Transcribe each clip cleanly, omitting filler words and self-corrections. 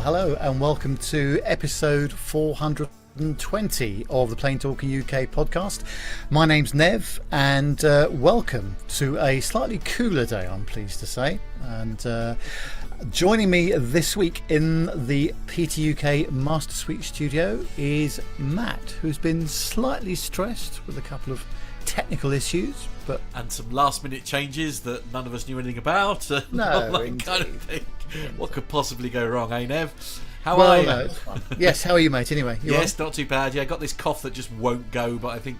Well, hello and welcome to episode 420 of the Plane Talking UK podcast. My name's Nev, and welcome to a slightly cooler day, I'm pleased to say. And joining me this week in the PTUK Master Suite studio is Matt, who's been slightly stressed with a couple of technical issues, and some last minute changes that none of us knew anything about. No, that kind of thing. What could possibly go wrong, eh, Nev? How well, are you? No, it's fine. Yes, how are you, mate? Anyway, yes, not too bad. Yeah, I got this cough that just won't go, but I think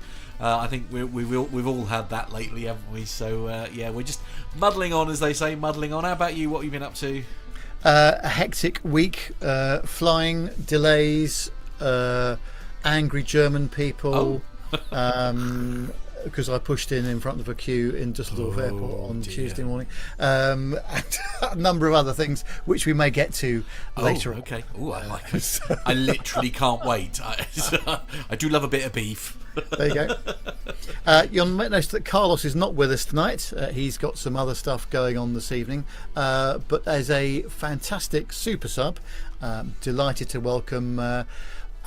we've all had that lately, haven't we? So yeah, we're just muddling on, as they say, muddling on. How about you? What have you been up to? A hectic week, flying delays, angry German people. Because I pushed in front of a queue in Düsseldorf Airport on Tuesday morning, and a number of other things which we may get to later. Okay. Oh, I like it. I literally can't wait. I do love a bit of beef. There you go. You'll notice that Carlos is not with us tonight. He's got some other stuff going on this evening, but as a fantastic super sub, delighted to welcome.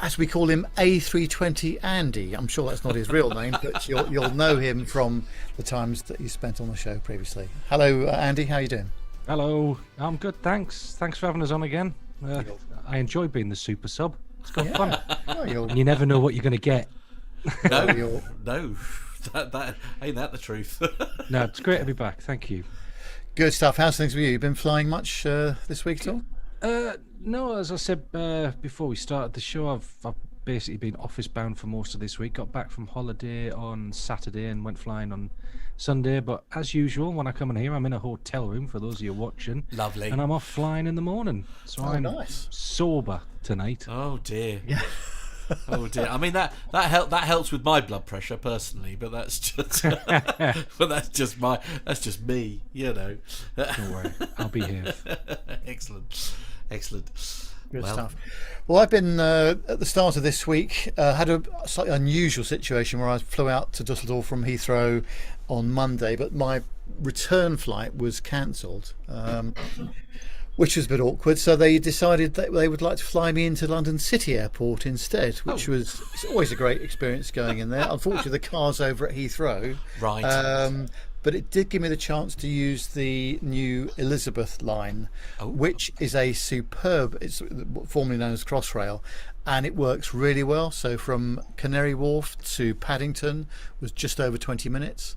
As we call him, A320 Andy. I'm sure that's not his real name, but you'll know him from the times that he spent on the show previously. Hello, Andy. How are you doing? Hello. I'm good, thanks. Thanks for having us on again. I enjoy being the super sub. It's got fun. And you never know what you're going to get. No, that ain't that the truth. No, it's great to be back. Thank you. Good stuff. How's things with you? You been flying much this week at all? No, as I said before we started the show, I've basically been office bound for most of this week. Got back from holiday on Saturday and went flying on Sunday. But as usual, when I come in here, I'm in a hotel room for those of you watching. Lovely. And I'm off flying in the morning. So I'm nice. Sober tonight. Oh dear. Yeah. Oh dear. I mean that helps with my blood pressure personally, but that's just me, you know. Don't worry, I'll be here. Excellent. Good stuff. Well, I've been at the start of this week had a slightly unusual situation where I flew out to Düsseldorf from Heathrow on Monday, but my return flight was cancelled. Which was a bit awkward, so they decided that they would like to fly me into London City Airport instead, which was it's always a great experience going in there. Unfortunately, the car's over at Heathrow. Right. But it did give me the chance to use the new Elizabeth line, which is a superb, it's formerly known as Crossrail, and it works really well. So from Canary Wharf to Paddington was just over 20 minutes,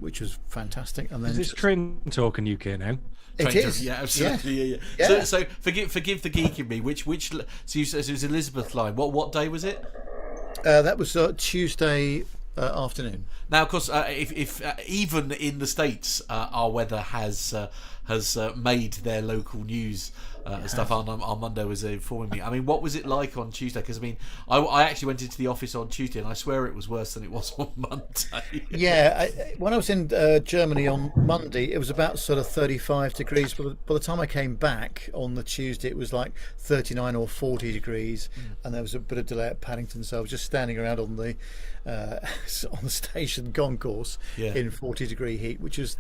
which was fantastic. And then is this train talking UK now? It is. Yeah, absolutely. Yeah. So forgive the geek in me. So it was Elizabeth line. What day was it? That was Tuesday afternoon. Now, of course, if even in the States, our weather has made their local news stuff. On Monday was informing me. I mean, what was it like on Tuesday? Because I mean, I actually went into the office on Tuesday, and I swear it was worse than it was on Monday. Yeah, when I was in Germany on Monday, it was about sort of 35 degrees. But by the time I came back on the Tuesday, it was like 39 or 40 degrees, and there was a bit of delay at Paddington. So I was just standing around on the station concourse in 40-degree heat, which is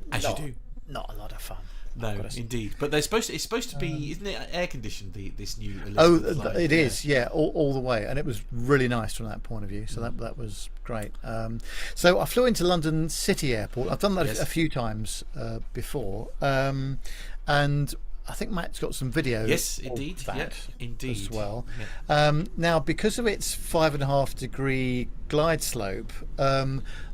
not a lot of fun. No, indeed. But it's supposed to be, isn't it, air conditioned? This new Elizabeth line? It is. Yeah, all the way, and it was really nice from that point of view. So that was great. So I flew into London City Airport. I've done that a few times before, and I think Matt's got some video. Yes, indeed. Indeed as well. Yeah. Now, because of its 5.5-degree glide slope,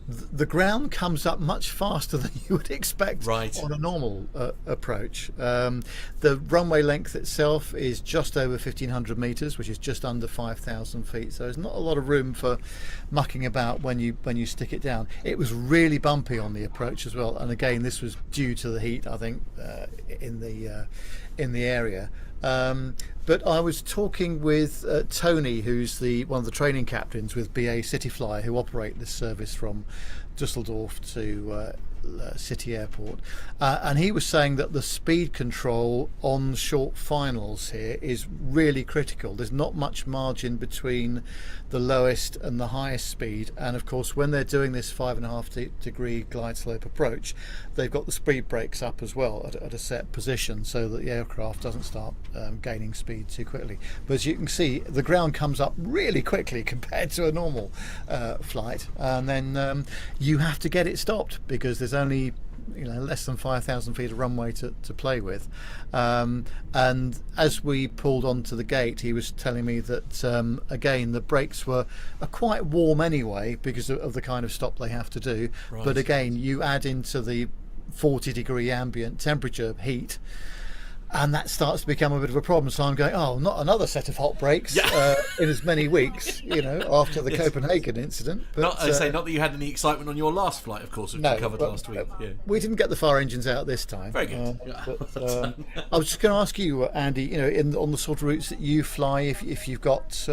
the ground comes up much faster than you would expect on a normal approach. The runway length itself is just over 1,500 metres, which is just under 5,000 feet. So there's not a lot of room for mucking about when you stick it down. It was really bumpy on the approach as well, and again, this was due to the heat, I think, in the area. But I was talking with Tony, who's one of the training captains with BA Cityfly, who operate this service from Düsseldorf to city airport, and he was saying that the speed control on short finals here is really critical. There's not much margin between the lowest and the highest speed, and of course when they're doing this 5.5 degree glide slope approach, they've got the speed brakes up as well at a set position so that the aircraft doesn't start gaining speed too quickly. But as you can see, the ground comes up really quickly compared to a normal flight, and then you have to get it stopped because there's only less than 5,000 feet of runway to play with, and as we pulled onto the gate, he was telling me that again the brakes are quite warm anyway because of the kind of stop they have to do. Right. But again, you add into the 40-degree ambient temperature heat, and that starts to become a bit of a problem. So I'm going, oh, not another set of hot brakes in as many weeks, after the Copenhagen incident. But, not that you had any excitement on your last flight, of course, which we covered last week. Yeah. We didn't get the fire engines out this time. Very good. I was just going to ask you, Andy, on the sort of routes that you fly, if you've got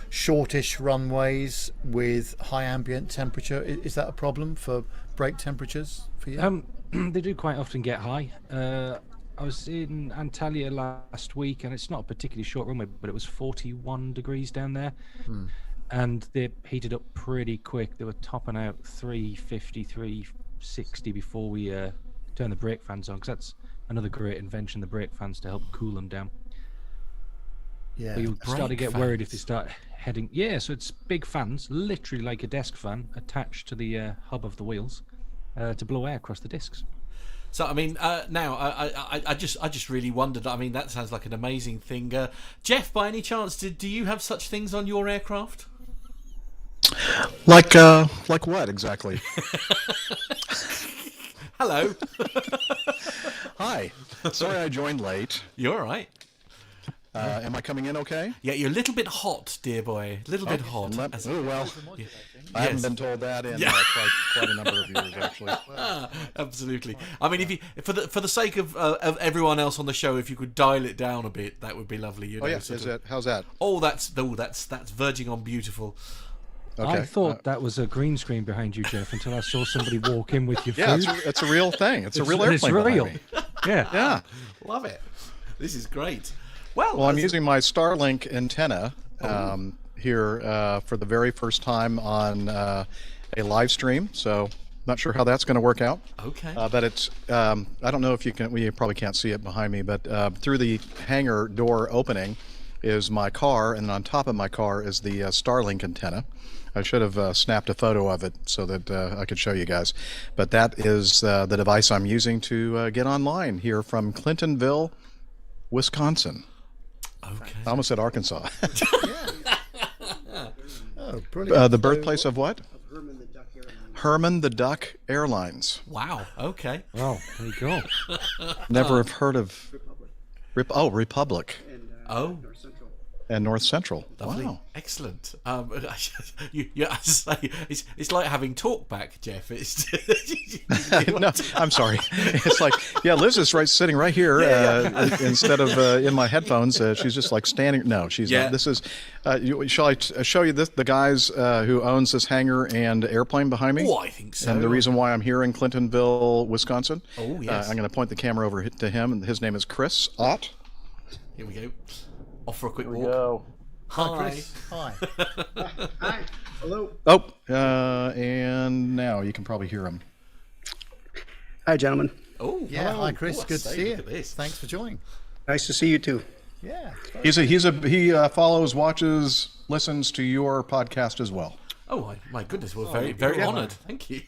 shortish runways with high ambient temperature, is that a problem for brake temperatures for you? They do quite often get high. I was in Antalya last week, and it's not a particularly short runway, but it was 41 degrees down there, and they heated up pretty quick. They were topping out 350, 360 before we turned the brake fans on, because that's another great invention, the brake fans, to help cool them down. Yeah, but you start to get worried if they start heading. Yeah, so it's big fans, literally like a desk fan, attached to the hub of the wheels to blow air across the discs. So I mean, now I just really wondered. I mean, that sounds like an amazing thing. Jeff, by any chance, do you have such things on your aircraft? Like what exactly? Hello. Hi. Sorry I joined late. You're all right. Am I coming in okay? Yeah, you're a little bit hot, dear boy. A little bit hot. I haven't been told that in quite a number of years, actually. Absolutely. I mean, if for the sake of everyone else on the show, if you could dial it down a bit, that would be lovely. How's that? Oh, that's verging on beautiful. Okay. I thought that was a green screen behind you, Jeff, until I saw somebody walk in with your food. Yeah, it's a real thing. It's a real airplane. It's real. Yeah. Love it. This is great. Well, I'm using my Starlink antenna here for the very first time on a live stream, so not sure how that's going to work out. Okay. But it's I don't know if you can. You probably can't see it behind me, but through the hangar door opening is my car, and on top of my car is the Starlink antenna. I should have snapped a photo of it so that I could show you guys. But that is the device I'm using to get online here from Clintonville, Wisconsin. Okay. I almost said Arkansas. Oh, brilliant. The birthplace of what? Herman the Duck Airlines. Wow. Okay. Oh, there you go. Never have heard of Republic. And North Central. Lovely. Wow. Excellent. It's like having talk back, Jeff. It's no, I'm sorry. It's like, Liz is sitting right here instead of in my headphones. She's just like standing. No, she's not. This is. Shall I show you the guys who owns this hangar and airplane behind me? Oh, I think so. And the reason why I'm here in Clintonville, Wisconsin. Oh, yes. I'm going to point the camera over to him, and his name is Chris Ott. Here we go. Off for a quick walk. Go. Hi, Chris. Hi. Hi. Hello. Oh, and now you can probably hear him. Hi, gentlemen. Oh, yeah. hello. Hi, Chris. Good to see you. This. Thanks for joining. Nice to see you too. Yeah. He follows, watches, listens to your podcast as well. Oh my goodness! We're very honoured. Thank you.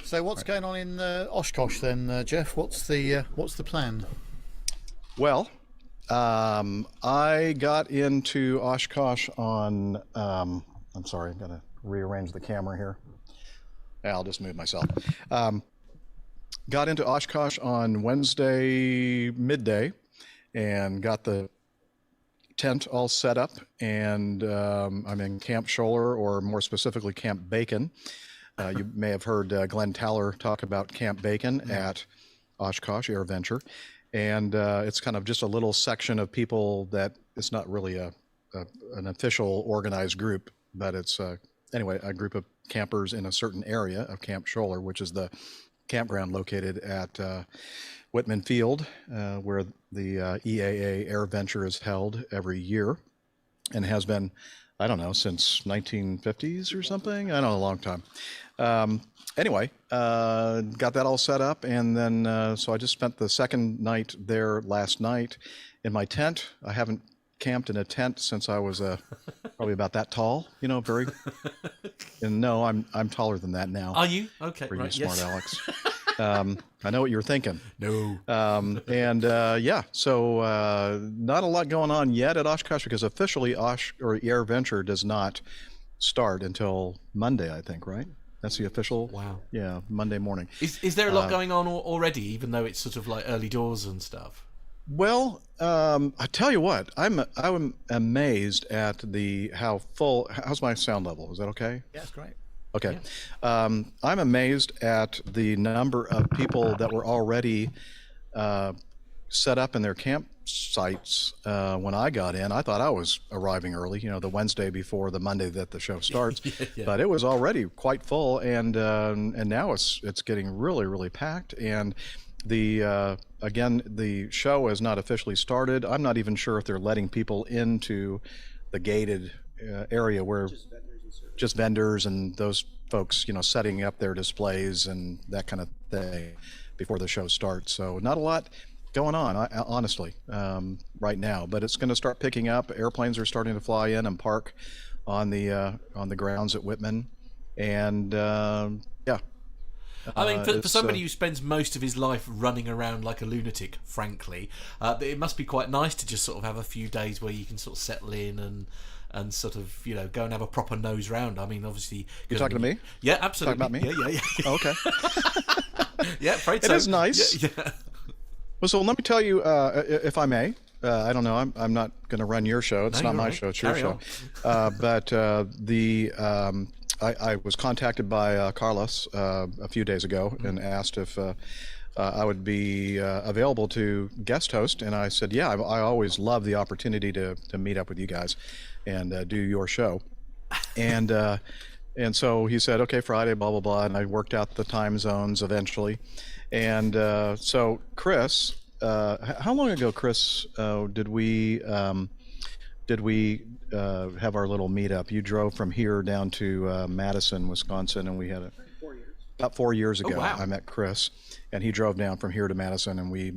So what's going on in Oshkosh then, Jeff? What's the plan? Well. I got into Oshkosh on, I'm sorry, I'm going to rearrange the camera here. Yeah, I'll just move myself. Got into Oshkosh on Wednesday midday and got the tent all set up, and I'm in Camp Scholler, or more specifically Camp Bacon. You may have heard Glenn Towler talk about Camp Bacon at Oshkosh Air Venture. And it's kind of just a little section of people that it's not really an official organized group, but it's anyway a group of campers in a certain area of Camp Scholler, which is the campground located at Whitman Field, where the EAA Air Venture is held every year, and has been, I don't know, since 1950s or something. I don't know, a long time. Anyway, got that all set up, and then so I just spent the second night there last night in my tent. I haven't camped in a tent since I was probably about that tall, very. And no, I'm taller than that now. Are you? Okay, For right. you smart Yes. Alex. I know what you're thinking. No. And yeah, so not a lot going on yet at Oshkosh, because officially Air Venture does not start until Monday, I think, right? That's the official. Wow. Yeah, Monday morning. Is there a lot going on already, even though it's sort of like early doors and stuff? Well, I tell you what, I'm amazed at how full. How's my sound level? Is that okay? Yeah, it's great. Okay. I'm amazed at the number of people that were already set up in their campsites when I got in. I thought I was arriving early, the Wednesday before the Monday that the show starts, Yeah. but it was already quite full, and now it's getting really, really packed. And again, the show has not officially started. I'm not even sure if they're letting people into the gated area where just vendors and those folks, setting up their displays and that kind of thing before the show starts. So not a lot going on, honestly, right now. But it's going to start picking up. Airplanes are starting to fly in and park on the grounds at Whitman, and yeah. I mean, for somebody who spends most of his life running around like a lunatic, frankly, it must be quite nice to just sort of have a few days where you can sort of settle in and sort of, go and have a proper nose round. I mean, obviously... You're talking to me? Yeah, absolutely. Talking about me? Yeah. Oh, okay. Yeah, afraid It so. is nice. Yeah. Well, so let me tell you, if I may, I don't know, I'm not going to run your show. It's not my right. show, it's your Carry show. But I was contacted by Carlos a few days ago and asked if I would be available to guest host. And I said, yeah, I always love the opportunity to meet up with you guys and do your show. And so he said, okay, Friday, blah, blah, blah. And I worked out the time zones eventually. And so Chris, how long ago, Chris, did we have our little meetup? You drove from here down to Madison, Wisconsin, and we had about 4 years ago. Oh, wow. I met Chris, and he drove down from here to Madison, and we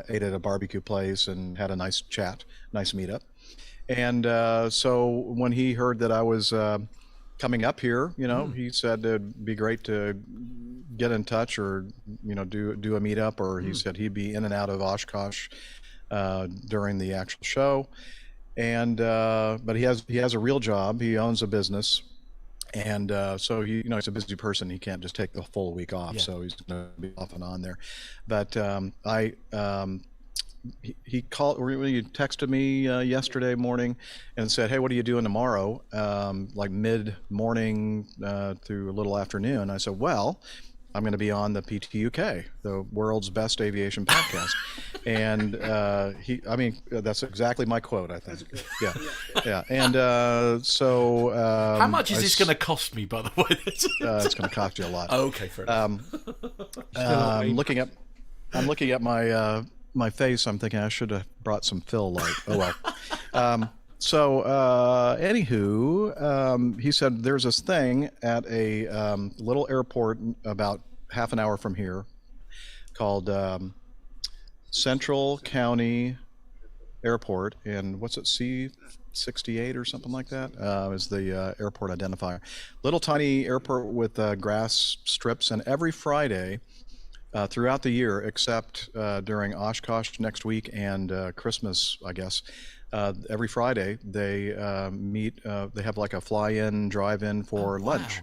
ate at a barbecue place and had a nice chat, nice meetup. And so when he heard that I was coming up here, he said it'd be great to get in touch or do a meetup, or he said he'd be in and out of Oshkosh during the actual show. And but he has a real job. He owns a business, and so he's a busy person. He can't just take the full week off. Yeah. So he's going to be off and on there. But he called, or he texted me yesterday morning and said, hey, what are you doing tomorrow? Like mid-morning through a little afternoon. I said, well, I'm going to be on the PTUK, the world's best aviation podcast. And that's exactly my quote, I think. Yeah. And so... How much is this going to cost me, by the way? It's going to cost you a lot. Oh, okay, fair enough. I'm looking at my face. I'm thinking I should have brought some fill light. Oh well. Anywho, he said there's this thing at a little airport about half an hour from here called Central County Airport, and what's it, C68 or something like that is the airport identifier. Little tiny airport with grass strips, and every Friday throughout the year, except during Oshkosh next week and Christmas, I guess, every Friday they meet. They have like a fly-in, drive-in for lunch.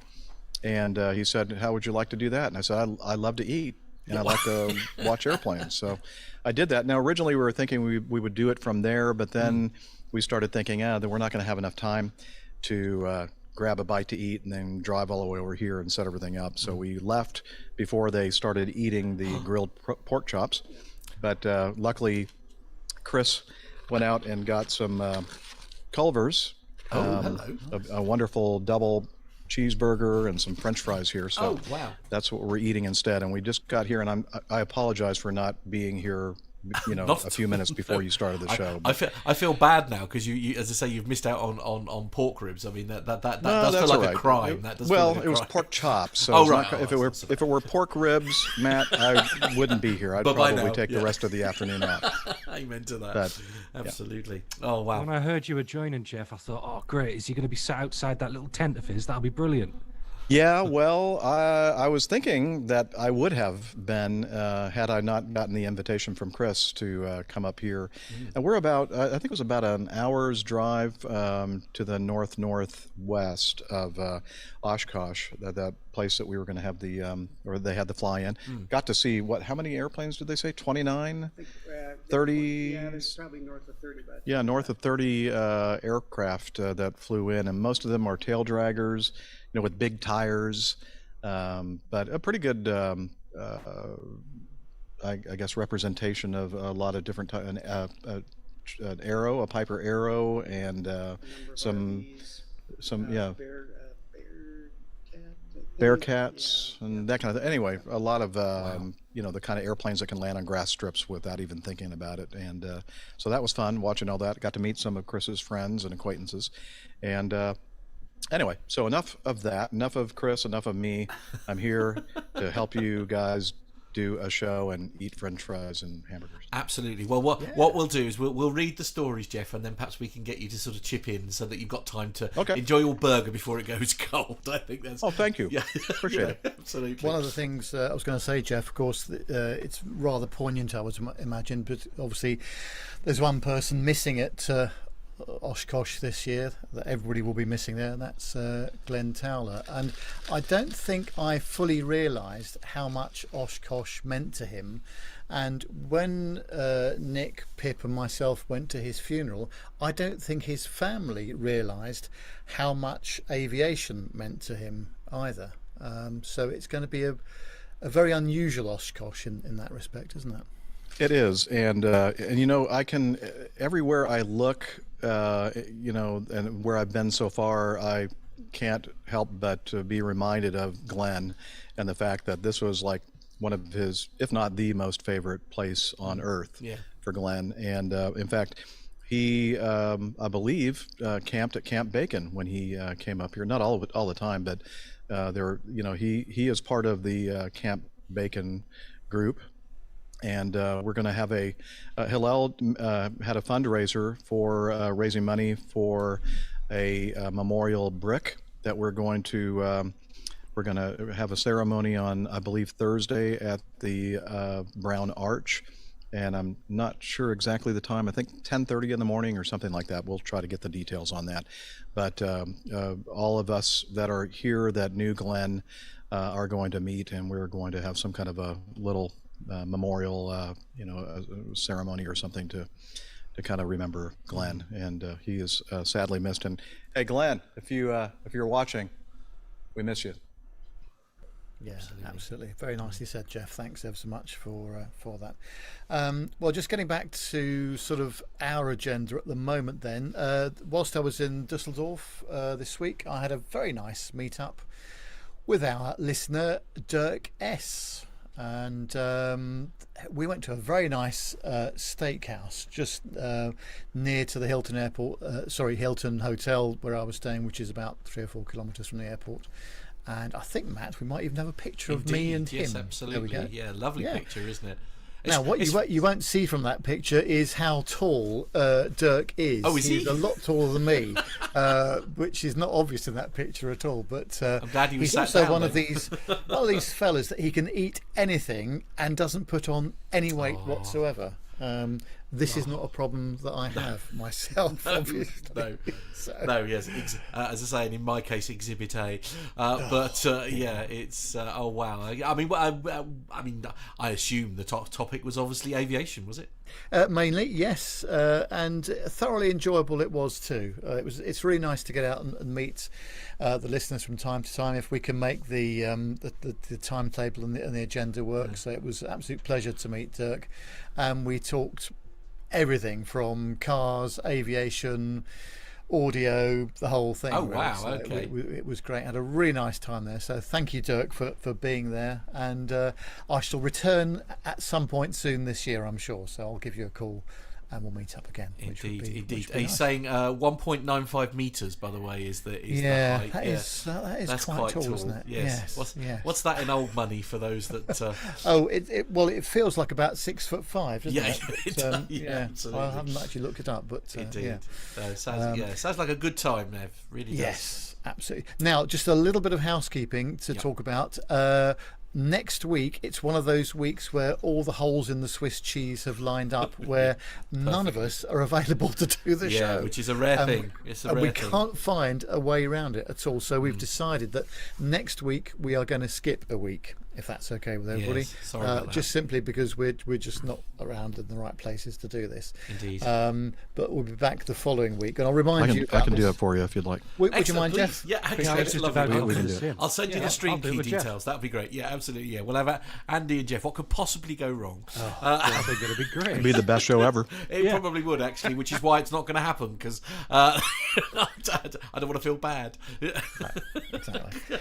And he said, how would you like to do that? And I said, I love to eat, and I like to watch airplanes. So I did that. Now, originally we were thinking we would do it from there, but then we started thinking, that we're not going to have enough time to grab a bite to eat and then drive all the way over here and set everything up. So we left before they started eating the grilled pork chops. But luckily, Chris went out and got some Culvers, hello. a wonderful double cheeseburger and some French fries here. So Oh, wow. that's what we're eating instead. And we just got here, and I apologize for not being here, a few minutes before you started the show. I feel bad now because you, as I say, you've missed out on pork ribs. I mean, that No, does that's feel all like right. a crime. That does Well, feel like it a was crime. pork chops. So Oh, it's right. not, Oh, if it were pork ribs, Matt, I wouldn't be here. I'd But by probably now, take yeah. the rest of the afternoon off. Amen to that. But, Absolutely. Oh, wow. When I heard you were joining, Jeff, I thought, oh, great. Is he going to be sat outside that little tent of his? That'll be brilliant. Yeah, well, I was thinking that I would have been had I not gotten the invitation from Chris to come up here. And we're about, I think it was about an hour's drive to the northwest of Oshkosh, that place that we were going to have or they had the fly-in. Got to see, how many airplanes did they say? 29? 30? Yeah, there's probably north of 30. But Yeah, north of 30 aircraft that flew in, and most of them are tail draggers, with big tires, but a pretty good, I guess, representation of a lot of different an Arrow, a Piper Arrow, and some Bearcats and that kind of thing. Anyway, a lot of the kind of airplanes that can land on grass strips without even thinking about it, and so that was fun watching all that. Got to meet some of Chris's friends and acquaintances, and anyway, so enough of that, enough of Chris, enough of me. I'm here to help you guys do a show and eat French fries and hamburgers. Absolutely. Well, what we'll do is we'll read the stories, Jeff, and then perhaps we can get you to sort of chip in so that you've got time to enjoy your burger before it goes cold. I think that's. Oh, thank you. Yeah, Appreciate it. Absolutely. One of the things I was going to say, Jeff, of course, it's rather poignant, I would imagine, but obviously there's one person missing at Oshkosh this year that everybody will be missing there, and that's Glenn Towler. And I don't think I fully realised how much Oshkosh meant to him. And when Nick, Pip and myself went to his funeral, I don't think his family realised how much aviation meant to him either. So it's going to be a very unusual Oshkosh in that respect, isn't it? It is, and I can everywhere I look, and where I've been so far, I can't help but to be reminded of Glenn and the fact that this was like one of his, if not the most favorite place on earth for Glenn. And in fact, he, I believe, camped at Camp Bacon when he came up here. Not all the time, but he is part of the Camp Bacon group. And we're going to have Hillel had a fundraiser for raising money for a memorial brick that we're going to have a ceremony on, I believe, Thursday at the Brown Arch. And I'm not sure exactly the time. I think 10:30 in the morning or something like that. We'll try to get the details on that. But all of us that are here that knew Glenn are going to meet, and we're going to have some kind of a little memorial, a ceremony or something to kind of remember Glenn, and he is sadly missed. And hey, Glenn, if you're watching, we miss you. Yeah, absolutely. Very nicely said, Jeff. Thanks ever so much for that. Well, just getting back to sort of our agenda at the moment then, whilst I was in Dusseldorf this week, I had a very nice meetup with our listener, Dirk S. And we went to a very nice steakhouse just near to the Hilton Hotel where I was staying, which is about 3 or 4 kilometres from the airport. And I think, Matt, we might even have a picture of me and him. Yes, absolutely. There we go. Yeah, lovely picture, isn't it? Now, what you won't see from that picture is how tall Dirk is. Oh, is he? He's a lot taller than me, which is not obvious in that picture at all. But I'm glad he was he's sat also down one then. of these fellas that he can eat anything and doesn't put on any weight whatsoever. This is not a problem that I have myself, obviously. No, yes. As I say, and in my case, Exhibit A. It's oh wow. I mean, I assume the topic was obviously aviation, was it? Mainly, yes, and thoroughly enjoyable it was too. It's really nice to get out and meet the listeners from time to time if we can make the timetable and the agenda work. So it was an absolute pleasure to meet Dirk, and we talked everything from cars, aviation, audio, the whole thing. Oh, really. wow, So okay. it was great. I had a really nice time there. So thank you, Dirk, for being there. And I shall return at some point soon this year, I'm sure. So I'll give you a call and we'll meet up again. Indeed. Which would be He's nice. saying 1.95 meters, by the way, is the height. That is That's quite tall, isn't it? Yes. Yes. What's that in old money for those that? Oh, it feels like about 6'5", doesn't it? It But, does, yeah, absolutely. Well, I haven't actually looked it up, but Indeed. yeah. Sounds like a good time, Nev. Really does. Yes, absolutely. Now, just a little bit of housekeeping to talk about. Next week, it's one of those weeks where all the holes in the Swiss cheese have lined up, where none of us are available to do the show. Which is a rare thing. It's a rare we thing. can't find a way around it at all. So we've decided that next week we are going to skip a week, if that's okay with everybody. Yes, sorry about that. Just simply because we're just not around in the right places to do this. Indeed. But we'll be back the following week, and I'll remind you. I can do this. it for you if you'd like. Would you mind, Excellent, Jeff? please. Yeah, I was actually, just lovely. about to We can do do it. I'll send you the stream I'll do it key with Jeff. details. That'd be great. Yeah, absolutely. Yeah, we'll have Andy and Jeff. What could possibly go wrong? I think it'll be great. It'd be the best show ever. It probably would actually, which is why it's not going to happen because I don't want to feel bad. Exactly.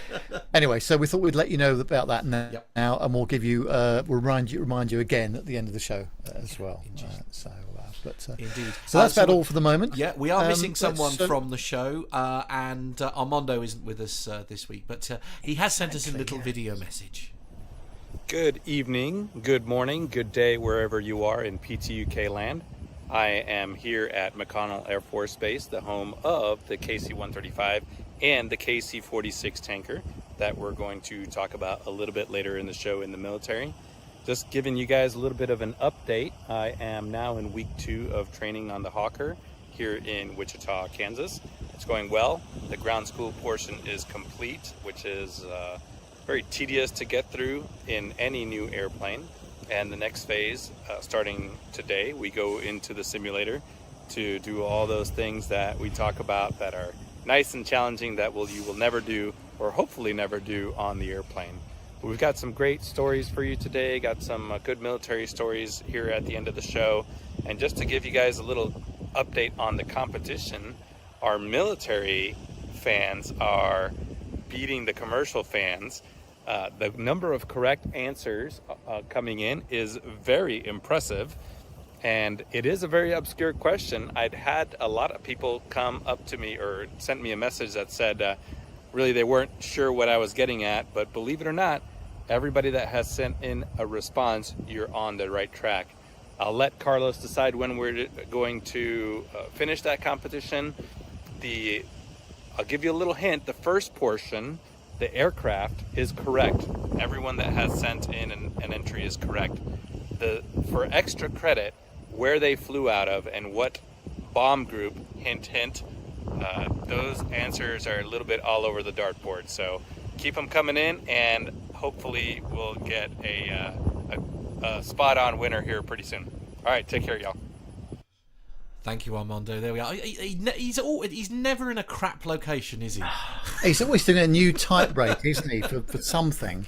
Anyway, so we thought we'd let you know about that now, Yep. and we'll give you remind you again at the end of the show as well. Indeed. So that's about so- all for the moment. Yeah, we are missing let's, someone from the show, and Armando isn't with us this week, but he has sent us a little video message. Good evening, good morning, good day, wherever you are in PTUK land. I am here at McConnell Air Force Base, the home of the KC-135 and the KC-46 tanker that we're going to talk about a little bit later in the show in the military. Just giving you guys a little bit of an update. I am now in week 2 of training on the Hawker here in Wichita, Kansas. It's going well. The ground school portion is complete, which is very tedious to get through in any new airplane. And the next phase, starting today, we go into the simulator to do all those things that we talk about that are nice and challenging that you will never do, or hopefully never do, on the airplane. But we've got some great stories for you today, got some good military stories here at the end of the show. And just to give you guys a little update on the competition, our military fans are beating the commercial fans. The number of correct answers coming in is very impressive, and it is a very obscure question. I'd had a lot of people come up to me or sent me a message that said really they weren't sure what I was getting at, but believe it or not, everybody that has sent in a response, you're on the right track. I'll let Carlos decide when we're going to finish that competition. I'll give you a little hint. The first portion, the aircraft, is correct. Everyone that has sent in an entry is correct. For extra credit, where they flew out of and what bomb group, hint, hint, those answers are a little bit all over the dartboard. So keep them coming in, and hopefully we'll get a spot-on winner here pretty soon. All right, take care, y'all. Thank you, Armando. There we are. He's never in a crap location, is he? He's always doing a new type break, isn't he, for something?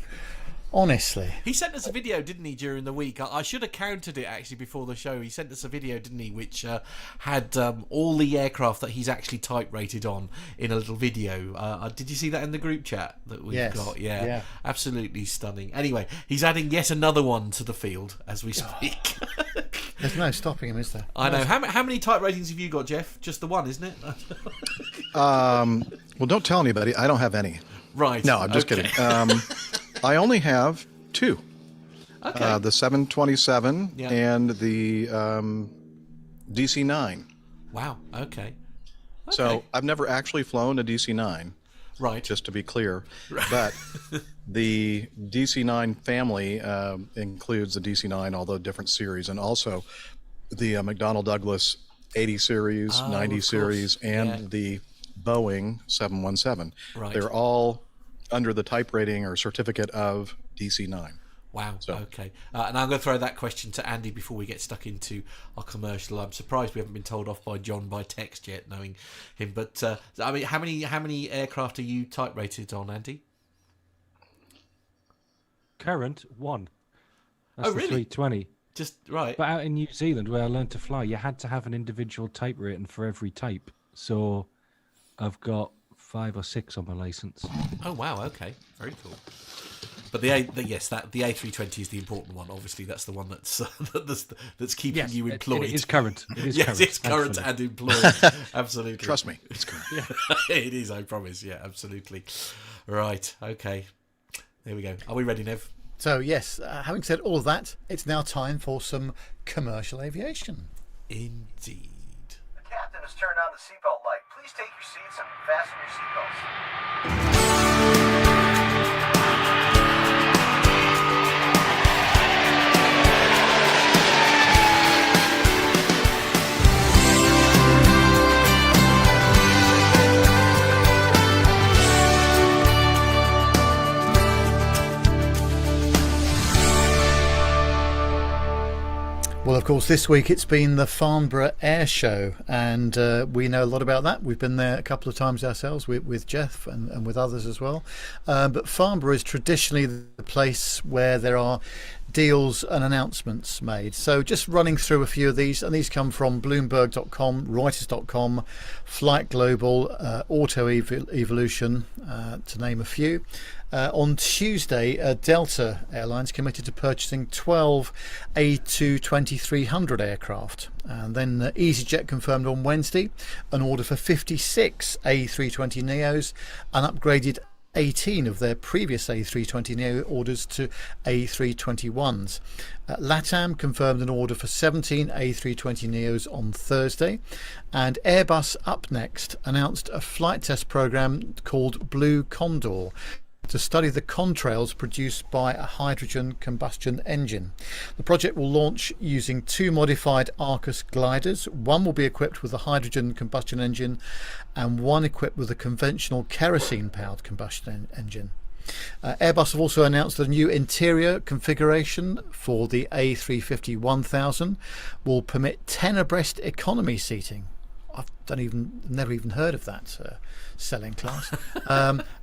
Honestly. He sent us a video, didn't he, during the week? I should have counted it, actually, before the show. He sent us a video, didn't he, which had all the aircraft that he's actually type rated on in a little video. Did you see that in the group chat that we've got? Yeah. Absolutely stunning. Anyway, he's adding yet another one to the field as we speak. There's no stopping him, is there? I know. How many type ratings have you got, Jeff? Just the one, isn't it? Well, don't tell anybody. I don't have any. Right. No, I'm just kidding. I only have 2. Okay. The 727 and the DC-9. Wow. Okay. So I've never actually flown a DC-9. Right. Just to be clear. But the DC-9 family includes the DC-9, all the different series, and also the McDonnell Douglas 80 series, 90 series, and the Boeing 717. Right. They're all under the type rating or certificate of DC-9. Wow. So. Okay. And I'm going to throw that question to Andy before we get stuck into our commercial. I'm surprised we haven't been told off by John by text yet, knowing him. But I mean, how many aircraft are you type rated on, Andy? Current 1. That's really? the 320. Just right. But out in New Zealand, where I learned to fly, you had to have an individual type rating for every type. So I've got 5 or 6 on my license. Oh wow, okay, very cool. But the A320 is the important one. Obviously, that's the one that's that's keeping you employed. It is current. It is yes, current, it's current thankfully. and employed. Absolutely. Trust me, it's good. It is, I promise. Yeah, absolutely. Right, okay. There we go. Are we ready, Nev? So yes, having said all of that, it's now time for some commercial aviation. Indeed. The captain has turned on the seatbelt light. Please take your seats and fasten your seatbelts. Well, of course, this week it's been the Farnborough Air Show, and we know a lot about that. We've been there a couple of times ourselves with Jeff and with others as well. But Farnborough is traditionally the place where there are deals and announcements made. So just running through a few of these, and these come from Bloomberg.com, Reuters.com, Flight Global, Auto Evolution, to name a few. On Tuesday, Delta Airlines committed to purchasing 12 A220-300 aircraft. And then EasyJet confirmed on Wednesday an order for 56 A320neos, and upgraded 18 of their previous A320neo orders to A321s. LATAM confirmed an order for 17 A320neos on Thursday, and Airbus up next announced a flight test program called Blue Condor to study the contrails produced by a hydrogen combustion engine. The project will launch using 2 modified Arcus gliders. One will be equipped with a hydrogen combustion engine and one equipped with a conventional kerosene-powered combustion engine. Airbus have also announced that a new interior configuration for the A350-1000 will permit 10 abreast economy seating. I've never even heard of that selling class,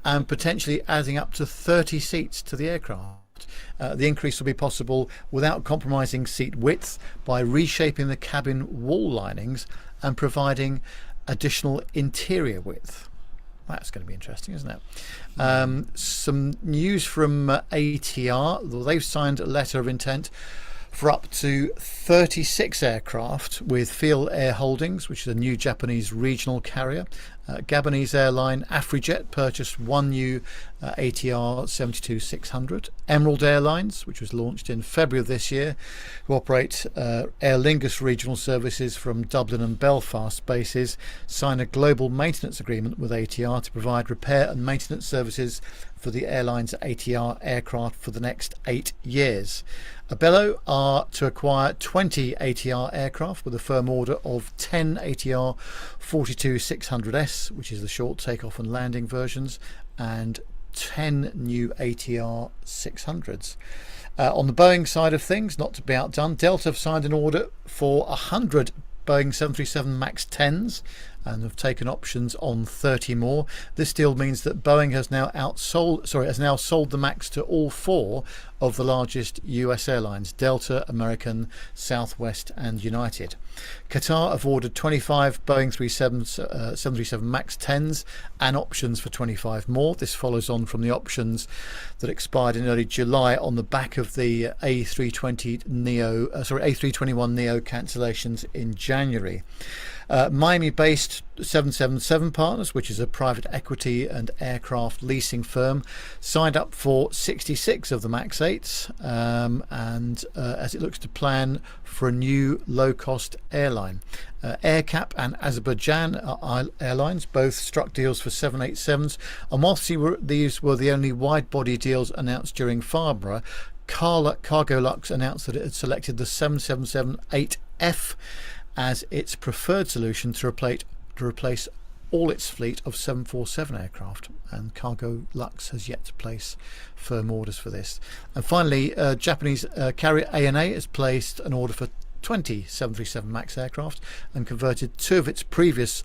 and potentially adding up to 30 seats to the aircraft. The increase will be possible without compromising seat width by reshaping the cabin wall linings and providing additional interior width. That's going to be interesting, isn't it? Some news from ATR. They've signed a letter of intent for up to 36 aircraft with Feel Air Holdings, which is a new Japanese regional carrier. Gabonese airline Afrijet purchased 1 new ATR 72-600. Emerald Airlines, which was launched in February of this year, who operate Aer Lingus regional services from Dublin and Belfast bases, signed a global maintenance agreement with ATR to provide repair and maintenance services for the airline's ATR aircraft for the next 8 years. Abello are to acquire 20 ATR aircraft with a firm order of 10 ATR 42-600S, which is the short takeoff and landing versions, and 10 new ATR 600s. On the Boeing side of things, not to be outdone, Delta have signed an order for 100 Boeing 737 MAX 10s and have taken options on 30 more. This deal means that Boeing has now sold the MAX to all 4 of the largest US airlines: Delta, American, Southwest and United. Qatar have ordered 25 Boeing 737 MAX 10s and options for 25 more. This follows on from the options that expired in early July on the back of the A321 Neo cancellations in January. Miami-based 777 Partners, which is a private equity and aircraft leasing firm, signed up for 66 of the MAX 8s, and as it looks to plan for a new low-cost airline. AirCap and Azerbaijan Airlines both struck deals for 787s, and whilst these were the only wide-body deals announced during Farnborough, Cargolux announced that it had selected the 777-8F as its preferred solution to replace all its fleet of 747 aircraft, and Cargolux has yet to place firm orders for this. And finally, Japanese carrier ANA has placed an order for 20 737 MAX aircraft and converted 2 of its previous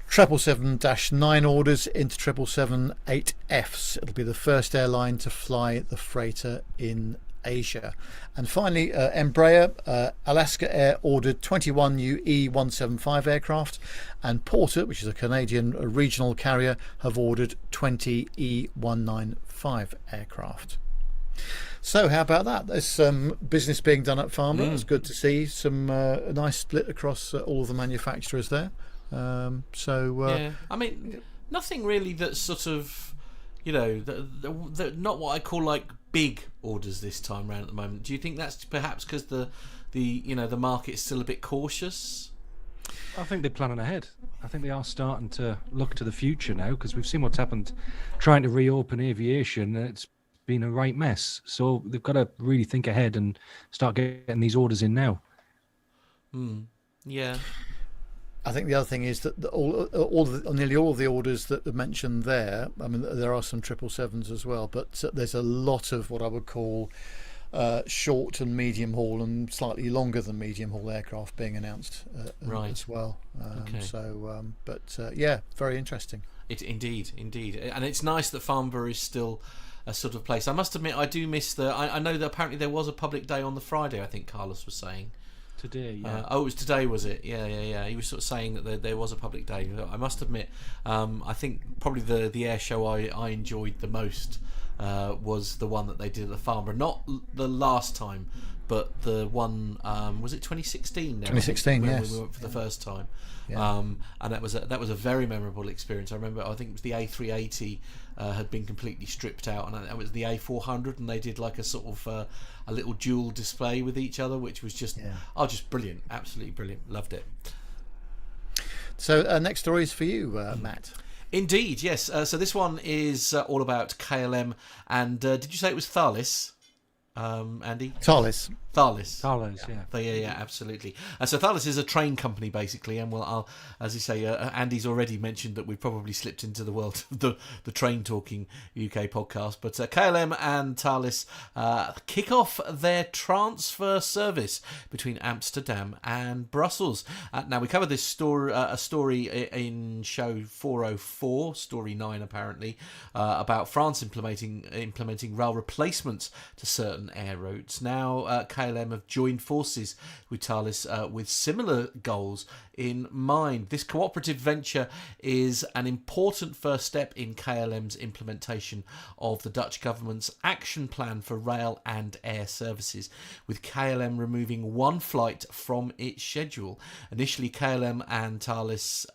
777-9 orders into 777-8Fs. It'll be the first airline to fly the freighter in Asia. And finally, Embraer, Alaska Air ordered 21 new E175 aircraft, and Porter, which is a Canadian regional carrier, have ordered 20 E195 aircraft. So how about that? There's some business being done at Farnborough. It's good to see some a nice split across all of the manufacturers there. Yeah, I mean, nothing really that's sort of, you know, the not what I call like big orders this time around at the moment. Do you think that's perhaps because the market is still a bit cautious? I think they're planning ahead. I think they are starting to look to the future now, because we've seen what's happened trying to reopen aviation. It's been a right mess. So they've got to really think ahead and start getting these orders in now. Yeah. I think the other thing is that nearly all of the orders that are mentioned there, I mean, there are some 777s as well, but there's a lot of what I would call short and medium haul and slightly longer than medium haul aircraft being announced as well. Yeah, very interesting. Indeed, and it's nice that Farnborough is still a sort of place. I must admit, I do miss I know that apparently there was a public day on the Friday, I think Carlos was saying. Today, yeah. It was today, was it? Yeah. He was sort of saying that there was a public day. I must admit, I think probably the air show I enjoyed the most was the one that they did at the Farnborough. Not the last time, but the one, was it 2016? 2016, yes. We went for the first time. Yeah. And that was a very memorable experience. I remember, I think it was the A380 had been completely stripped out, and it was the A400, and they did like a sort of a little dual display with each other, which was just just brilliant, absolutely brilliant. Loved it. So next story is for you, Matt. Indeed, yes. So this one is all about KLM, and did you say it was Thales, Andy? Thales, yeah, absolutely. So Thales is a train company, basically, and well, as you say, Andy's already mentioned that we've probably slipped into the world of the train talking UK podcast. But KLM and Thales kick off their transfer service between Amsterdam and Brussels. Now we covered this story in show 404, story 9 apparently, about France implementing rail replacements to certain air routes. Now KLM have joined forces with Thales with similar goals in mind. This cooperative venture is an important first step in KLM's implementation of the Dutch government's action plan for rail and air services, with KLM removing one flight from its schedule. Initially, KLM and Thales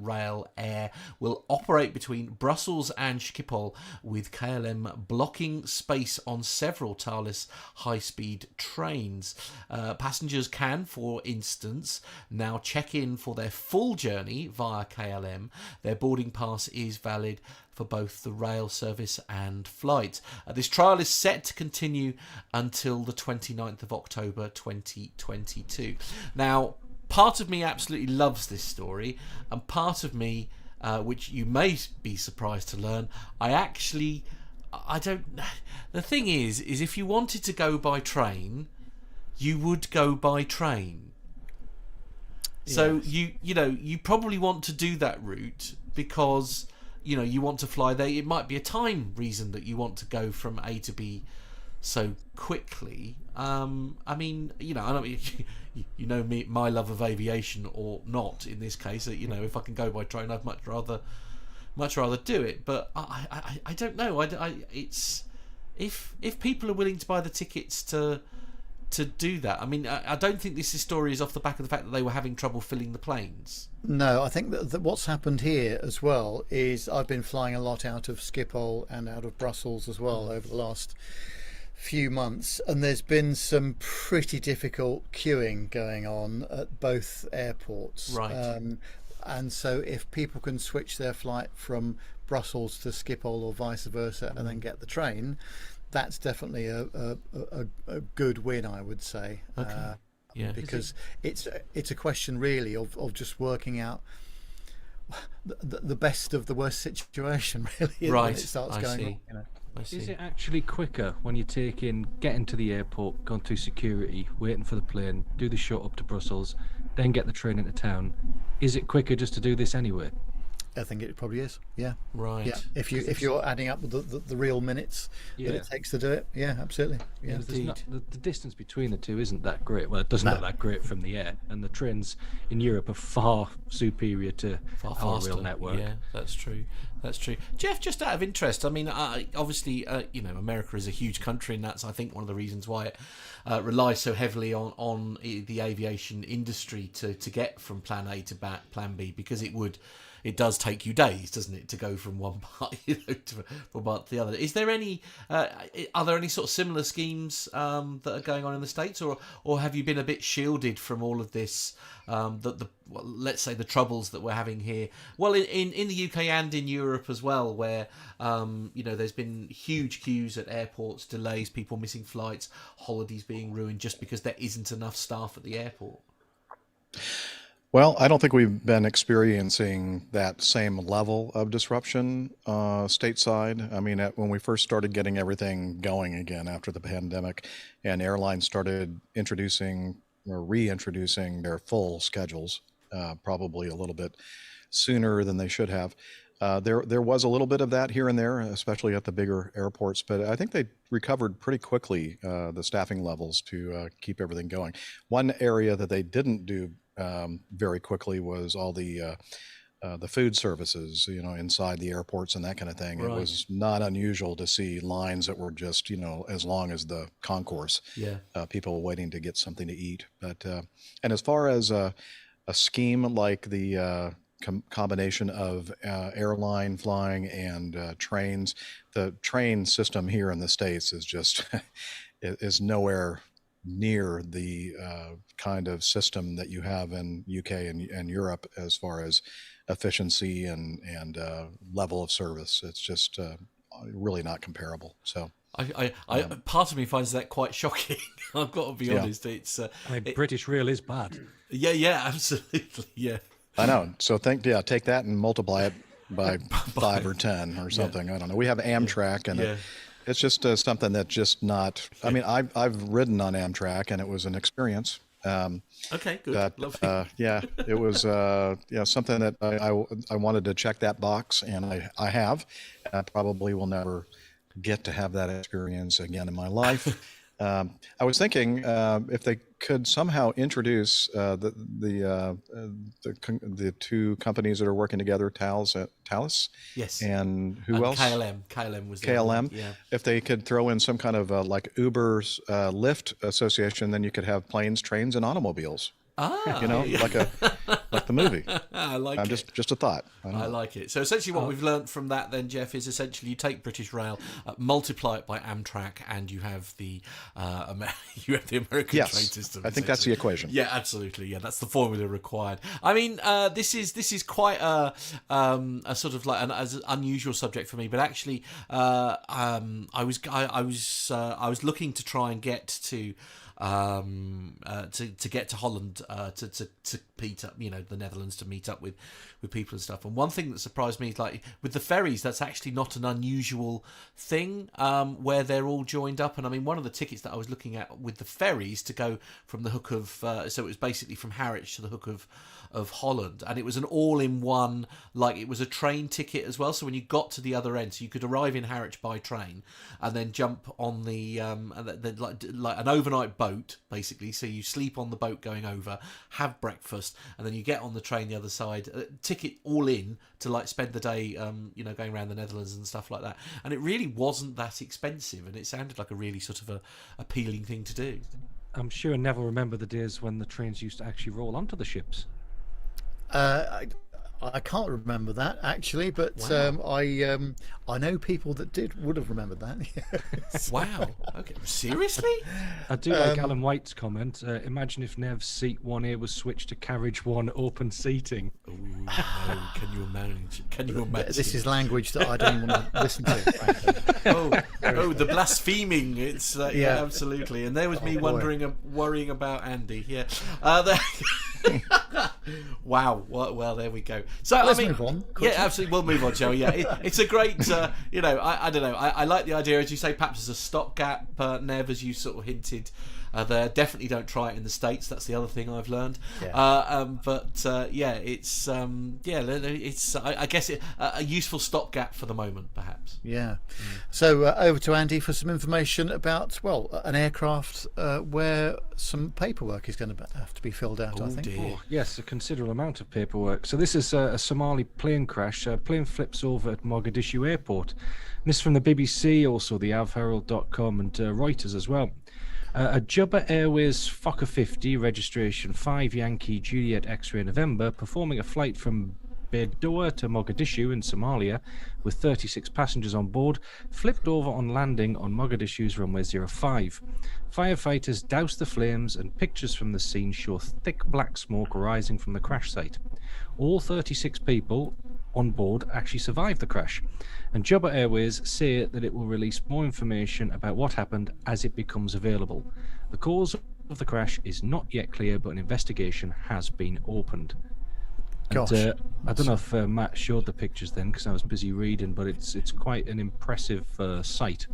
Rail Air will operate between Brussels and Schiphol, with KLM blocking space on several Thales high-speed trains. Passengers can, for instance, now check in for their full journey via KLM. Their boarding pass is valid for both the rail service and flight. This trial is set to continue until the 29th of October 2022. Now, part of me absolutely loves this story, and part of me, which you may be surprised to learn, I don't. The thing is if you wanted to go by train, you would go by train. So you probably want to do that route because you want to fly there. It might be a time reason that you want to go from A to B so quickly. I mean, I don't me, my love of aviation or not in this case. If I can go by train, I'd much rather do it. But I don't know. It's if people are willing to buy the tickets to do that. I mean, I don't think this story is off the back of the fact that they were having trouble filling the planes. No, I think that what's happened here as well is I've been flying a lot out of Schiphol and out of Brussels as well over the last few months, and there's been some pretty difficult queuing going on at both airports. Right. And so if people can switch their flight from Brussels to Schiphol or vice versa and then get the train, that's definitely a good win, I would say. Okay. Because it's a question really of just working out the best of the worst situation, really. Right. When it starts going on. Is it actually quicker when you getting to the airport, going through security, waiting for the plane, do the shot up to Brussels, then get the train into town? Is it quicker just to do this anyway? I think it probably is. Yeah. Right. Yeah. If you're adding up the real minutes that it takes to do it, yeah, absolutely. Yeah. The distance between the two isn't that great. Well, it doesn't look that great from the air, and the trains in Europe are far superior to our rail network. Yeah, that's true. That's true. Jeff, just out of interest, I mean, obviously, America is a huge country, and that's, I think, one of the reasons why it relies so heavily on the aviation industry to get from Plan A to Plan B, because it does take you days, doesn't it, to go from one part, from one part to the other. Is there any? Are there any sort of similar schemes that are going on in the States, or have you been a bit shielded from all of this? Let's say the troubles that we're having here. Well, in the UK and in Europe as well, where there's been huge queues at airports, delays, people missing flights, holidays being ruined just because there isn't enough staff at the airport. Well, I don't think we've been experiencing that same level of disruption stateside. I mean, when we first started getting everything going again after the pandemic, and airlines started introducing or reintroducing their full schedules, probably a little bit sooner than they should have. There was a little bit of that here and there, especially at the bigger airports, but I think they recovered pretty quickly the staffing levels to keep everything going. One area that they didn't do very quickly was all the food services, inside the airports and that kind of thing. Right. It was not unusual to see lines that were just, as long as the concourse. Yeah. People waiting to get something to eat. But and as far as a scheme like the combination of airline flying and trains, the train system here in the States is just is nowhere near the kind of system that you have in UK and Europe as far as efficiency and level of service. It's just really not comparable. So I part of me finds that quite shocking. I've got to be honest. It's British rail is bad. Yeah, absolutely. Yeah, I know. So take that and multiply it by 5 or 10 or something. I don't know. We have Amtrak, and it's just something that's just not. I mean, I've ridden on Amtrak, and it was an experience. Okay, good. It was something that I wanted to check that box, and I have. I probably will never get to have that experience again in my life. I was thinking if they could somehow introduce the two companies that are working together, Thales, yes, and who else? KLM was KLM. Yeah. If they could throw in some kind of like Uber's Lyft association, then you could have planes, trains, and automobiles. Like the movie. I like it. Just a thought. I like it. So essentially what we've learned from that then, Jeff, is essentially you take British Rail, multiply it by Amtrak, and you have the American train system. I think that's the equation. Yeah, absolutely. Yeah, that's the formula required. I mean, this is quite a sort of like an unusual subject for me, but actually, I was looking to try and get to get to Holland to meet up, the Netherlands, to meet up with people and stuff. And one thing that surprised me is, like, with the ferries, that's actually not an unusual thing where they're all joined up. And I mean, one of the tickets that I was looking at with the ferries to go from the hook of so it was basically from Harwich to the hook of Holland, and it was an all-in-one, like, it was a train ticket as well. So when you got to the other end, so you could arrive in Harwich by train and then jump on the like an overnight boat, basically. So you sleep on the boat going over, have breakfast, and then you get on the train the other side, ticket all in to, like, spend the day going around the Netherlands and stuff like that. And it really wasn't that expensive, and it sounded like a really sort of a appealing thing to do. I'm sure Neville remember the days when the trains used to actually roll onto the ships. I can't remember that actually, but wow. I know people that would have remembered that. Wow. Okay. Seriously? I do like Alan White's comment. Imagine if Nev's seat 1A was switched to carriage 1 open seating. Ooh, no. Can you imagine? This is language that I don't want to listen to. Oh, the blaspheming! It's absolutely. And there was me worrying about Andy. Yeah. Wow. Well, there we go. So let's move on. Yeah, absolutely. We'll move on, Joey. Yeah, it's a great. I don't know. I like the idea, as you say, perhaps as a stopgap, Nev, as you sort of hinted there. Definitely don't try it in the States. That's the other thing I've learned. It's I guess a useful stopgap for the moment, perhaps. Yeah. So over to Andy for some information about, well, an aircraft where some paperwork is going to have to be filled out, I think. Dear. Yes, a considerable amount of paperwork. So this is a Somali plane crash. A plane flips over at Mogadishu Airport. And this is from the BBC, also the avherald.com and Reuters as well. A Jubba Airways Fokker 50, registration 5 Yankee Juliet X-ray November, performing a flight from Baidoa to Mogadishu in Somalia with 36 passengers on board, flipped over on landing on Mogadishu's runway 05. Firefighters doused the flames and pictures from the scene show thick black smoke rising from the crash site. All 36 people on board actually survived the crash, and Jubba Airways say that it will release more information about what happened as it becomes available. The cause of the crash is not yet clear, but an investigation has been opened. Gosh. And, I don't know if Matt showed the pictures then, because I was busy reading, but it's quite an impressive sight.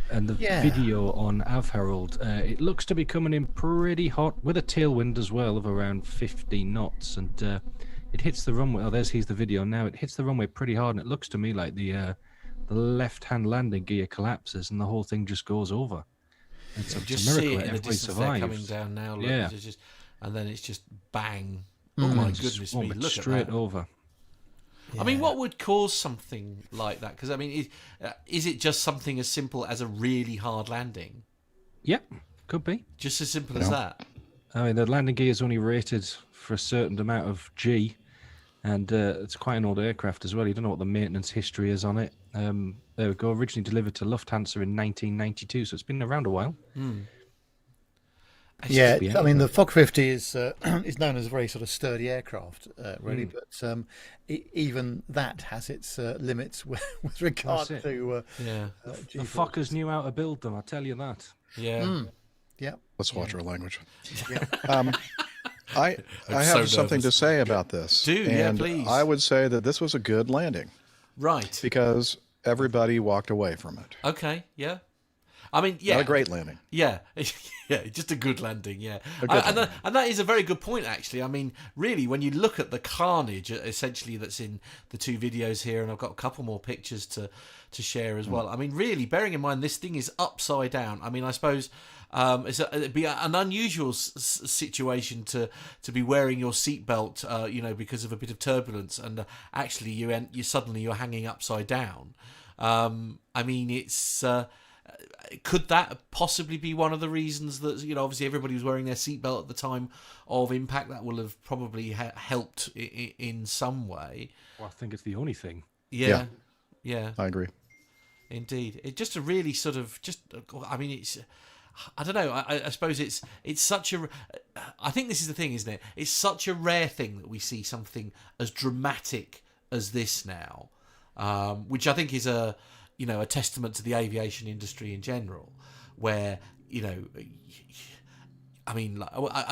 And the video on Avherald, it looks to be coming in pretty hot, with a tailwind as well of around 15 knots, and it hits the runway. Oh, here's the video now. It hits the runway pretty hard, and it looks to me like the left-hand landing gear collapses, and the whole thing just goes over. It's a Just miracle see it that in the everybody distance. They're coming survives. down now. Look, Yeah. and then it's just bang. Oh my goodness me! Look straight at that. over. I mean, what would cause something like that? Because I mean, is it just something as simple as a really hard landing? Yep, could be. Just as simple as that. I mean, the landing gear is only rated for a certain amount of G, and it's quite an old aircraft as well. You don't know what the maintenance history is on it. There we go. Originally delivered to Lufthansa in 1992, so it's been around a while. Yeah, I mean, the Fokker 50 is known as a very sort of sturdy aircraft, really, but even that has its limits with regard to the fuckers knew how to build them, I tell you that. Yeah. Let's watch our language. I have something to say about this. Please. I would say that this was a good landing. Right. Because everybody walked away from it. Okay, yeah. I mean, yeah. Not a great landing. Yeah. Yeah, just a good landing, yeah. And that is a very good point, actually. I mean, really, when you look at the carnage, essentially, that's in the two videos here, and I've got a couple more pictures to share as well. I mean, really, bearing in mind this thing is upside down. I mean, I suppose it'd be an unusual situation to be wearing your seatbelt, because of a bit of turbulence, and actually you're hanging upside down. I mean, it's... could that possibly be one of the reasons that, obviously everybody was wearing their seatbelt at the time of impact? That will have probably helped in some way. Well, I think it's the only thing. Yeah. I agree. Indeed. It just a really sort of I mean, it's... I don't know. I suppose it's such a... I think this is the thing, isn't it? It's such a rare thing that we see something as dramatic as this now, which I think is a testament to the aviation industry in general, where, I mean,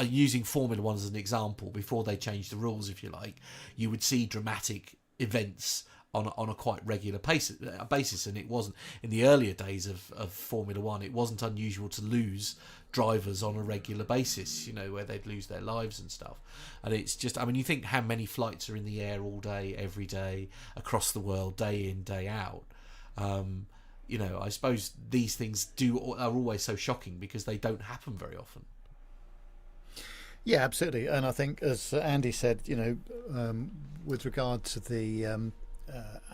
using Formula One as an example, before they changed the rules, if you like, you would see dramatic events on a quite regular basis, and it wasn't, in the earlier days of Formula One, it wasn't unusual to lose drivers on a regular basis, where they'd lose their lives and stuff. And it's just, I mean, you think how many flights are in the air all day, every day, across the world, day in, day out. I suppose these things are always so shocking because they don't happen very often. Yeah, absolutely. And I think, as Andy said, with regard to the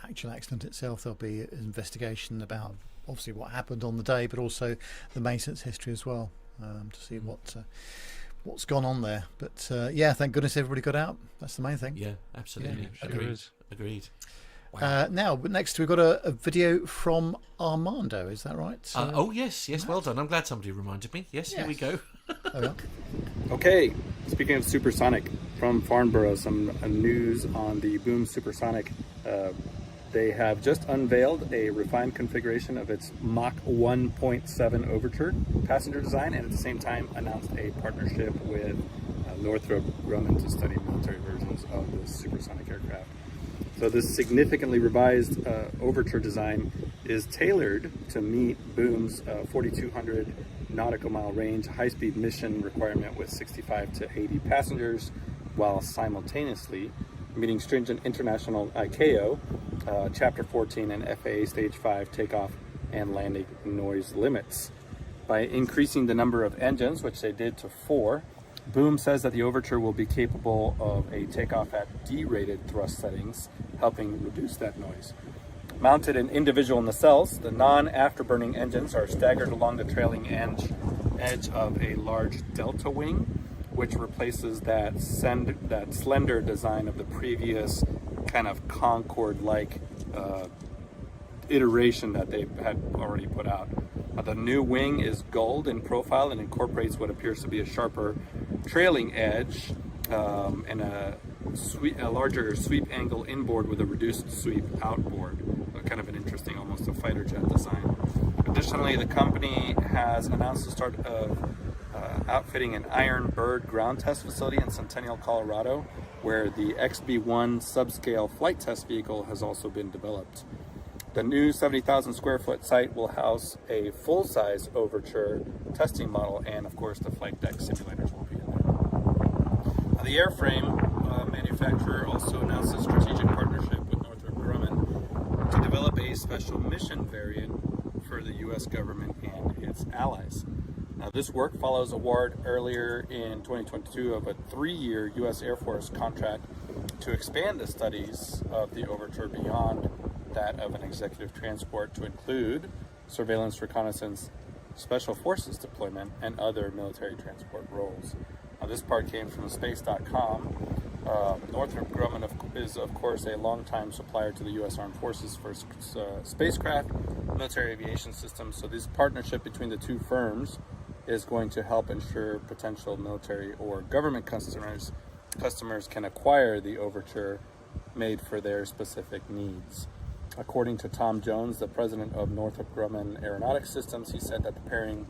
actual accident itself, there'll be an investigation about obviously what happened on the day, but also the maintenance history as well, to see what's gone on there. But thank goodness everybody got out. That's the main thing. Yeah, absolutely. Yeah, Agreed. Wow. Now, next we've got a video from Armando. Is that right? Yes. Well done. I'm glad somebody reminded me. Yes. Here we go. Okay, speaking of supersonic, from Farnborough, some news on the Boom Supersonic. They have just unveiled a refined configuration of its Mach 1.7 Overture passenger design, and at the same time announced a partnership with Northrop Grumman to study military versions of the supersonic aircraft. So this significantly revised Overture design is tailored to meet Boom's 4200 nautical mile range, high-speed mission requirement with 65 to 80 passengers, while simultaneously meeting stringent international ICAO, Chapter 14 and FAA Stage 5 takeoff and landing noise limits. By increasing the number of engines, which they did to 4, Boom says that the Overture will be capable of a takeoff at D-rated thrust settings, helping reduce that noise. Mounted in individual nacelles, the non-afterburning engines are staggered along the trailing edge of a large delta wing, which replaces that slender design of the previous kind of Concorde-like iteration that they had already put out. The new wing is gold in profile and incorporates what appears to be a sharper trailing edge and a larger sweep angle inboard with a reduced sweep outboard. Kind of an interesting, almost a fighter jet design. Additionally, the company has announced the start of outfitting an Iron Bird ground test facility in Centennial, Colorado, where the XB-1 subscale flight test vehicle has also been developed. The new 70,000 square foot site will house a full-size Overture testing model, and of course the flight deck simulators will be in there. The airframe manufacturer also announced a strategic partnership with Northrop Grumman to develop a special mission variant for the U.S. government and its allies. Now, this work follows award earlier in 2022 of a 3-year U.S. Air Force contract to expand the studies of the Overture beyond that of an executive transport to include surveillance, reconnaissance, special forces deployment, and other military transport roles. Now, this part came from space.com. Northrop Grumman is, of course, a longtime supplier to the U.S. Armed Forces for spacecraft, military aviation systems. So this partnership between the two firms is going to help ensure potential military or government customers can acquire the Overture made for their specific needs. According to Tom Jones, the president of Northrop Grumman Aeronautics Systems, he said that the pairing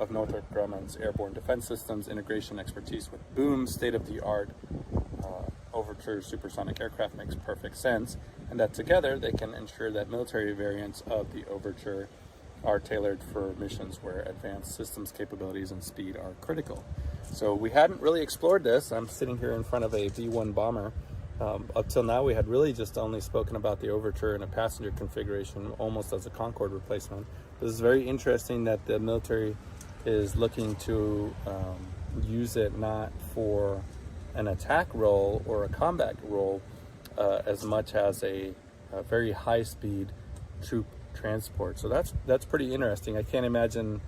of Northrop Grumman's airborne defense systems integration expertise with Boom's state-of-the-art Overture supersonic aircraft makes perfect sense, and that together they can ensure that military variants of the Overture are tailored for missions where advanced systems capabilities and speed are critical. So we hadn't really explored this. I'm sitting here in front of a B-1 bomber. Up till now, we had really just only spoken about the Overture in a passenger configuration, almost as a Concorde replacement. This is very interesting that the military is looking to use it not for an attack role or a combat role as much as a very high-speed troop transport. So that's pretty interesting. I can't imagine,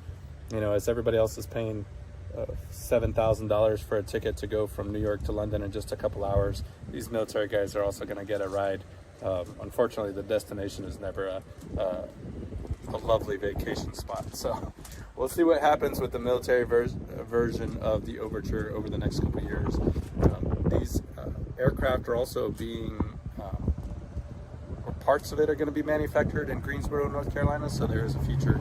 as everybody else is paying $7,000 for a ticket to go from New York to London in just a couple hours, these military guys are also going to get a ride. Unfortunately, the destination is never a lovely vacation spot. So we'll see what happens with the military version of the Overture over the next couple of years. These aircraft are also being, or parts of it are going to be manufactured in Greensboro, North Carolina. So there is a future,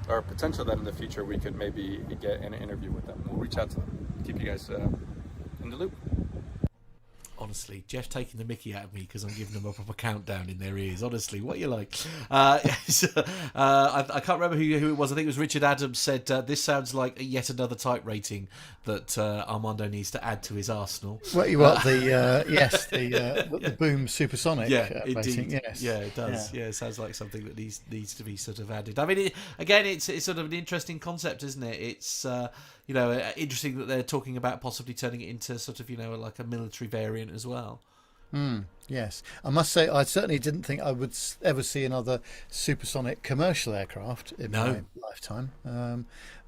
or potential that in the future we could maybe get an interview with them. We'll reach out to them, keep you guys in the loop. Honestly, Jeff taking the mickey out of me because I'm giving them a proper countdown in their ears. Honestly, what you like? I can't remember who it was. I think it was Richard Adams said, this sounds like yet another type rating that Armando needs to add to his arsenal. Well, the Boom supersonic rating. Yes. Yeah, it does. Yeah, it sounds like something that needs to be sort of added. I mean, it's sort of an interesting concept, isn't it? It's interesting that they're talking about possibly turning it into sort of like a military variant as well. Yes, I must say I certainly didn't think I would ever see another supersonic commercial aircraft in my lifetime.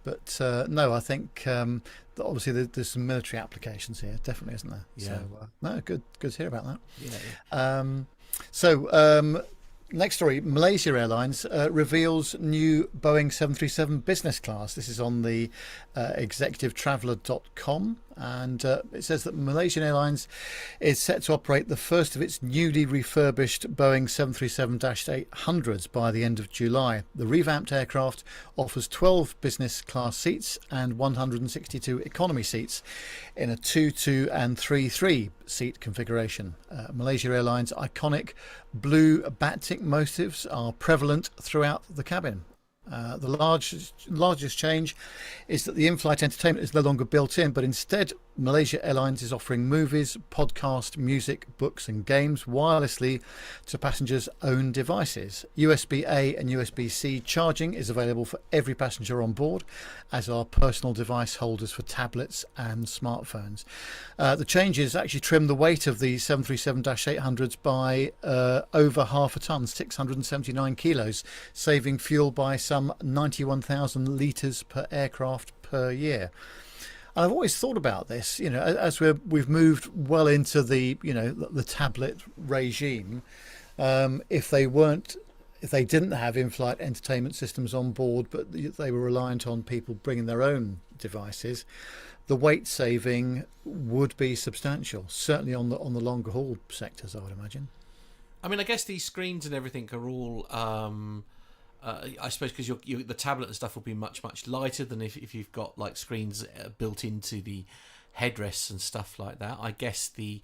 But no, I think that obviously there's some military applications here, definitely, isn't there? Yeah. So no, good to hear about that. Yeah. Next story, Malaysia Airlines reveals new Boeing 737 business class. This is on the executivetraveler.com, and it says that Malaysian Airlines is set to operate the first of its newly refurbished Boeing 737-800s by the end of July. The revamped aircraft offers 12 business class seats and 162 economy seats in a 2-2 and 3-3 seat configuration. Malaysia Airlines' iconic blue batik motifs are prevalent throughout the cabin. The largest change is that the in-flight entertainment is no longer built in, but instead Malaysia Airlines is offering movies, podcast, music, books and games wirelessly to passengers' own devices. USB-A and USB-C charging is available for every passenger on board, as are personal device holders for tablets and smartphones. The changes actually trim the weight of the 737-800s by over half a tonne, 679 kilos, saving fuel by some 91,000 litres per aircraft per year. And I've always thought about this, as we've moved well into the tablet regime. If they didn't have in-flight entertainment systems on board, but they were reliant on people bringing their own devices, the weight saving would be substantial. Certainly on the longer haul sectors, I would imagine. I mean, I guess these screens and everything are all. I suppose because the tablet and stuff will be much lighter than if you've got like screens built into the headrests and stuff like that. I guess the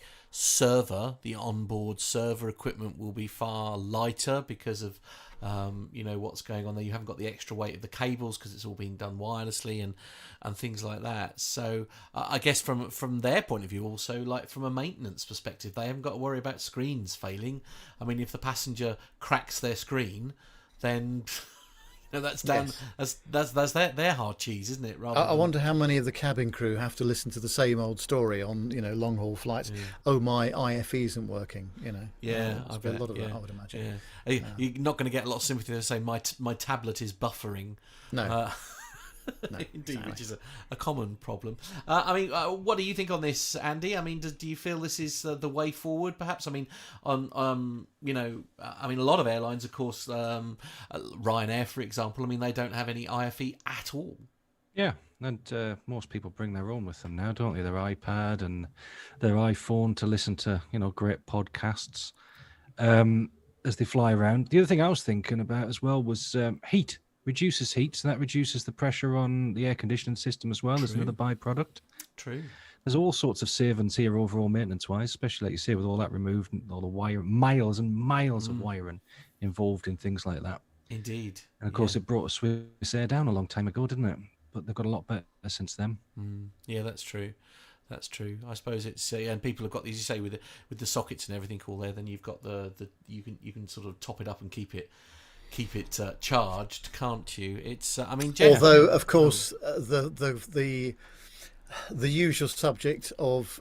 onboard server equipment will be far lighter because of what's going on there. You haven't got the extra weight of the cables because it's all being done wirelessly and things like that. So I guess from their point of view, also like from a maintenance perspective, they haven't got to worry about screens failing. I mean, if the passenger cracks their screen, then that's done. Yes. That's their hard cheese, isn't it? I wonder how many of the cabin crew have to listen to the same old story on long haul flights. Yeah. Oh, my IFE isn't working. Yeah, I bet a lot of that, I would imagine. Yeah. You're not going to get a lot of sympathy to say my tablet is buffering. No. No, indeed, exactly. Which is a common problem. What do you think on this, Andy? I mean, do you feel this is the way forward? Perhaps. I mean, a lot of airlines, of course, Ryanair, for example. I mean, they don't have any IFE at all. Yeah, and most people bring their own with them now, don't they? Their iPad and their iPhone to listen to great podcasts as they fly around. The other thing I was thinking about as well was heat. Reduces heat, so that reduces the pressure on the air conditioning system as well. There's another byproduct. True. There's all sorts of savings here overall maintenance-wise, especially like you say with all that removed and all the wire, miles and miles of wiring involved in things like that. Indeed. And of course, it brought Swiss Air down a long time ago, didn't it? But they've got a lot better since then. Yeah, that's true. That's true. I suppose it's and people have got, as you say, with the sockets and everything all there. Then you've got you can sort of top it up and keep it charged, can't you? It's although of course the usual subject of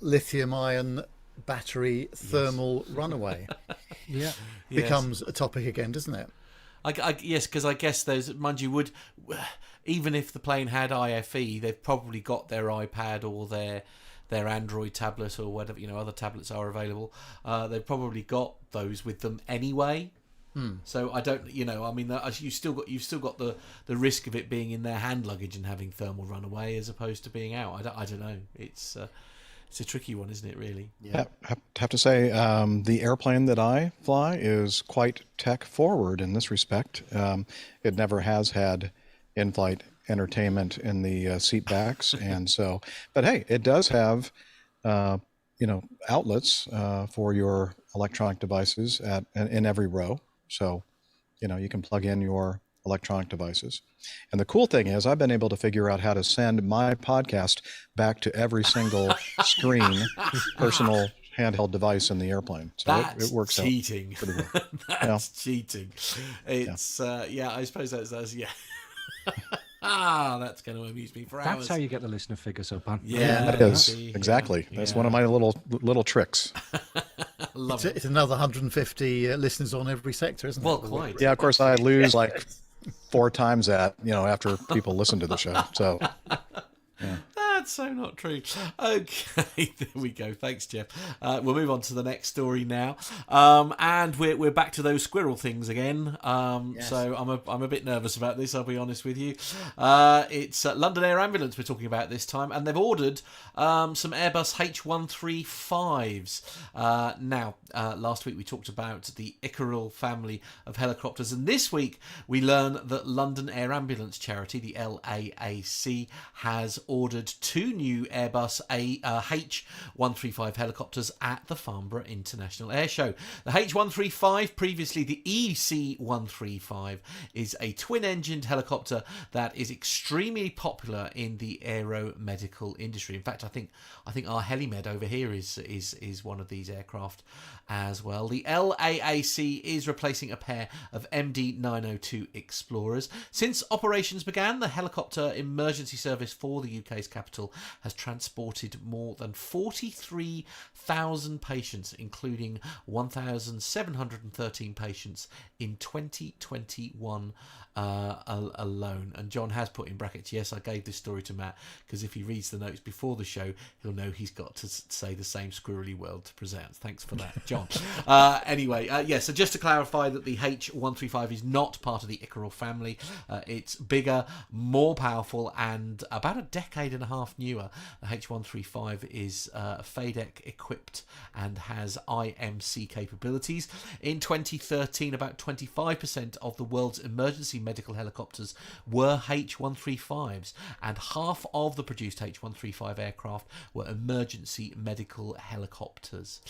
lithium-ion battery thermal runaway becomes a topic again, doesn't it? Yes, because I guess there's, mind you, even if the plane had IFE, they've probably got their iPad or their Android tablet or whatever, other tablets are available. They've probably got those with them anyway. So I don't, you've still got the risk of it being in their hand luggage and having thermal runaway as opposed to being out. I don't know. It's a tricky one, isn't it? Really? Yeah. Have to say, the airplane that I fly is quite tech forward in this respect. It never has had in-flight entertainment in the seat backs, and so. But hey, it does have, outlets for your electronic devices in every row. So, you can plug in your electronic devices. And the cool thing is I've been able to figure out how to send my podcast back to every single screen, personal handheld device in the airplane. So it works cheating. out pretty well. That's cheating. It's, I suppose that's that's going to amuse me for hours. That's how you get the listener figures up, man. Yeah, that is. Exactly. That's one of my little tricks. It's another 150 listeners on every sector, isn't it? Well, quite. Yeah, of course, I lose like 4 times that, after people listen to the show. So, yeah. That's so not true. Okay, there we go. Thanks, Jeff. We'll move on to the next story now, and we're back to those squirrel things again. Yes. So I'm a bit nervous about this. I'll be honest with you. It's London Air Ambulance we're talking about this time, and they've ordered some Airbus H135s. Now, last week we talked about the Icarill family of helicopters, and this week we learn that London Air Ambulance charity, the LAAC, has ordered 2 2 new Airbus H135 helicopters at the Farnborough International Air Show. The H135, previously the EC135, is a twin-engined helicopter that is extremely popular in the aeromedical industry. In fact, I think our HeliMed over here is one of these aircraft as well. The LAAC is replacing a pair of MD-902 Explorers. Since operations began, the helicopter emergency service for the UK's capital has transported more than 43,000 patients, including 1,713 patients in 2021 alone. And John has put in brackets, yes, I gave this story to Matt, because if he reads the notes before the show, he'll know he's got to say the same squirrely word to present. Thanks for that, John. Anyway, so just to clarify that the H135 is not part of the Ickerel family. It's bigger, more powerful, and about a decade and a half newer. The H135 is FADEC equipped and has IMC capabilities. In 2013, about 25% of the world's emergency medical helicopters were H135s, and half of the produced H135 aircraft were emergency medical helicopters.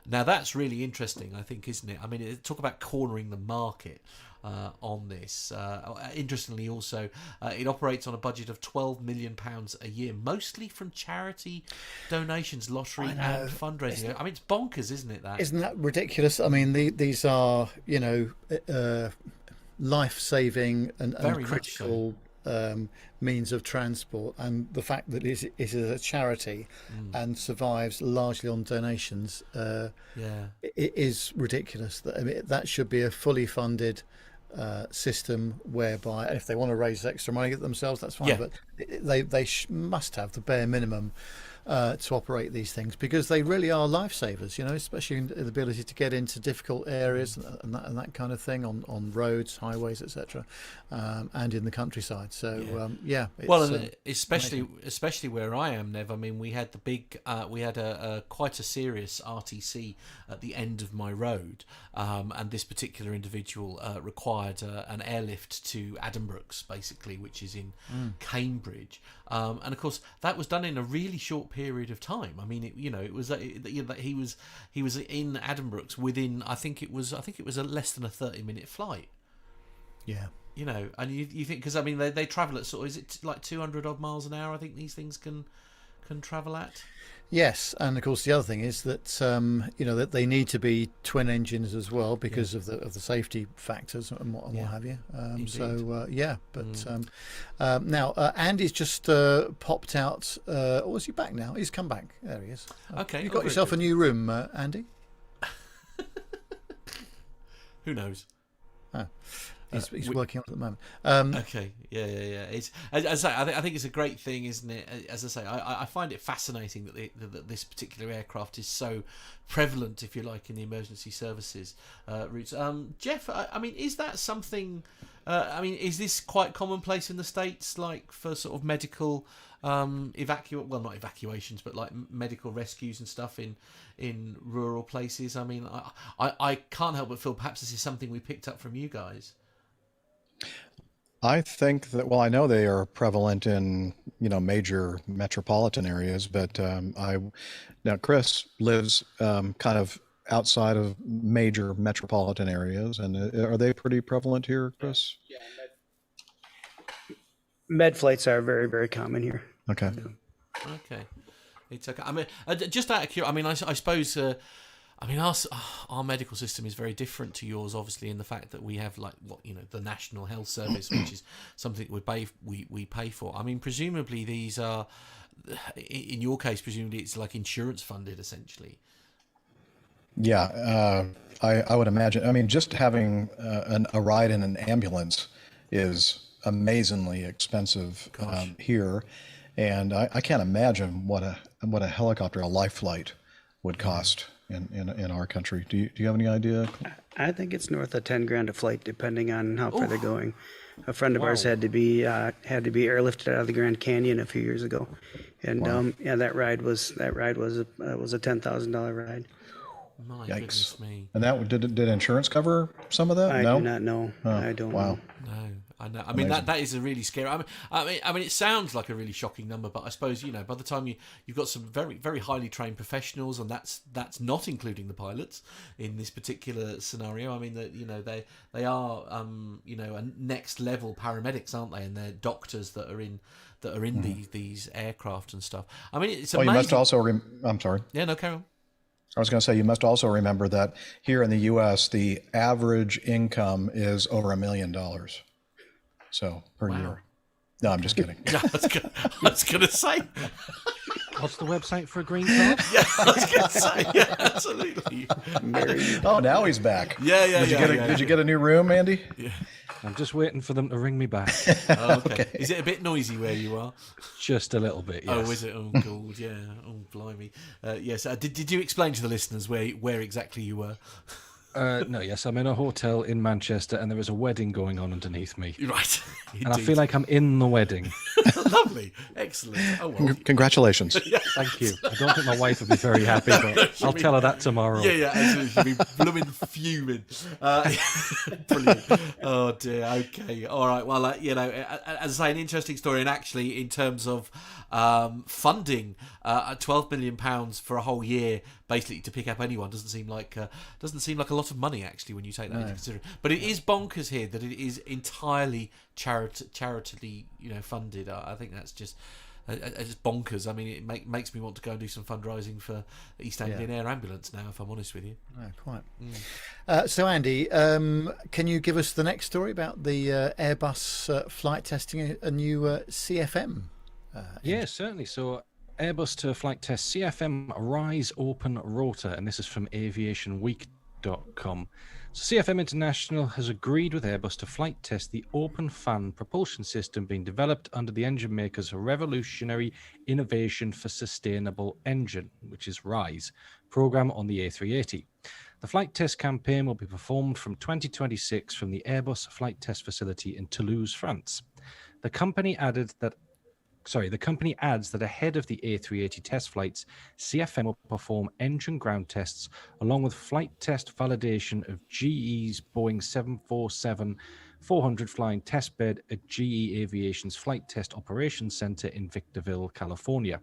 Now that's really interesting, I think, isn't it? I mean, talk about cornering the market on this. Interestingly, also, it operates on a budget of £12 million a year, mostly from charity donations, lottery and fundraising. I mean, it's bonkers, isn't it? Isn't that ridiculous? I mean, these are, life-saving and critical means of transport, and the fact that it is a charity and survives largely on donations it is ridiculous. That should be a fully funded system whereby, if they want to raise extra money themselves, that's fine, but they must have the bare minimum to operate these things, because they really are lifesavers, especially in the ability to get into difficult areas and that kind of thing on roads, highways, etc., and in the countryside. So especially where I am, Nev. I mean, we had quite a serious RTC at the end of my road, and this particular individual required an airlift to Addenbrooke's, basically, which is in Cambridge, and of course that was done in a really short period of time. I mean, it was that he was in Addenbrooke's within I think it was a less than a 30-minute flight. Yeah. And you think, because I mean they travel at sort of, is it like 200 odd miles an hour? I think these things can travel at. Yes, and of course the other thing is that that they need to be twin engines as well, because of the safety factors and what have you. Now Andy's just popped out. Or is he back now? He's come back. There he is. Okay, you got yourself a new room, Andy. Who knows? Oh. He's working on it at the moment. Okay, yeah. It's, as I say, I think it's a great thing, isn't it? As I say, I find it fascinating that this particular aircraft is so prevalent, if you like, in the emergency services routes. Jeff, I mean, is that something? Is this quite commonplace in the States, like for sort of medical not evacuations, but like medical rescues and stuff in rural places? I mean, I can't help but feel perhaps this is something we picked up from you guys. I think that, I know they are prevalent in, major metropolitan areas, but now Chris lives kind of outside of major metropolitan areas, and are they pretty prevalent here, Chris? Yeah, med flights are very, very common here. Okay. Okay. It's okay. I mean, just out of curiosity, I suppose... our medical system is very different to yours, obviously, in the fact that we have the National Health Service, which is something we pay for. I mean, presumably these are, in your case, presumably it's like insurance funded, essentially. Yeah, I would imagine. I mean, just having a ride in an ambulance is amazingly expensive here, and I can't imagine what a helicopter, a life flight, would cost in our country. Do you have any idea? I think it's north of 10 grand a flight, depending on how far they're going. A friend of ours had to be airlifted out of the Grand Canyon a few years ago, and that ride was a $10,000 ride. My Yikes. goodness me. And that did insurance cover some of that? I No? do not know. I don't know. No, I know. I mean, that is a really scary. I mean, it sounds like a really shocking number, but I suppose by the time you've got some very, very highly trained professionals, and that's not including the pilots in this particular scenario. I mean, they are a next level paramedics, aren't they? And they're doctors that are in these aircraft and stuff. I mean, it's amazing. You must also. I'm sorry. Yeah, no, carry on. I was going to say, you must also remember that here in the U.S., the average income is over $1 million. So per year. No, I'm just kidding. Yeah, I was going to say. What's the website for a green card? Yeah, I was going to say. Yeah, absolutely. Oh, now he's back. Yeah. Did you get a new room, Andy? Yeah. I'm just waiting for them to ring me back. Oh, okay. Is it a bit noisy where you are? Just a little bit, yes. Oh, is it? Oh, God, yeah. Oh, blimey. Yes. Did you explain to the listeners where exactly you were? No, yes, I'm in a hotel in Manchester, and there is a wedding going on underneath me. Right. And I feel like I'm in the wedding. Lovely. Excellent. Oh, well. Congratulations. Thank you. I don't think my wife will be very happy, but I'll tell her that tomorrow. Yeah, absolutely. She'll be blooming fuming. Brilliant. Oh, dear. Okay. All right. Well, as I say, an interesting story. And actually, in terms of funding, £12 million for a whole year, basically to pick up anyone, doesn't seem like a lot of money, actually, when you take that into consideration. But it is bonkers here that it is entirely charitably, funded. I think that's just bonkers. I mean, it makes me want to go and do some fundraising for East Anglian Air Ambulance now, if I'm honest with you. Quite. So, Andy, can you give us the next story about the Airbus flight testing a new CFM? Yeah, certainly. So, Airbus to flight test CFM Rise Open Rotor, and this is from aviationweek.com. So CFM International has agreed with Airbus to flight test the open fan propulsion system being developed under the engine maker's Revolutionary Innovation for Sustainable Engine, which is RISE, program on the A380. The flight test campaign will be performed from 2026 from the Airbus flight test facility in Toulouse, France. The company adds that ahead of the A380 test flights, CFM will perform engine ground tests along with flight test validation of GE's Boeing 747-400 flying testbed at GE Aviation's Flight Test Operations Center in Victorville, California.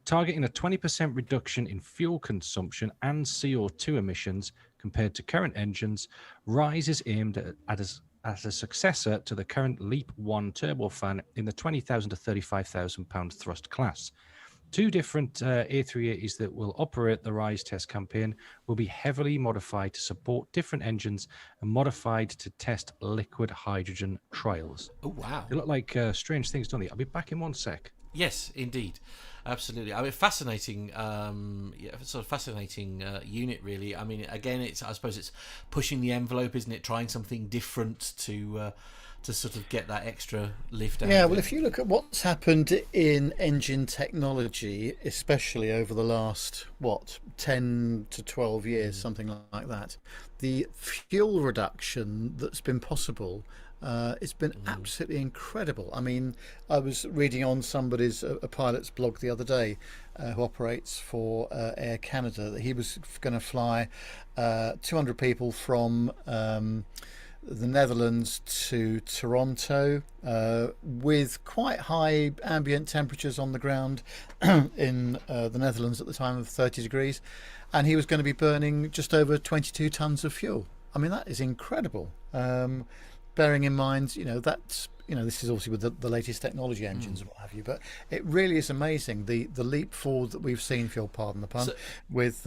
Targeting a 20% reduction in fuel consumption and CO2 emissions compared to current engines, RISE is aimed as a successor to the current LEAP 1 turbofan in the £20,000 to £35,000 thrust class. Two different A380s that will operate the RISE test campaign will be heavily modified to support different engines and modified to test liquid hydrogen trials. Oh, wow. They look like strange things, don't they? I'll be back in one sec. Yes, indeed. Absolutely. I mean, fascinating, sort of fascinating unit, really. I mean, again, I suppose it's pushing the envelope, isn't it? Trying something different to sort of get that extra lift out. Yeah, well, if you look at what's happened in engine technology, especially over the last, 10 to 12 years, something like that, the fuel reduction that's been possible, it's been absolutely incredible. I mean, I was reading on a pilot's blog the other day who operates for Air Canada, that he was going to fly 200 people from the Netherlands to Toronto with quite high ambient temperatures on the ground in the Netherlands at the time of 30 degrees, and he was going to be burning just over 22 tons of fuel. I mean, that is incredible. Bearing in mind, that's this is obviously with the latest technology engines and what have you, but it really is amazing the leap forward that we've seen, if you'll pardon the pun, with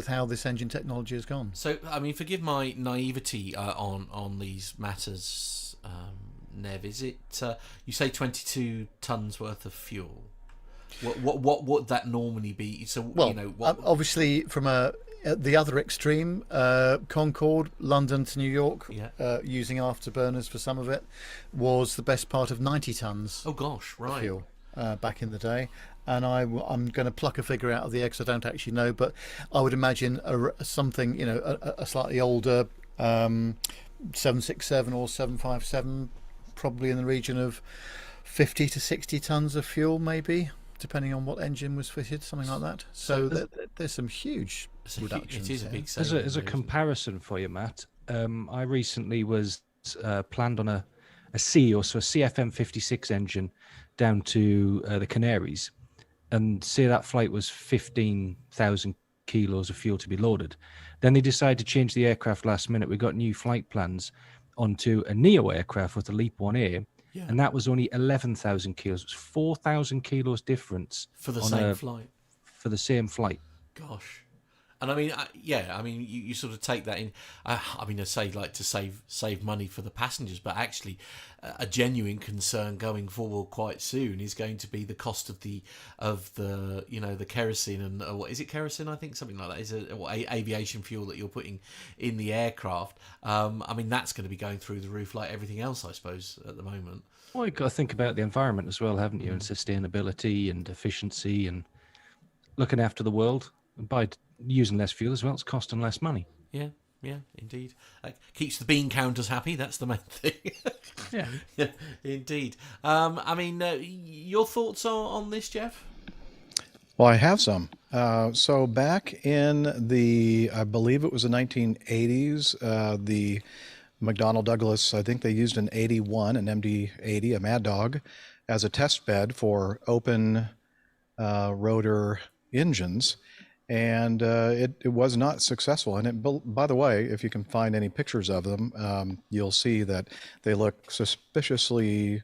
how this engine technology has gone. So, I mean, forgive my naivety on these matters, Nev. Is it you say 22 tons worth of fuel? What would that normally be? So, obviously from the other extreme, Concorde, London to New York, using afterburners for some of it, was the best part of 90 tons. Oh gosh, right. Fuel back in the day, and I'm going to pluck a figure out of the egg, 'cause I don't actually know, but I would imagine something, a slightly older 767 or 757, probably in the region of 50 to 60 tons of fuel, maybe. depending on what engine was fitted, something like that. So there's some huge reductions. It is a here. big saving. As a comparison for you, Matt, I recently was planned on a CEO, so a CFM56 engine down to the Canaries, and say that flight was 15,000 kilos of fuel to be loaded. Then they decided to change the aircraft last minute. We got new flight plans onto a Neo aircraft with a Leap 1A, and that was only 11,000 kilos. It was 4,000 kilos difference for the same flight. For the same flight. Gosh. And I mean, you sort of take that in. I say like to save money for the passengers, but actually, a genuine concern going forward quite soon is going to be the cost of the the kerosene and what is it, kerosene? I think something like that is aviation fuel that you're putting in the aircraft. That's going to be going through the roof like everything else, I suppose, at the moment. Well, you've got to think about the environment as well, haven't you? And sustainability and efficiency and looking after the world. By using less fuel as well, it's costing less money. Yeah, indeed. Keeps the bean counters happy. That's the main thing. yeah, indeed. Your thoughts on this, Jeff? Well, I have some. So back in I believe it was the 1980s, the McDonnell Douglas, I think they used an 81, an MD-80, a Mad Dog, as a test bed for open rotor engines. And it was not successful. And by the way, if you can find any pictures of them, you'll see that they look suspiciously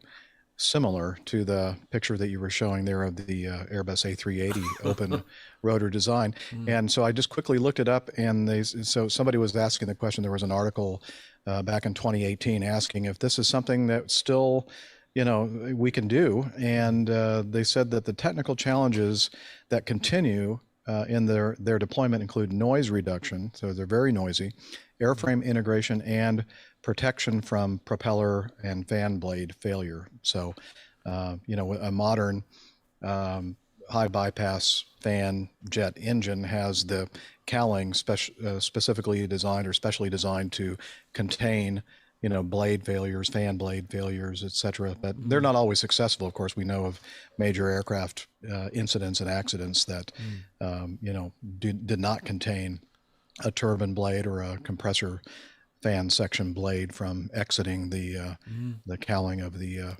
similar to the picture that you were showing there of the Airbus A380 open rotor design. And so I just quickly looked it up, and so somebody was asking the question. There was an article back in 2018 asking if this is something that still we can do. And they said that the technical challenges that continue in their deployment include noise reduction, so they're very noisy, airframe integration, and protection from propeller and fan blade failure. So, a modern high bypass fan jet engine has the cowling specifically designed or specially designed to contain blade failures, fan blade failures, etc. But they're not always successful. Of course, we know of major aircraft incidents and accidents that, did not contain a turbine blade or a compressor fan section blade from exiting the cowling of the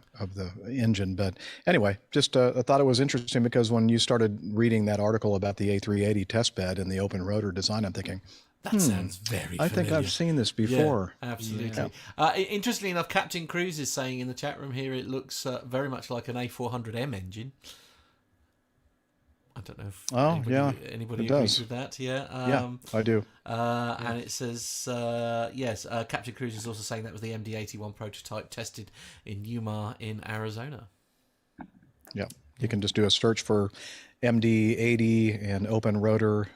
engine. But anyway, just I thought it was interesting because when you started reading that article about the A380 test bed and the open rotor design, I'm thinking, that sounds very familiar. I think I've seen this before. Yeah, absolutely. Interestingly enough, Captain Cruz is saying in the chat room here it looks very much like an A400M engine. I don't know if anybody agrees with that. Yeah, I do. And it says, yes, Captain Cruz is also saying that was the MD-81 prototype tested in Yuma in Arizona. Yeah, you can just do a search for MD-80 and open rotor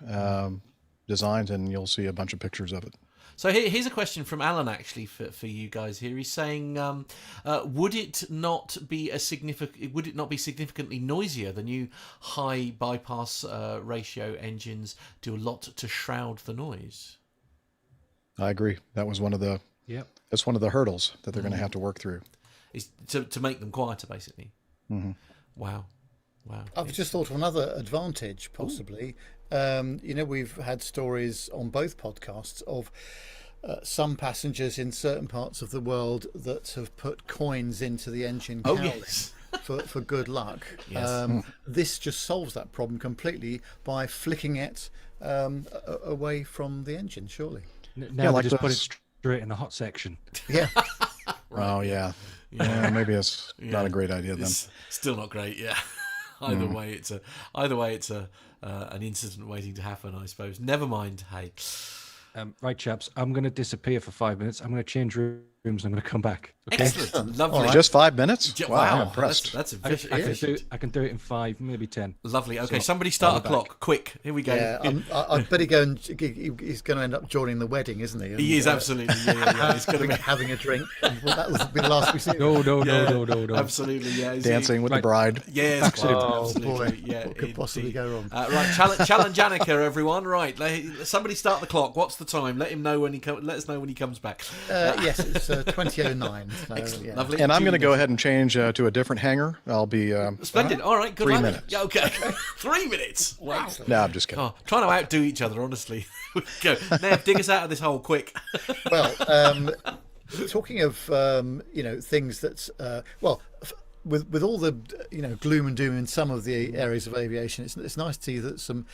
designs, and you'll see a bunch of pictures of it. So here's a question from Alan, actually, for you guys here. He's saying, would it not be significantly noisier? The new high bypass ratio engines do a lot to shroud the noise. I agree. That was one of the that's one of the hurdles that they're going to have to work through. Is to make them quieter, basically. Mm-hmm. Wow. I've just thought of another advantage, possibly. We've had stories on both podcasts of some passengers in certain parts of the world that have put coins into the engine cowling for good luck. Yes. This just solves that problem completely by flicking it away from the engine, surely. Now they just put it straight in the hot section. Yeah. Right. Oh, yeah. Maybe it's not a great idea then. It's still not great, yeah. Either way, it's an incident waiting to happen, I suppose. Never mind. Hey, right, chaps. I'm going to disappear for 5 minutes. I'm going to change rooms. And I'm going to come back. Okay? Excellent, lovely. Right. Just 5 minutes? Wow, I'm impressed. That's I can do it in 5, maybe 10. Lovely. Okay, somebody start a clock, quick. Here we go. Yeah, I bet he's going to end up joining the wedding, isn't he? And, he is absolutely. Yeah. He's going to be having a drink. Well, that will be the last we see. No. Absolutely, yeah. Dancing with the bride. Yes, absolutely. Boy, yeah, what could possibly go wrong? Right, challenge Annika, everyone. Right, somebody start the clock. What's the time? Let him know when he Let us know when he comes back. Yes, 2009. So, Excellent, yeah. lovely. And I'm going to go Julie, ahead and change to a different hangar. I'll be Splendid. All right, good 3 luck. minutes. Yeah, okay. 3 minutes. Wow. No, I'm just kidding. Oh, trying to outdo each other, honestly. Go, Nev, dig us out of this hole quick. Well, talking of things that's with all the gloom and doom in some of the areas of aviation, it's nice to see that some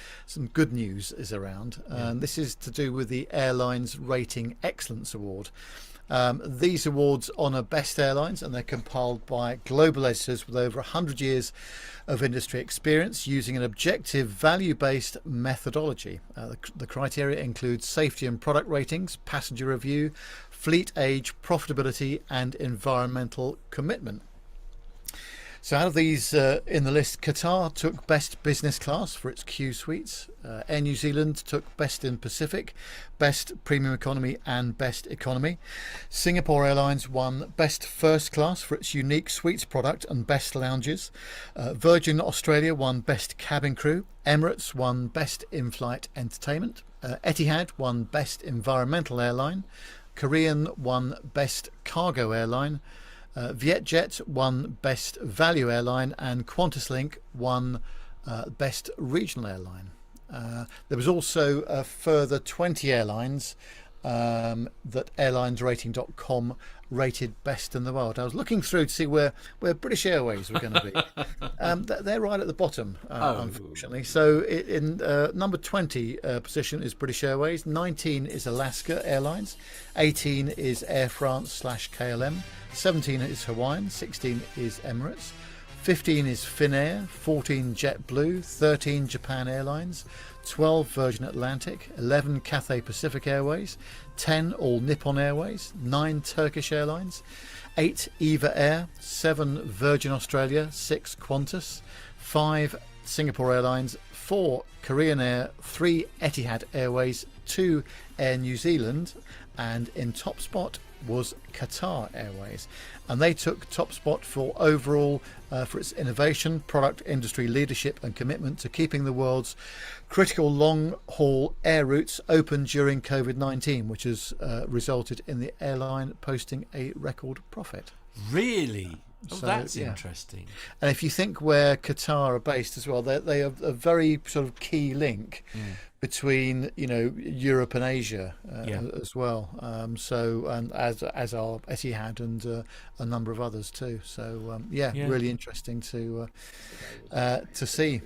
good news is around. This is to do with the Airlines Rating Excellence Award. These awards honour best airlines, and they're compiled by global editors with over 100 years of industry experience using an objective, value-based methodology. The criteria include safety and product ratings, passenger review, fleet age, profitability, and environmental commitment. So out of these in the list, Qatar took Best Business Class for its Q suites. Air New Zealand took Best in Pacific, Best Premium Economy and Best Economy. Singapore Airlines won Best First Class for its unique suites product and Best Lounges. Virgin Australia won Best Cabin Crew. Emirates won Best In-Flight Entertainment. Etihad won Best Environmental Airline. Korean won Best Cargo Airline. Vietjet won Best Value Airline, and QantasLink won Best Regional Airline. There was also a further 20 airlines that airlinesrating.com rated best in the world. I was looking through to see where British Airways were going to be. They're right at the bottom, unfortunately. So in number 20 position is British Airways, 19 is Alaska Airlines, 18 is Air France/KLM, 17 is Hawaiian, 16 is Emirates, 15 is Finnair, 14 JetBlue, 13 Japan Airlines, 12 Virgin Atlantic, 11 Cathay Pacific Airways, 10 All Nippon Airways, 9 Turkish Airlines, 8 EVA Air, 7 Virgin Australia, 6 Qantas, 5 Singapore Airlines, 4 Korean Air, 3 Etihad Airways, 2 Air New Zealand, and in top spot was Qatar Airways, and they took top spot for overall for its innovation, product industry leadership and commitment to keeping the world's critical long-haul air routes open during COVID-19, which has resulted in the airline posting a record profit. Really? Oh, So, that's yeah. interesting. And if you think where Qatar are based as well, they are a very sort of key link between Europe and Asia as well. So and as are Etihad and a number of others too. So really interesting to see.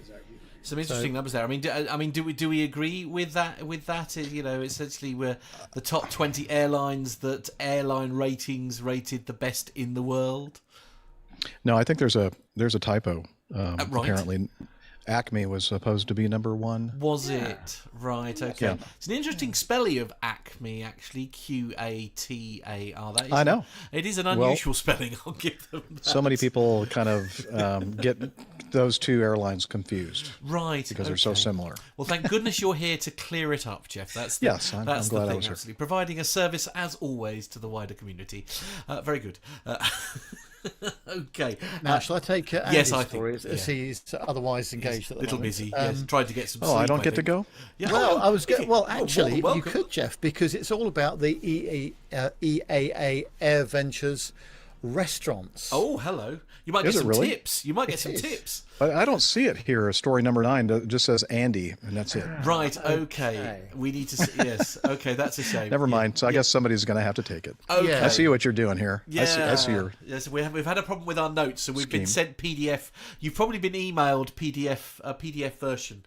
Some interesting numbers there. Do we agree with that? Essentially, we're the top 20 airlines that Airline Ratings rated the best in the world. No, I think there's a typo. Right. Apparently, Acme was supposed to be number 1. Was it? Right, okay. Yeah. It's an interesting spelling of Acme, actually. Qatar. I know. It is an unusual spelling, I'll give them that. So many people kind of get those two airlines confused. Right, because they're so similar. Well, thank goodness you're here to clear it up, Jeff. That's I'm the glad thing, I was here. absolutely. Providing a service, as always, to the wider community. Very good. Okay. Now, shall I take Andy's yes, I story think, as he's otherwise engaged at the little moment? busy. Yes, tried to get some sleep. I don't get to think. go? Yeah, Well, I was actually, you could, Jeff, because it's all about the EAA Air Ventures restaurants. Oh, hello. You might Is get it some really? tips. You might get It some is. tips. I don't see it here. Story number 9 it just says Andy, and that's it. Right, okay. We need to see, yes. Okay, that's a shame. Never mind. So I guess somebody's going to have to take it. Okay. Yeah. I see what you're doing here. Yeah. I see your Yes, we've had a problem with our notes, so we've been scheme. sent PDF. You've probably been emailed a PDF version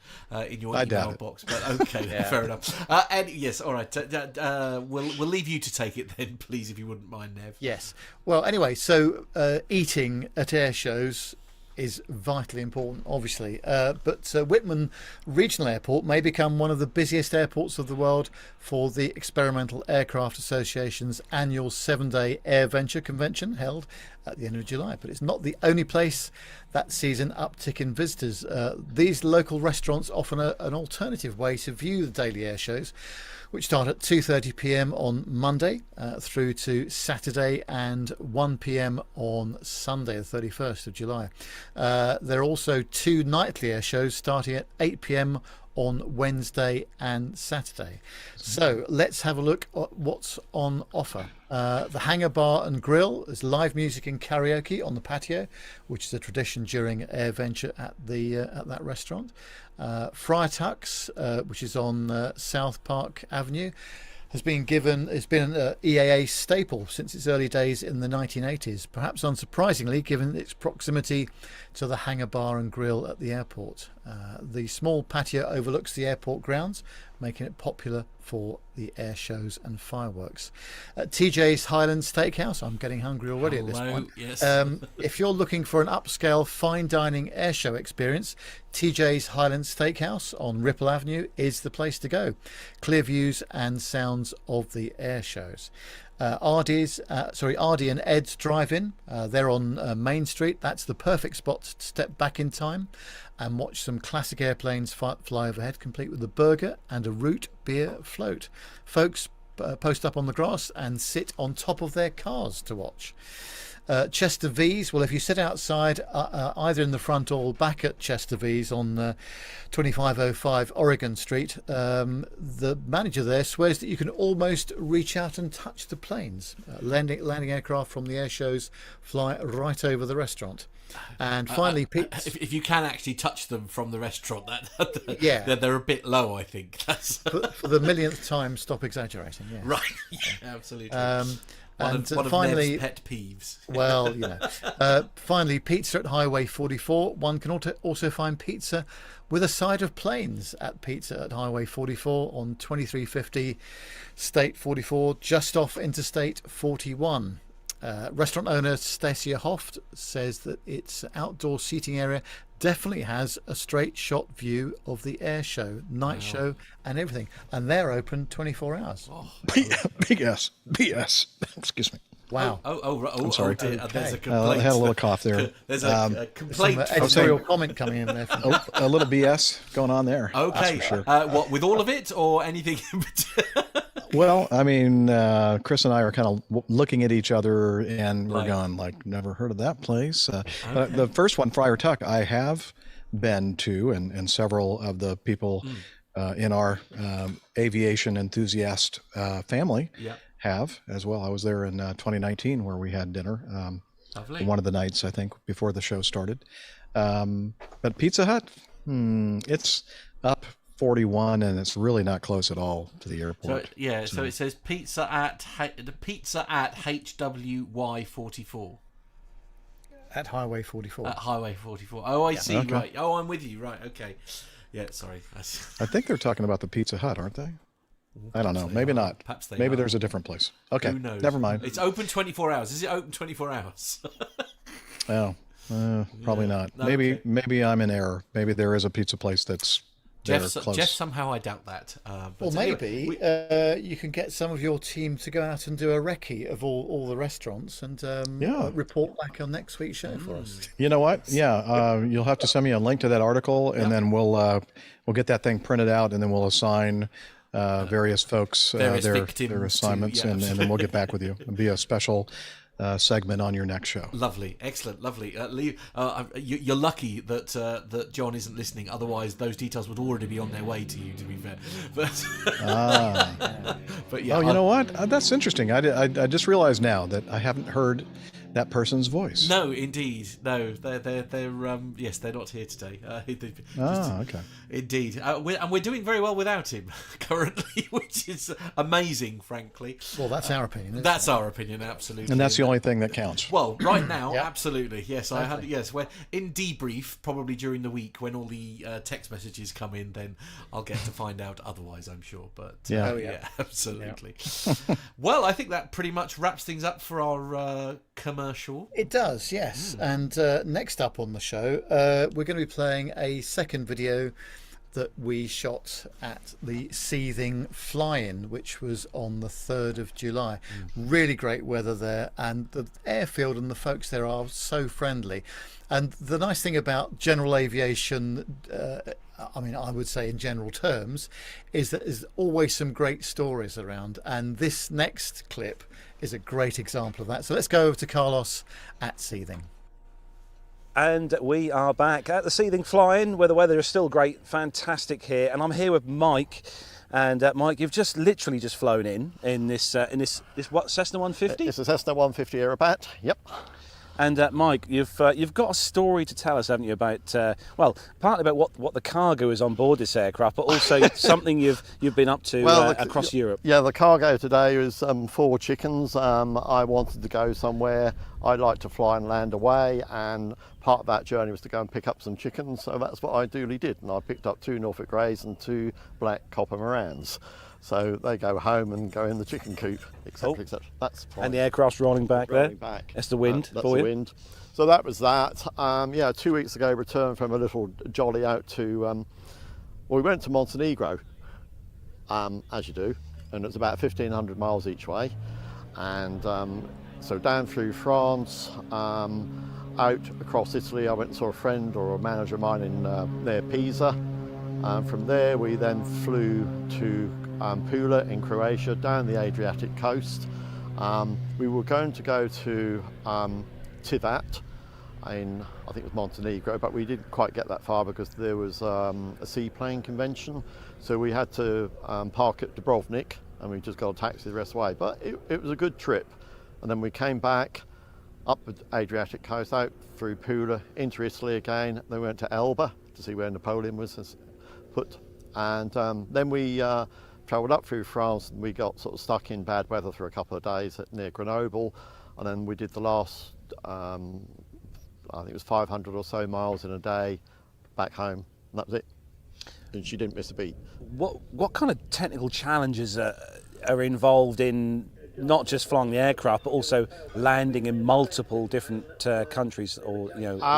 in your I doubt email it. box, but okay, fair enough. And yes, all right. We'll leave you to take it then, please, if you wouldn't mind, Nev. Yes. Well, anyway, so eating at air shows is vitally important, obviously. But Whitman Regional Airport may become one of the busiest airports of the world for the Experimental Aircraft Association's annual 7-day Air Venture Convention held at the end of July. But it's not the only place that sees an uptick in visitors. These local restaurants offer an alternative way to view the daily air shows, which start at 2:30 p.m. on Monday through to Saturday and 1 p.m. on Sunday, the 31st of July. There are also 2 nightly air shows starting at 8 p.m. on Wednesday and Saturday. So let's have a look at what's on offer. The Hangar Bar and Grill is live music and karaoke on the patio, which is a tradition during Air Venture at that restaurant. Friar Tuck's, which is on South Park Avenue, has been an EAA staple since its early days in the 1980s, perhaps unsurprisingly given its proximity to the Hangar Bar and Grill at the airport. The small patio overlooks the airport grounds, making it popular for the air shows and fireworks. At TJ's Highland Steakhouse, I'm getting hungry already at this point. Yes. If you're looking for an upscale fine dining air show experience, TJ's Highland Steakhouse on Ripple Avenue is the place to go. Clear views and sounds of the air shows. Ardy and Ed's Drive-In, they're on Main Street. That's the perfect spot to step back in time and watch some classic airplanes fly overhead, complete with a burger and a root beer float. Folks post up on the grass and sit on top of their cars to watch. Chester V's, well, if you sit outside either in the front or back at Chester V's on 2505 Oregon Street, the manager there swears that you can almost reach out and touch the planes. Landing aircraft from the air shows fly right over the restaurant. And finally, if you can actually touch them from the restaurant, yeah, they're a bit low, I think. That's for the millionth time, stop exaggerating. Yeah. Right, yeah, absolutely. And one finally, of Nev's pet peeves. Well, finally, pizza at Highway 44. One can also find pizza with a side of planes at Pizza at Highway 44 on 2350 State 44, just off Interstate 41. Restaurant owner Stacia Hoft says that its outdoor seating area definitely has a straight shot view of the air show, night show, and everything. And they're open 24 hours. Oh. BS. Excuse me. Wow. I'm sorry. There's a complaint. I had a little cough there. There's a complaint. Some editorial comment coming in there. A little BS going on there. Okay. That's for sure. What, with all of it or anything in particular? Well, I mean, Chris and I are kind of looking at each other and we're going like, never heard of that place. The first one, Friar Tuck, I have been to, and several of the people in our aviation enthusiast family have as well. I was there in 2019 where we had dinner. One of the nights, I think, before the show started. But Pizza Hut, it's up 41, and it's really not close at all to the airport. So it says pizza at HWY 44. At Highway 44. At Highway 44. Oh, I see. Okay. Right. Oh, I'm with you. Right. Okay. Yeah. Sorry. I think they're talking about the Pizza Hut, aren't they? I don't know. Maybe not. Perhaps they Maybe are. There's a different place. Okay. Who knows? Never mind. It's open 24 hours. Is it open 24 hours? Oh, probably not. No, maybe I'm in error. Maybe there is a pizza place that's Jeff, somehow I doubt that. Well, maybe you can get some of your team to go out and do a recce of all the restaurants and report back on next week's show for us. You know what? Yeah, you'll have to send me a link to that article, and then we'll get that thing printed out, and then we'll assign various folks their assignments, and then we'll get back with you. It'll be a special segment on your next show. Lovely, excellent, lovely. You're lucky that John isn't listening. Otherwise, those details would already be on their way to you. To be fair, but you know what? That's interesting. I just realized now that I haven't heard that person's voice. No, indeed, no. They're yes, they're not here today. Okay. Indeed, and we're doing very well without him currently, which is amazing, frankly. Well, that's our opinion. That's our opinion, absolutely. And that's the only thing that counts. Well, right now, absolutely, yes. We're in debrief probably during the week when all the text messages come in. Then I'll get to find out otherwise, I'm sure. But absolutely. Yeah. Well, I think that pretty much wraps things up for our commercial. It does, yes. And next up on the show, we're going to be playing a second video that we shot at the Seething fly-in, which was on the 3rd of July. Really great weather there, and the airfield and the folks there are so friendly. And the nice thing about general aviation, I would say in general terms, is that there's always some great stories around, and this next clip is a great example of that. So let's go over to Carlos at Seething. And we are back at the Seething fly-in, where the weather is still great, fantastic here. And I'm here with Mike, And Mike, you've just literally just flown in this what, Cessna 150? It's a Cessna 150 Aerobat. Yep. And Mike, you've got a story to tell us, haven't you? About well, partly about what the cargo is on board this aircraft, but also something you've been up to across Europe. Yeah, the cargo today is 4 chickens. I wanted to go somewhere. I like to fly and land away, and part of that journey was to go and pick up some chickens. So that's what I duly did, and I picked up 2 Norfolk Greys and 2 black copper Morans. So they go home and go in the chicken coop, etc., etc. That's fine. And the aircraft's rolling back there. Back. That's the wind. That's the wind. So that was that. 2 weeks ago, returned from a little jolly out to. Well, we went to Montenegro, as you do, and it's about 1,500 miles each way, and so down through France, out across Italy. I went and saw a friend or a manager of mine in near Pisa. From there, we then flew to Pula in Croatia, down the Adriatic coast. We were going to go to Tivat in, I think it was Montenegro, but we didn't quite get that far because there was a seaplane convention. So we had to park at Dubrovnik, and we just got a taxi the rest of the way. But it was a good trip. And then we came back up the Adriatic coast, out through Pula, into Italy again. Then we went to Elba to see where Napoleon was put. And then we travelled up through France, and we got sort of stuck in bad weather for a couple of days near Grenoble. And then we did the last, I think it was 500 or so miles in a day back home. And that was it. And she didn't miss a beat. What kind of technical challenges are involved in not just flying the aircraft, but also landing in multiple different countries or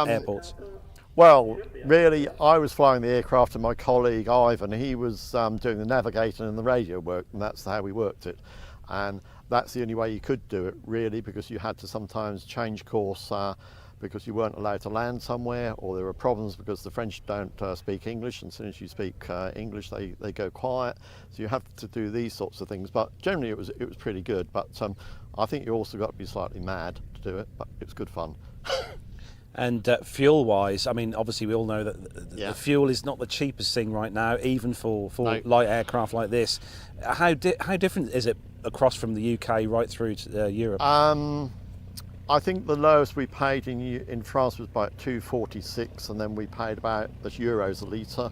airports? Well, really, I was flying the aircraft, and my colleague Ivan, he was doing the navigating and the radio work, and that's how we worked it. And that's the only way you could do it, really, because you had to sometimes change course because you weren't allowed to land somewhere, or there were problems because the French don't speak English, and as soon as you speak English, they go quiet. So you have to do these sorts of things. But generally, it was pretty good. But I think you also got to be slightly mad to do it, but it was good fun. And fuel-wise, I mean, obviously we all know that the fuel is not the cheapest thing right now, even for light aircraft like this. How different is it across from the UK right through to Europe? I think the lowest we paid in France was about 2.46, and then we paid about, that's euros a litre,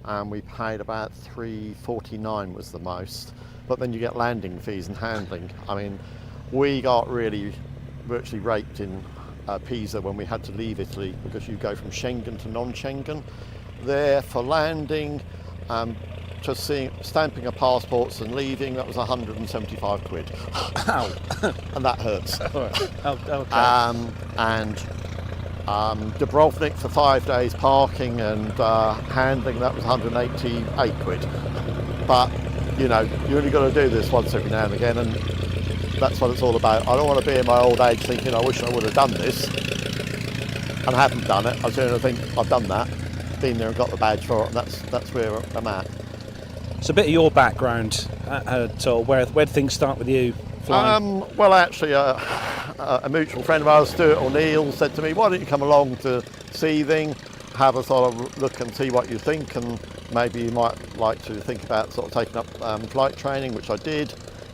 and we paid about 3.49 was the most. But then you get landing fees and handling. I mean, we got really virtually raped in Pisa when we had to leave Italy, because you go from Schengen to non-Schengen. There for landing, just stamping of passports and leaving, that was 175 quid. Ow. And that hurts. Okay. And Dubrovnik for 5 days parking and handling, that was 188 quid. But you only got to do this once every now and again, and that's what it's all about. I don't want to be in my old age thinking I wish I would have done this, and I haven't done it. I certainly think I've done that, been there and got the badge for it, and that's where I'm at. So a bit of your background, where did things start with you flying? Well, actually, a mutual friend of ours, Stuart O'Neill, said to me, why don't you come along to Seething, have a sort of look and see what you think, and maybe you might like to think about sort of taking up flight training, which I did.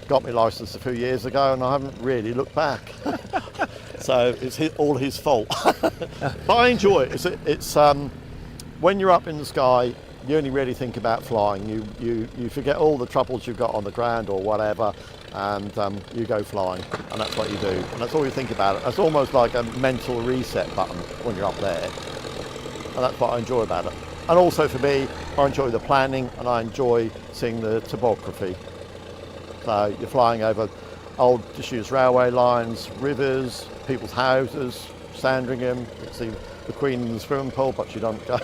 Got my licence a few years ago, and I haven't really looked back. So it's all his fault. But I enjoy it. It's when you're up in the sky, you only really think about flying. You forget all the troubles you've got on the ground or whatever, and you go flying, and that's what you do. And that's all you think about it. It's almost like a mental reset button when you're up there, and that's what I enjoy about it. And also for me, I enjoy the planning, and I enjoy seeing the topography. So you're flying over old disused railway lines, rivers, people's houses, Sandringham, you can see the Queen in the swimming pool, but you don't go.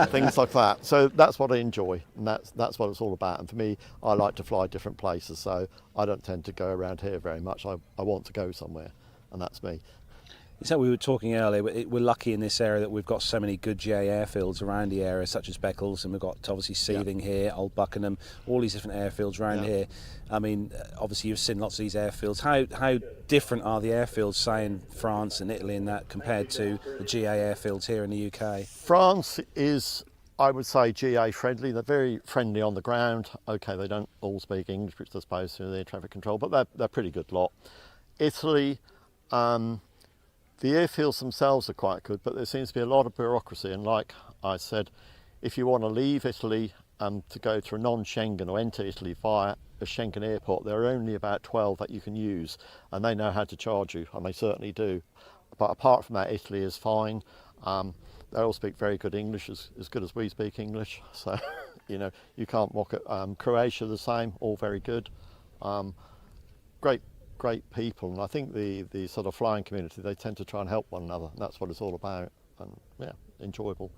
Things like that. So that's what I enjoy, and that's what it's all about. And for me, I like to fly different places, so I don't tend to go around here very much. I want to go somewhere, and that's me. So we were talking earlier, we're lucky in this area that we've got so many good GA airfields around the area, such as Beccles, and we've got obviously Seething here, Old Buckingham, all these different airfields around here. I mean, obviously you've seen lots of these airfields. How different are the airfields, say, in France and Italy and that, compared to the GA airfields here in the UK? France is I would say GA friendly. They're very friendly on the ground. Okay, they don't all speak English, which they're supposed to, they're traffic control, but they're a pretty good lot. Italy, the airfields themselves are quite good, but there seems to be a lot of bureaucracy. And like I said, if you want to leave Italy to go to a non-Schengen or enter Italy via a Schengen airport, there are only about 12 that you can use, and they know how to charge you, and they certainly do. But apart from that, Italy is fine. They all speak very good English, as good as we speak English. So, you know, you can't mock it. Croatia the same, all very good. Great people, and I think the sort of flying community, they tend to try and help one another, and that's what it's all about. And yeah, enjoyable.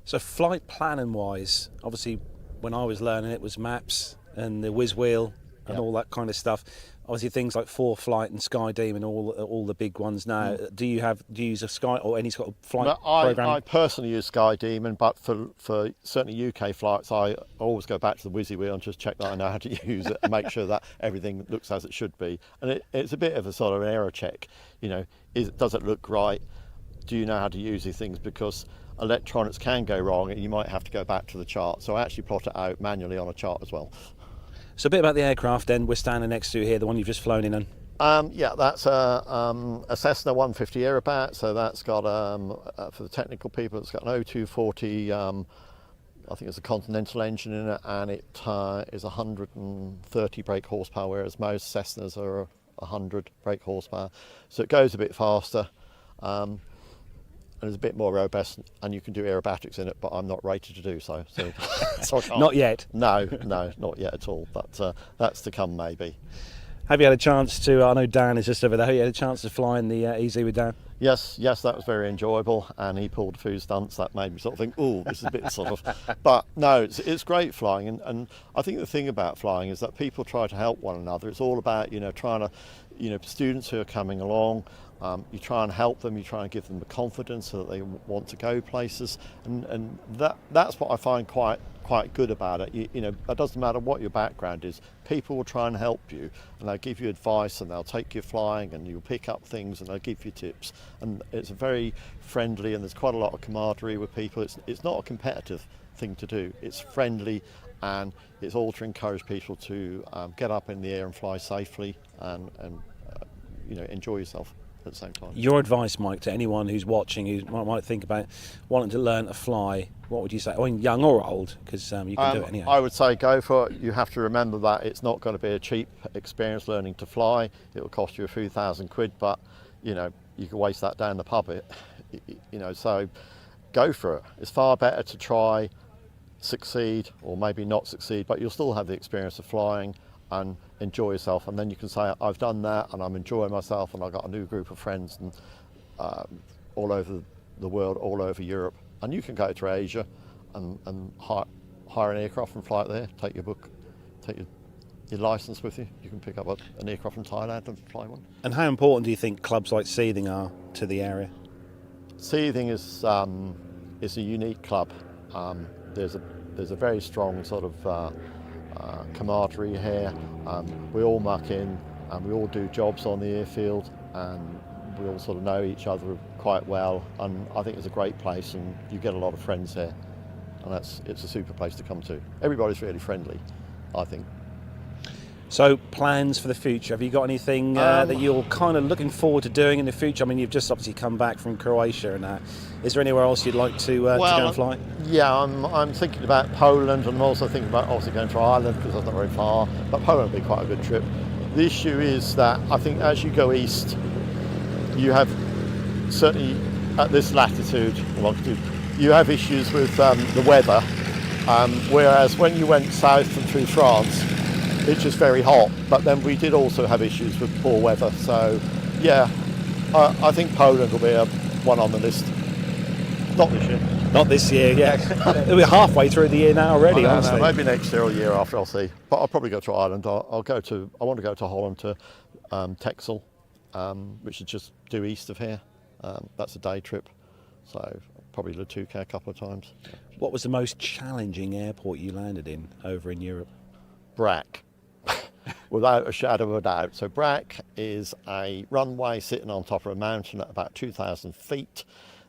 So flight planning wise, obviously when I was learning it was maps and the whiz wheel and all that kind of stuff. Obviously things like ForeFlight and SkyDemon, all the big ones now. Do you use a Sky or any sort of flight program? I personally use SkyDemon, but for certainly UK flights, I always go back to the whizzy wheel and just check that I know how to use it and make sure that everything looks as it should be. And it's a bit of a sort of error check. You know, does it look right? Do you know how to use these things? Because electronics can go wrong and you might have to go back to the chart. So I actually plot it out manually on a chart as well. So a bit about the aircraft then we're standing next to here, the one you've just flown in on. Yeah, that's a Cessna 150 Aerobat. So that's got, for the technical people, it's got an 0240, I think it's a Continental engine in it, and it is 130 brake horsepower, whereas most Cessnas are 100 brake horsepower. So it goes a bit faster. And it's a bit more robust, and you can do aerobatics in it, but I'm not rated to do so. So I can't. Not yet? No, not yet at all, but that's to come maybe. Have you had a chance to, I know Dan is just over there, have you had a chance to fly in the EZ with Dan? Yes, that was very enjoyable, and he pulled a few stunts that made me sort of think, oh, this is a bit sort of, but no, it's great flying, and I think the thing about flying is that people try to help one another. It's all about, trying to, students who are coming along, you try and help them, you try and give them the confidence so that they want to go places, and that's what I find quite good about it. It doesn't matter what your background is, people will try and help you, and they'll give you advice, and they'll take you flying, and you'll pick up things, and they'll give you tips, and it's very friendly, and there's quite a lot of camaraderie with people. It's not a competitive thing to do, it's friendly, and it's all to encourage people to get up in the air and fly safely, and enjoy yourself at the same time. Your advice, Mike, to anyone who's watching who might think about wanting to learn to fly, what would you say? I mean, young or old, because you can do it anyhow. I would say go for it. You have to remember that it's not going to be a cheap experience learning to fly. It will cost you a few £1,000, but you can waste that down the pub. So go for it. It's far better to try, succeed, or maybe not succeed, but you'll still have the experience of flying and enjoy yourself, and then you can say, I've done that and I'm enjoying myself, and I've got a new group of friends and all over the world, all over Europe. And you can go to Asia and hire an aircraft and fly it there, take your license with you. You can pick up an aircraft from Thailand and fly one. And how important do you think clubs like Seething are to the area? Seething is a unique club. There's a very strong sort of camaraderie here. We all muck in, and we all do jobs on the airfield, and we all sort of know each other quite well, and I think it's a great place, and you get a lot of friends here, and it's a super place to come to. Everybody's really friendly, I think. So plans for the future, have you got anything that you're kind of looking forward to doing in the future? I mean, you've just obviously come back from Croatia, and is there anywhere else you'd like to go and fly? Yeah, I'm thinking about Poland, and I'm also thinking about obviously going to Ireland, because that's not very far, but Poland would be quite a good trip. The issue is that I think as you go east, you have, certainly at this latitude, longitude, you have issues with the weather, whereas when you went south and through France, it's just very hot, but then we did also have issues with poor weather. So yeah, I think Poland will be one on the list. Not this year. Not this year, yeah. We're halfway through the year now already, honestly. Maybe next year or the year after, I'll see. But I'll probably go to Ireland. I want to go to Holland, to Texel, which is just due east of here. That's a day trip, so probably the Touquet a couple of times. What was the most challenging airport you landed in over in Europe? Brac. Without a shadow of a doubt. So Brac is a runway sitting on top of a mountain at about 2,000 feet.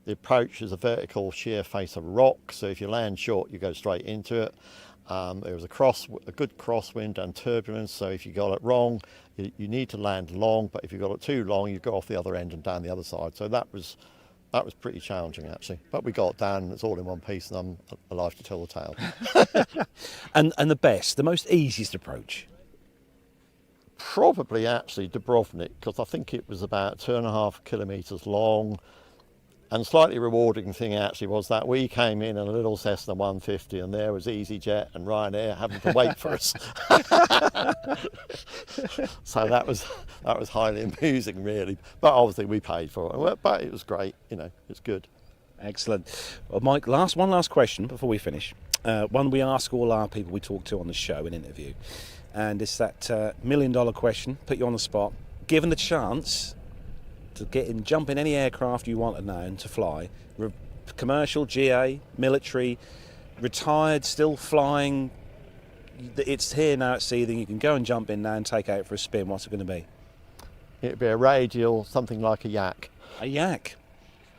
The approach is a vertical sheer face of rock, so if you land short, you go straight into it. There was a good crosswind and turbulence, so if you got it wrong, you need to land long, but if you got it too long, you go off the other end and down the other side. So that was pretty challenging, actually. But we got it down, and it's all in one piece, and I'm alive to tell the tale. And the most easiest approach? Probably actually Dubrovnik, because I think it was about 2.5 kilometres long. And slightly rewarding thing actually was that we came in a little Cessna 150, and there was EasyJet and Ryanair having to wait for us. So that was highly amusing, really. But obviously we paid for it. But it was great, it's good. Excellent. Well, Mike, one last question before we finish. One we ask all our people we talk to on the show and interview, and it's that $1 million question. Put you on the spot. Given the chance to jump in any aircraft you want to know and to fly, commercial, GA, military, retired, still flying, it's here now at Seething, you can go and jump in now and take out for a spin. What's it going to be? It'd be a radial, something like a Yak. A Yak.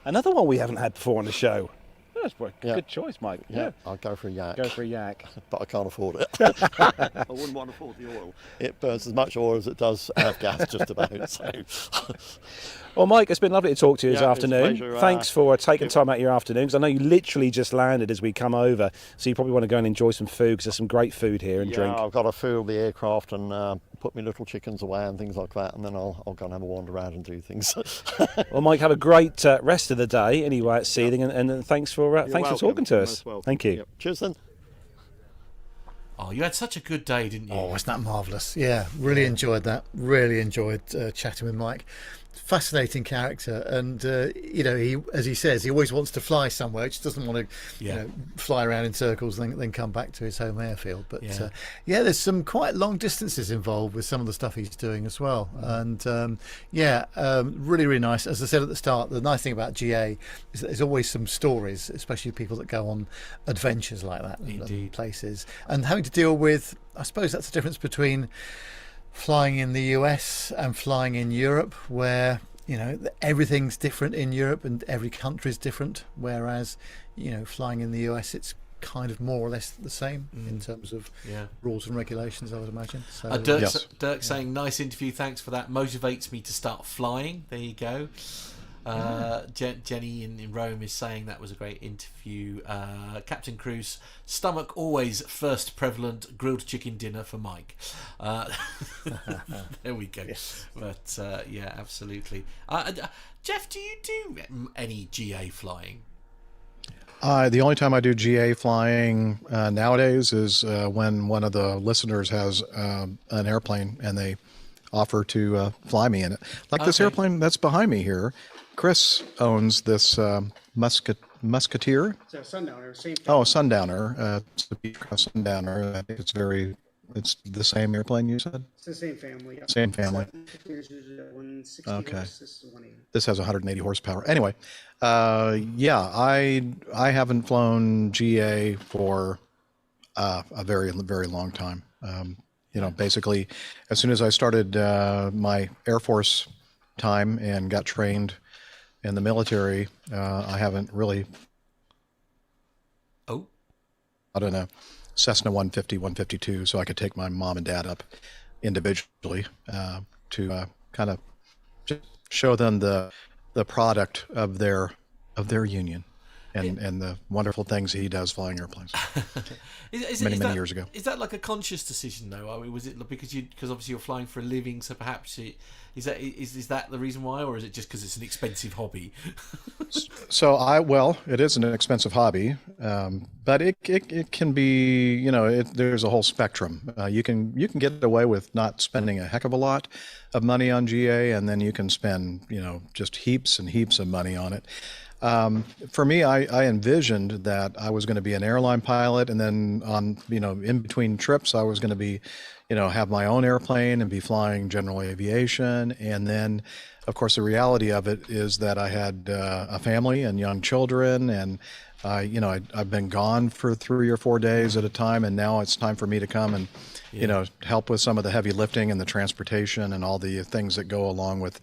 Another one we haven't had before on the show. That's a good choice, Mike. Yeah, I'll go for a Yak. Go for a Yak. But I can't afford it. I wouldn't want to afford the oil. It burns as much oil as it does have gas, just about. So. Well, Mike, it's been lovely to talk to you this afternoon. Pleasure, Thanks for taking time out of your afternoon, because I know you literally just landed as we come over, so you probably want to go and enjoy some food, because there's some great food here and drink. I've got to fuel the aircraft and put my little chickens away and things like that, and then I'll go and have a wander around and do things. Well, Mike, have a great rest of the day anyway at Seething, and thanks for talking to us. Thank you. Yep. Cheers then. Oh, you had such a good day, didn't you? Oh, wasn't that marvellous? Yeah, really enjoyed that. Really enjoyed chatting with Mike. Fascinating character, and he, as he says, he always wants to fly somewhere. He just doesn't want to fly around in circles and then come back to his home airfield. But there's some quite long distances involved with some of the stuff he's doing as well. And really, really nice. As I said at the start, the nice thing about GA is that there's always some stories, especially people that go on adventures like that in places, and having to deal with, I suppose that's the difference between flying in the US and flying in Europe, where everything's different in Europe and every country is different, whereas flying in the US, it's kind of more or less the same in terms of rules and regulations, I would imagine. So Dirk saying, nice interview, thanks for that, motivates me to start flying. There you go. Jenny in Rome is saying that was a great interview. Captain Cruz, stomach always first prevalent, grilled chicken dinner for Mike. There we go. Yes. But absolutely. Jeff, do you do any GA flying? The only time I do GA flying nowadays is when one of the listeners has an airplane and they offer to fly me in it. Like this airplane that's behind me here. Chris owns this Musketeer. It's a Sundowner. Same thing. Oh, Sundowner. It's the Beechcraft Sundowner. I think it's the same airplane you said? It's the same family. Yep. Same family. Here's 160 Okay. horse. This is 180. This has 180 horsepower. Anyway, I haven't flown GA for a very, very long time. Basically, as soon as I started my Air Force time and got trained in the military, I haven't really. Oh. I don't know. Cessna 150, 152, so I could take my mom and dad up individually to kind of just show them the product of their union and the wonderful things he does flying airplanes. many years ago. Is that like a conscious decision though? I mean, was it because obviously you're flying for a living, so perhaps is that the reason why, or is it just because it's an expensive hobby? So it is an expensive hobby, but it can be, there's a whole spectrum. You can get away with not spending a heck of a lot of money on GA, and then you can spend, just heaps and heaps of money on it. For me, I envisioned that I was going to be an airline pilot, and then on, in between trips, I was going to be, have my own airplane and be flying general aviation. And then, of course, the reality of it is that I had a family and young children, and I've been gone for 3 or 4 days at a time, and now it's time for me to come and, help with some of the heavy lifting and the transportation and all the things that go along with,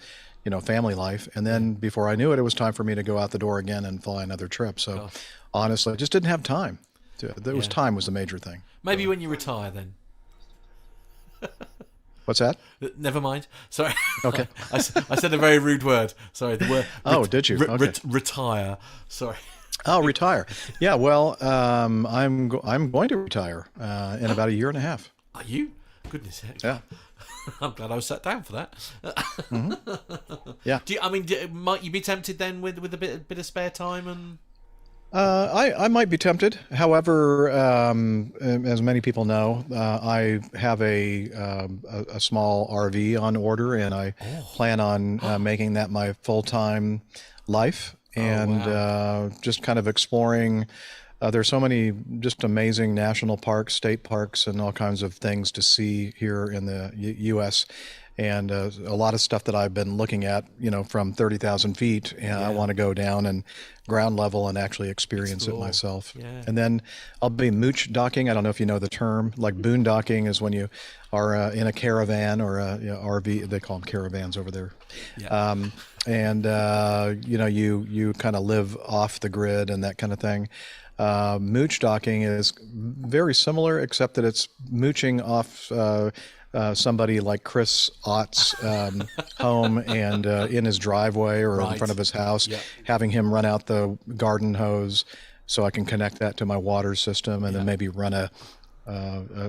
family life. And then before I knew it, it was time for me to go out the door again and fly another trip. So honestly, I just didn't have time. Time was the major thing. Maybe when you retire then. What's that? Never mind. Sorry. Okay. I said a very rude word. Sorry. The word. Did you? Okay. Retire. Sorry. Oh, retire. Yeah. Well, I'm going to retire in about a year and a half. Are you? Goodness heck. Yeah. I'm glad I was sat down for that. Yeah. Might you be tempted then with a bit of spare time and? I might be tempted. However, as many people know, I have a small RV on order, and I plan on making that my full-time life, and just kind of exploring. There's so many just amazing national parks, state parks, and all kinds of things to see here in the U.S. And a lot of stuff that I've been looking at, from 30,000 feet, and I want to go down and ground level and actually experience it myself. Yeah. And then I'll be mooch docking. I don't know if you know the term. Like boondocking is when you are in a caravan or a RV. They call them caravans over there. Yeah. You kind of live off the grid and that kind of thing. Mooch docking is very similar, except that it's mooching off somebody like Chris Ott's home and in his driveway or in front of his house, having him run out the garden hose so I can connect that to my water system, and then maybe run a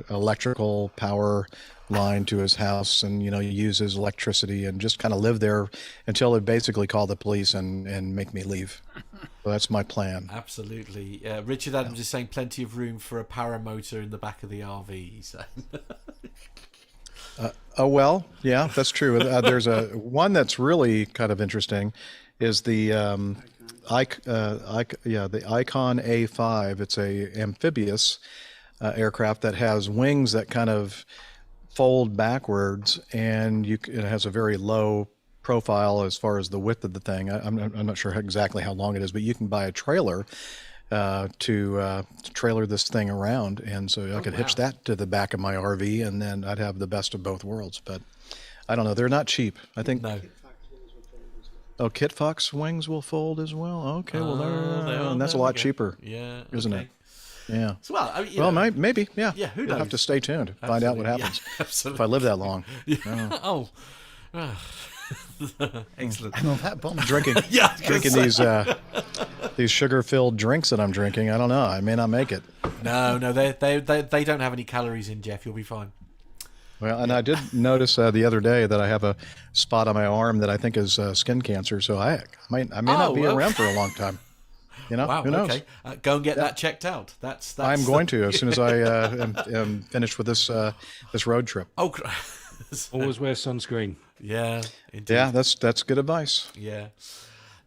electrical power line to his house, and use his electricity and just kind of live there until they basically call the police and make me leave. So that's my plan. Absolutely. Richard Adams is saying plenty of room for a paramotor in the back of the RV. So. Well, yeah, that's true. There's one that's really kind of interesting, is the Icon A5. It's a amphibious aircraft that has wings that kind of fold backwards, and it has a very low profile as far as the width of the thing. I'm not sure exactly how long it is, but you can buy a trailer to trailer this thing around, and so I could hitch that to the back of my RV, and then I'd have the best of both worlds. But I don't know, they're not cheap. I think no. Oh, Kit Fox wings will fold as well. Okay, and that's a lot cheaper. Yeah, isn't it? Yeah. So, maybe. Yeah. Yeah. Who knows? We'll have to stay tuned. Find out what happens. Yeah, absolutely. If I live that long. Oh. Excellent. And on that bomb, drinking these sugar-filled drinks that I'm drinking. I don't know. I may not make it. No, they don't have any calories in, Jeff. You'll be fine. Well, and I did notice the other day that I have a spot on my arm that I think is skin cancer. So I may not be around for a long time. Wow, who knows? Okay. Go and get that checked out. That's I'm going to as soon as I am finished with this road trip. Oh, always wear sunscreen. Yeah, indeed. Yeah, that's good advice. Yeah,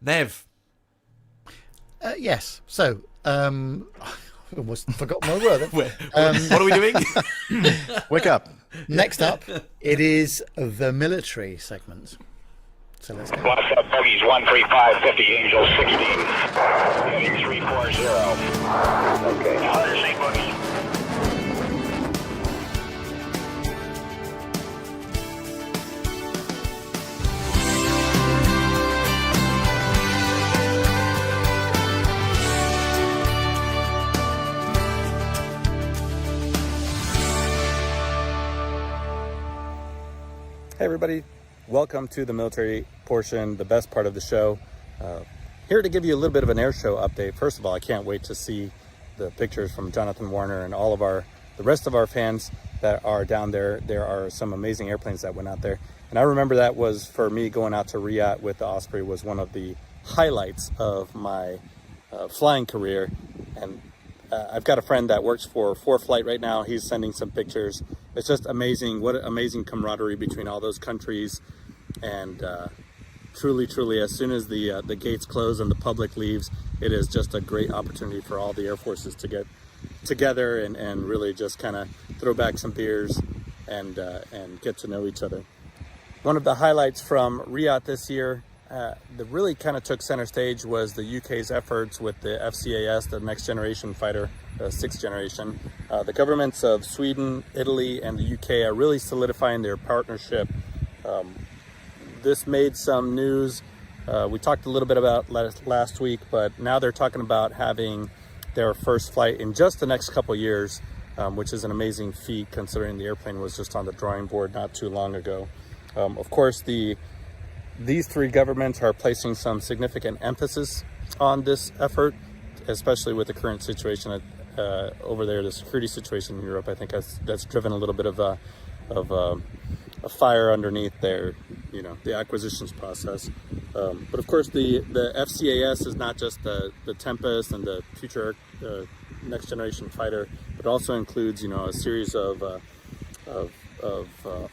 Nev. Yes. So, I almost forgot my word. What are we doing? Wake up. Next up, it is the military segment. So let's go. What's up, Bogies 135, 50, Angel 16, heading 340. Okay. 100 Bogies. Hey everybody, welcome to the military portion, the best part of the show. Here to give you a little bit of an air show update. First of all, I can't wait to see the pictures from Jonathan Warner and all of the rest of our fans that are down there. There are some amazing airplanes that went out there. And I remember that was, for me, going out to Riyadh with the Osprey was one of the highlights of my flying career. And I've got a friend that works for ForeFlight right now. He's sending some pictures. It's just amazing. What amazing camaraderie between all those countries. And truly, as soon as the gates close and the public leaves, it is just a great opportunity for all the air forces to get together and really just kind of throw back some beers and get to know each other. One of the highlights from Riyadh this year that really kind of took center stage was the UK's efforts with the FCAS, the next generation fighter, sixth generation. The governments of Sweden, Italy, and the UK are really solidifying their partnership. this made some news. We talked a little bit about last week, but now they're talking about having their first flight in just the next couple years, which is an amazing feat considering the airplane was just on the drawing board not too long ago. Of course, these three governments are placing some significant emphasis on this effort, especially with the current situation over there, the security situation in Europe. I think that's driven a little bit of a fire underneath their, the acquisitions process. But of course, the FCAS is not just the Tempest and the future next generation fighter, but also includes, a series of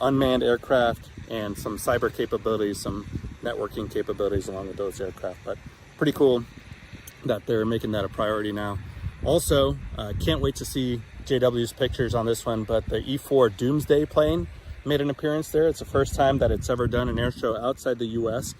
unmanned aircraft and some cyber capabilities, some networking capabilities along with those aircraft. But pretty cool that they're making that a priority now. Also, can't wait to see JW's pictures on this one, but the E4 Doomsday plane made an appearance there. It's the first time that it's ever done an air show outside the U.S.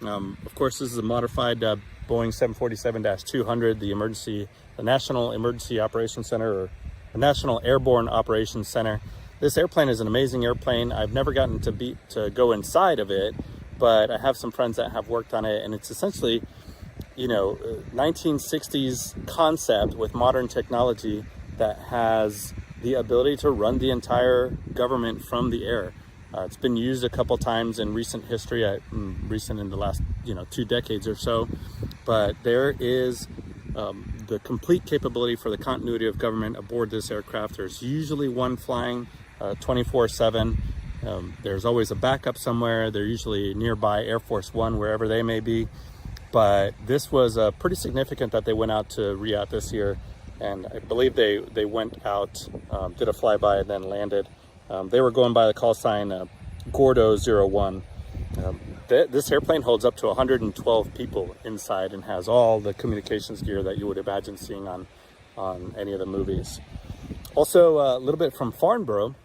Of course, this is a modified Boeing 747-200, the National Emergency Operations Center, or the National Airborne Operations Center. This airplane is an amazing airplane. I've never gotten to go inside of it, but I have some friends that have worked on it, and it's essentially 1960s concept with modern technology that has the ability to run the entire government from the air. It's been used a couple times in recent history, recent in the last 2 decades or so, but there is the complete capability for the continuity of government aboard this aircraft. There's usually one flying 24/7. There's always a backup somewhere. They're usually nearby Air Force One, wherever they may be. But this was pretty significant that they went out to Riyadh this year, and I believe they went out, did a flyby, and then landed. They were going by the call sign Gordo 01. This airplane holds up to 112 people inside and has all the communications gear that you would imagine seeing on any of the movies. Also, a little bit from Farnborough,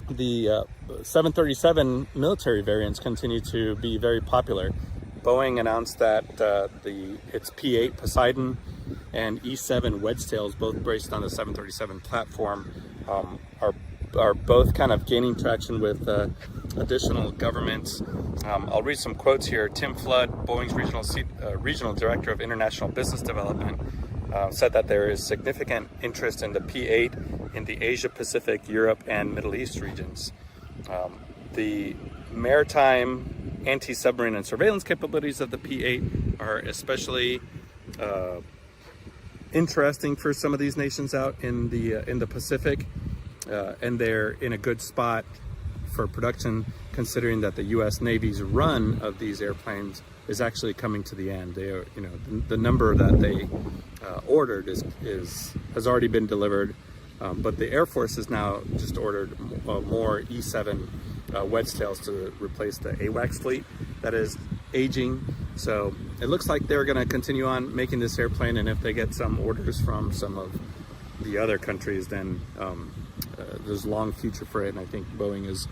the 737 military variants continue to be very popular. Boeing announced that its P-8 Poseidon and E-7 Wedgetails, both based on the 737 platform, are both kind of gaining traction with additional governments. I'll read some quotes here. Tim Flood, Boeing's regional director of international business development, said that there is significant interest in the P-8 in the Asia Pacific, Europe, and Middle East regions. The maritime, anti-submarine, and surveillance capabilities of the P-8 are especially interesting for some of these nations out in the Pacific, and they're in a good spot for production, considering that the U.S. Navy's run of these airplanes is actually coming to the end. They are, the number that they ordered has already been delivered, but the Air Force has now just ordered more E-7 Wedgetails to replace the AWACS fleet that is aging. So it looks like they're going to continue on making this airplane, and if they get some orders from some of the other countries, then there's a long future for it, and I think Boeing is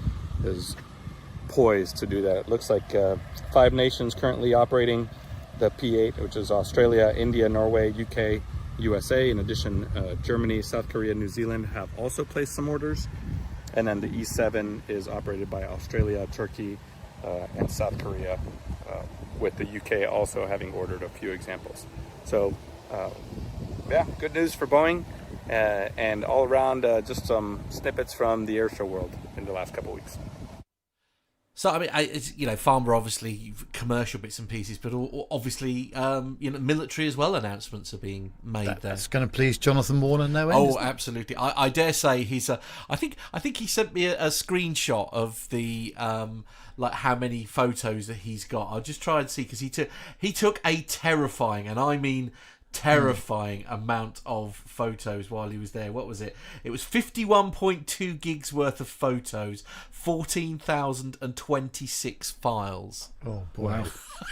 poised to do that. It looks like 5 nations currently operating the P-8, which is Australia, India, Norway, UK, USA. In addition, Germany, South Korea, New Zealand have also placed some orders. And then the E-7 is operated by Australia, Turkey, and South Korea, with the UK also having ordered a few examples. So, good news for Boeing, and all around just some snippets from the airshow world in the last couple of weeks. So, I mean, it's, Farnborough, obviously, commercial bits and pieces, but obviously, military as well, announcements are being made there. That's going to please Jonathan Warner no end. Oh, absolutely. I dare say he's I think he sent me a screenshot of the, how many photos that he's got. I'll just try and see, because he took a terrifying, and I mean terrifying amount of photos while he was there. What was it? It was 51.2 gigs worth of photos, 14,026 files. Oh boy. Wow.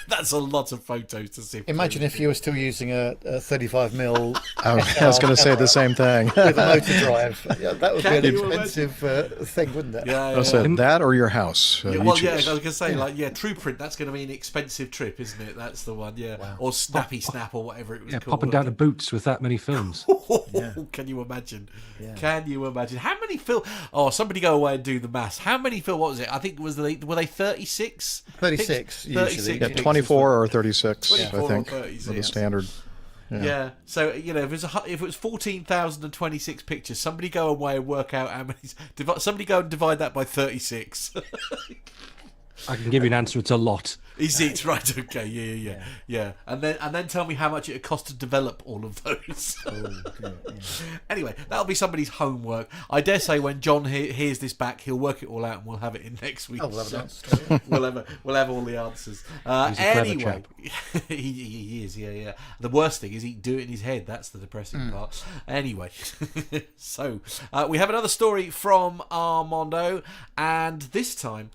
That's a lot of photos to sift. Imagine if you were still using a 35mm. I was going to say the same thing. With a motor drive. Yeah, that would be an expensive thing, wouldn't it? Yeah. That or your house. I was going to say, True Print, that's going to be an expensive trip, isn't it? That's the one, yeah. Wow. Or Snappy Snap or whatever it was called. popping down to Boots with that many films. Can you imagine? Yeah. Can you imagine how many film? Oh, somebody go away and do the maths. How many film? What was it? I think were they 36? 36 usually. Yeah, 24 or 36, 24 I think, or 36. for the standard. Yeah. So if it was 14,026 pictures, somebody go away and work out how many. Somebody go and divide that by 36. I can give you an answer. It's a lot. Is it right? Okay, yeah. And then tell me how much it cost to develop all of those. Anyway, that'll be somebody's homework. I dare say when John hears this back, he'll work it all out, and we'll have it in next week. Oh, we'll have an answer. we'll have all the answers. Anyway, he is. Yeah. The worst thing is he do it in his head. That's the depressing part. Anyway, so we have another story from Armando, and this time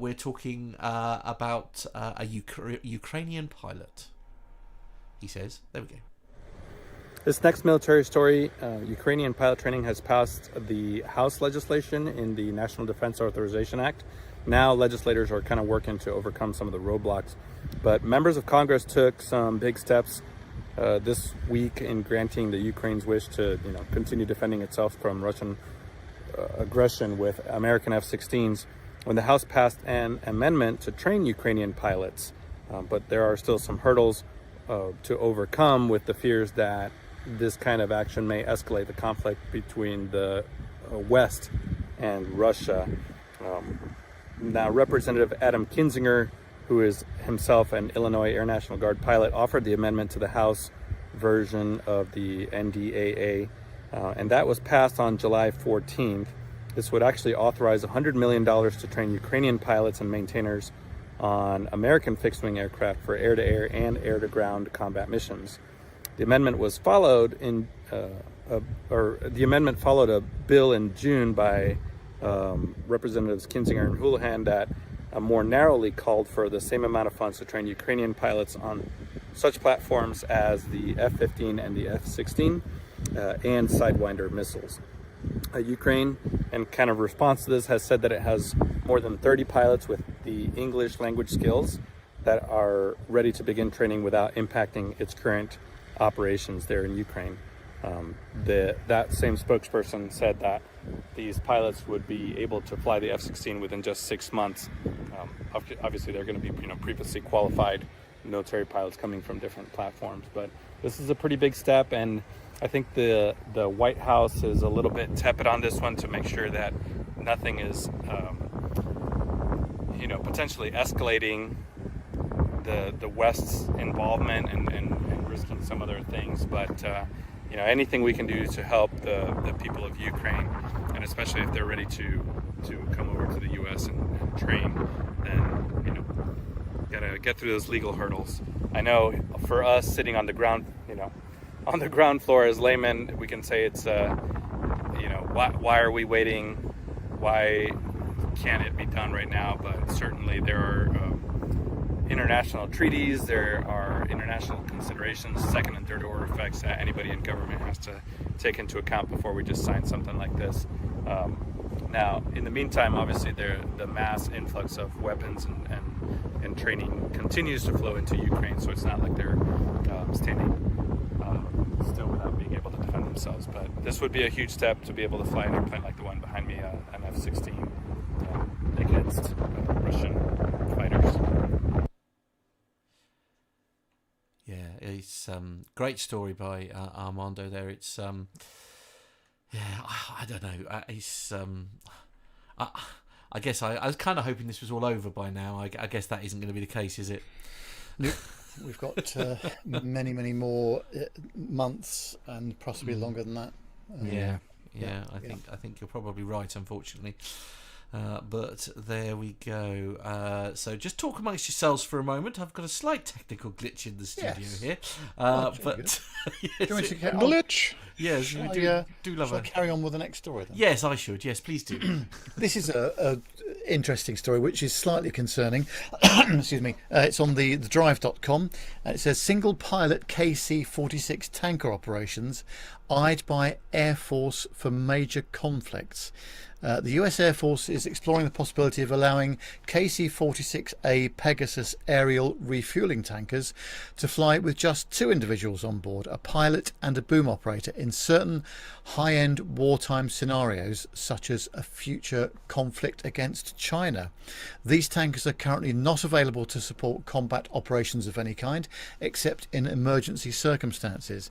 we're talking about a Ukrainian pilot. He says, there we go. This next military story, Ukrainian pilot training has passed the House legislation in the National Defense Authorization Act. Now legislators are kind of working to overcome some of the roadblocks. But members of Congress took some big steps this week in granting the Ukraine's wish to continue defending itself from Russian aggression with American F-16s. When the House passed an amendment to train Ukrainian pilots, but there are still some hurdles to overcome with the fears that this kind of action may escalate the conflict between the West and Russia. Now, Representative Adam Kinzinger, who is himself an Illinois Air National Guard pilot, offered the amendment to the House version of the NDAA, and that was passed on July 14th. This would actually authorize $100 million to train Ukrainian pilots and maintainers on American fixed-wing aircraft for air-to-air and air-to-ground combat missions. The amendment was followed the amendment followed a bill in June by Representatives Kinzinger and Houlihan that more narrowly called for the same amount of funds to train Ukrainian pilots on such platforms as the F-15 and the F-16 and Sidewinder missiles. Ukraine, in kind of response to this, has said that it has more than 30 pilots with the English language skills that are ready to begin training without impacting its current operations there in Ukraine. That same spokesperson said that these pilots would be able to fly the F-16 within just 6 months. Obviously, they're going to be previously qualified military pilots coming from different platforms, but this is a pretty big step, and I think the White House is a little bit tepid on this one to make sure that nothing is, potentially escalating the West's involvement and risking some other things. But anything we can do to help the people of Ukraine, and especially if they're ready to come over to the U.S. and train, then gotta get through those legal hurdles. I know for us sitting on the ground, on the ground floor as laymen, we can say it's, why are we waiting? Why can't it be done right now? But certainly there are international treaties, there are international considerations, second and third order effects that anybody in government has to take into account before we just sign something like this. Now, in the meantime, obviously the mass influx of weapons and training continues to flow into Ukraine, so it's not like they're standing still without being able to defend themselves. But this would be a huge step to be able to fly an airplane like the one behind me, an F-16, against Russian fighters. Yeah, it's great story by Armando there. It's I don't know. It's I guess I was kind of hoping this was all over by now. I guess that isn't going to be the case, is it? Nope. We've got many more months and possibly longer than that. I think you're probably right, unfortunately. But there we go. So just talk amongst yourselves for a moment. I've got a slight technical glitch in the studio here. But do you want to glitch? Yes, do love it. Carry on with the next story then? Yes, I should. Yes, please do. This is a interesting story, which is slightly concerning. Excuse me. It's on the drive.com. It says single pilot KC-46 tanker operations eyed by Air Force for major conflicts. The US Air Force is exploring the possibility of allowing KC-46A Pegasus aerial refueling tankers to fly with just 2 individuals on board, a pilot and a boom operator, in certain high-end wartime scenarios, such as a future conflict against China. These tankers are currently not available to support combat operations of any kind, except in emergency circumstances.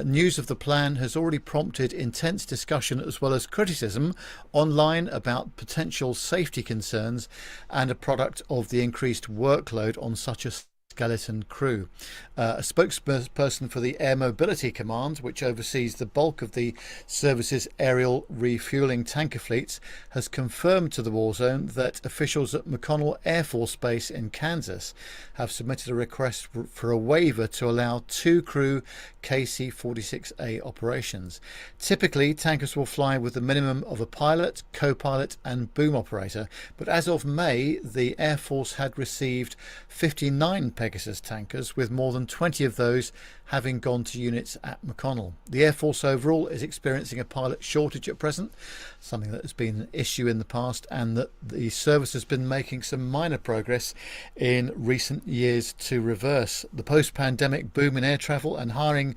News of the plan has already prompted intense discussion as well as criticism online about potential safety concerns, and a product of the increased workload on such a skeleton crew. A spokesperson for the Air Mobility Command, which oversees the bulk of the service's aerial refueling tanker fleets, has confirmed to the war zone that officials at McConnell Air Force Base in Kansas have submitted a request for a waiver to allow 2 crew KC-46A operations. Typically, tankers will fly with a minimum of a pilot, co-pilot and boom operator, but as of May, the Air Force had received 59 Pegasus tankers, with more than 20 of those having gone to units at McConnell. The Air Force overall is experiencing a pilot shortage at present, something that has been an issue in the past, and that the service has been making some minor progress in recent years to reverse. The post-pandemic boom in air travel and hiring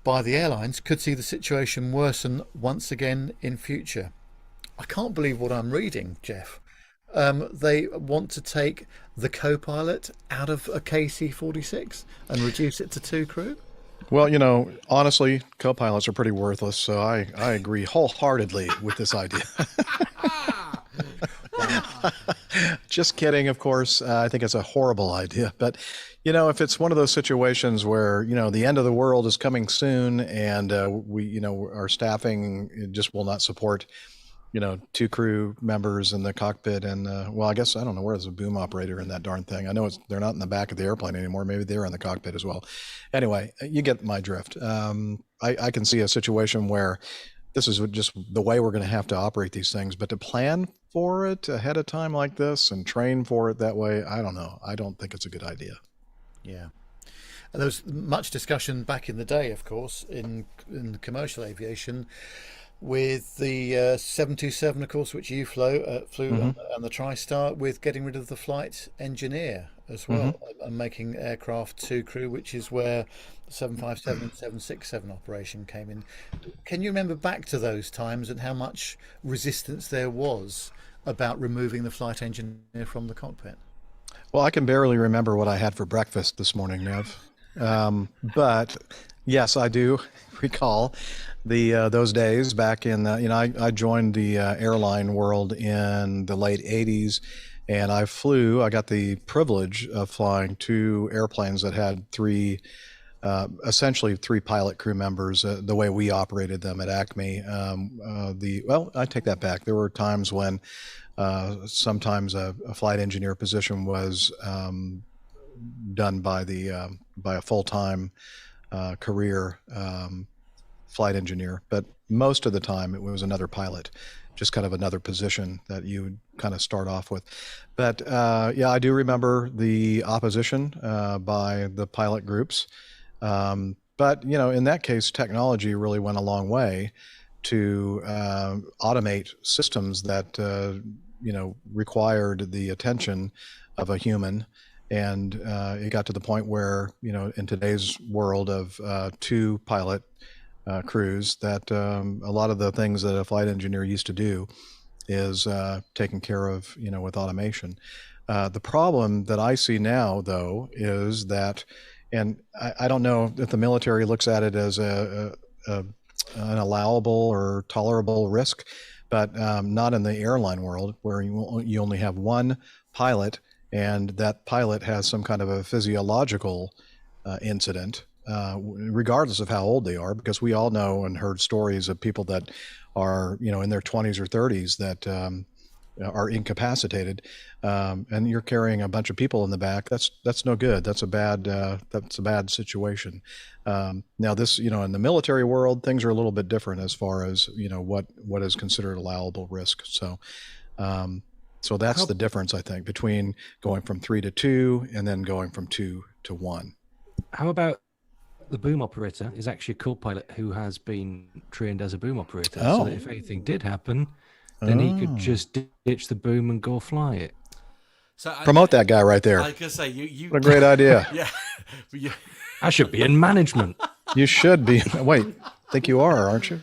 by the airlines could see the situation worsen once again in future. I can't believe what I'm reading, Jeff. They want to take the co-pilot out of a KC-46 and reduce it to 2 crew? Well, you know, honestly, co-pilots are pretty worthless, so I agree wholeheartedly with this idea. Just kidding, of course. I think it's a horrible idea. But, you know, if it's one of those situations where, you know, the end of the world is coming soon and we, you know, our staffing just will not support, you know, 2 crew members in the cockpit, and well, I guess I don't know, where's a boom operator in that darn thing? I know they're not in the back of the airplane anymore. Maybe they're in the cockpit as well. Anyway, you get my drift. I can see a situation where this is just the way we're going to have to operate these things, but to plan for it ahead of time like this and train for it that way, I don't know. I don't think it's a good idea. Yeah. And there was much discussion back in the day, of course, in commercial aviation, with the 727, of course, which you flew, and the TriStar, with getting rid of the flight engineer as well, and making aircraft 2 crew, which is where the 757 and 767 operation came in. Can you remember back to those times and how much resistance there was about removing the flight engineer from the cockpit? Well, I can barely remember what I had for breakfast this morning, Nev. But yes, I do recall those days back in you know, I joined the airline world in the late 80s, and I got the privilege of flying 2 airplanes that had essentially 3 pilot crew members, the way we operated them at Acme. Well, I take that back. There were times when sometimes a flight engineer position was done by a full-time career flight engineer, but most of the time it was another pilot, just kind of another position that you would kind of start off with. But yeah, I do remember the opposition by the pilot groups. But, you know, in that case, technology really went a long way to automate systems that, you know, required the attention of a human. And it got to the point where, you know, in today's world of 2 pilot crews, that a lot of the things that a flight engineer used to do is taken care of, you know, with automation. The problem that I see now, though, is that, and I don't know if the military looks at it as an allowable or tolerable risk, but not in the airline world, where you only have 1 pilot, and that pilot has some kind of a physiological incident, regardless of how old they are, because we all know and heard stories of people that are, you know, in their 20s or 30s that are incapacitated, and you're carrying a bunch of people in the back. That's no good. That's a bad situation. Now this, you know, in the military world, things are a little bit different as far as, you know, what is considered allowable risk. So so that's the difference, I think, between going from 3 to 2 and then going from 2 to 1. How about the boom operator is actually a co-pilot who has been trained as a boom operator, so that if anything did happen, then he could just ditch the boom and go fly it. So Promote that guy right there. I was gonna say you. What a great idea. Yeah. I should be in management. You should be. Wait, I think you are, aren't you?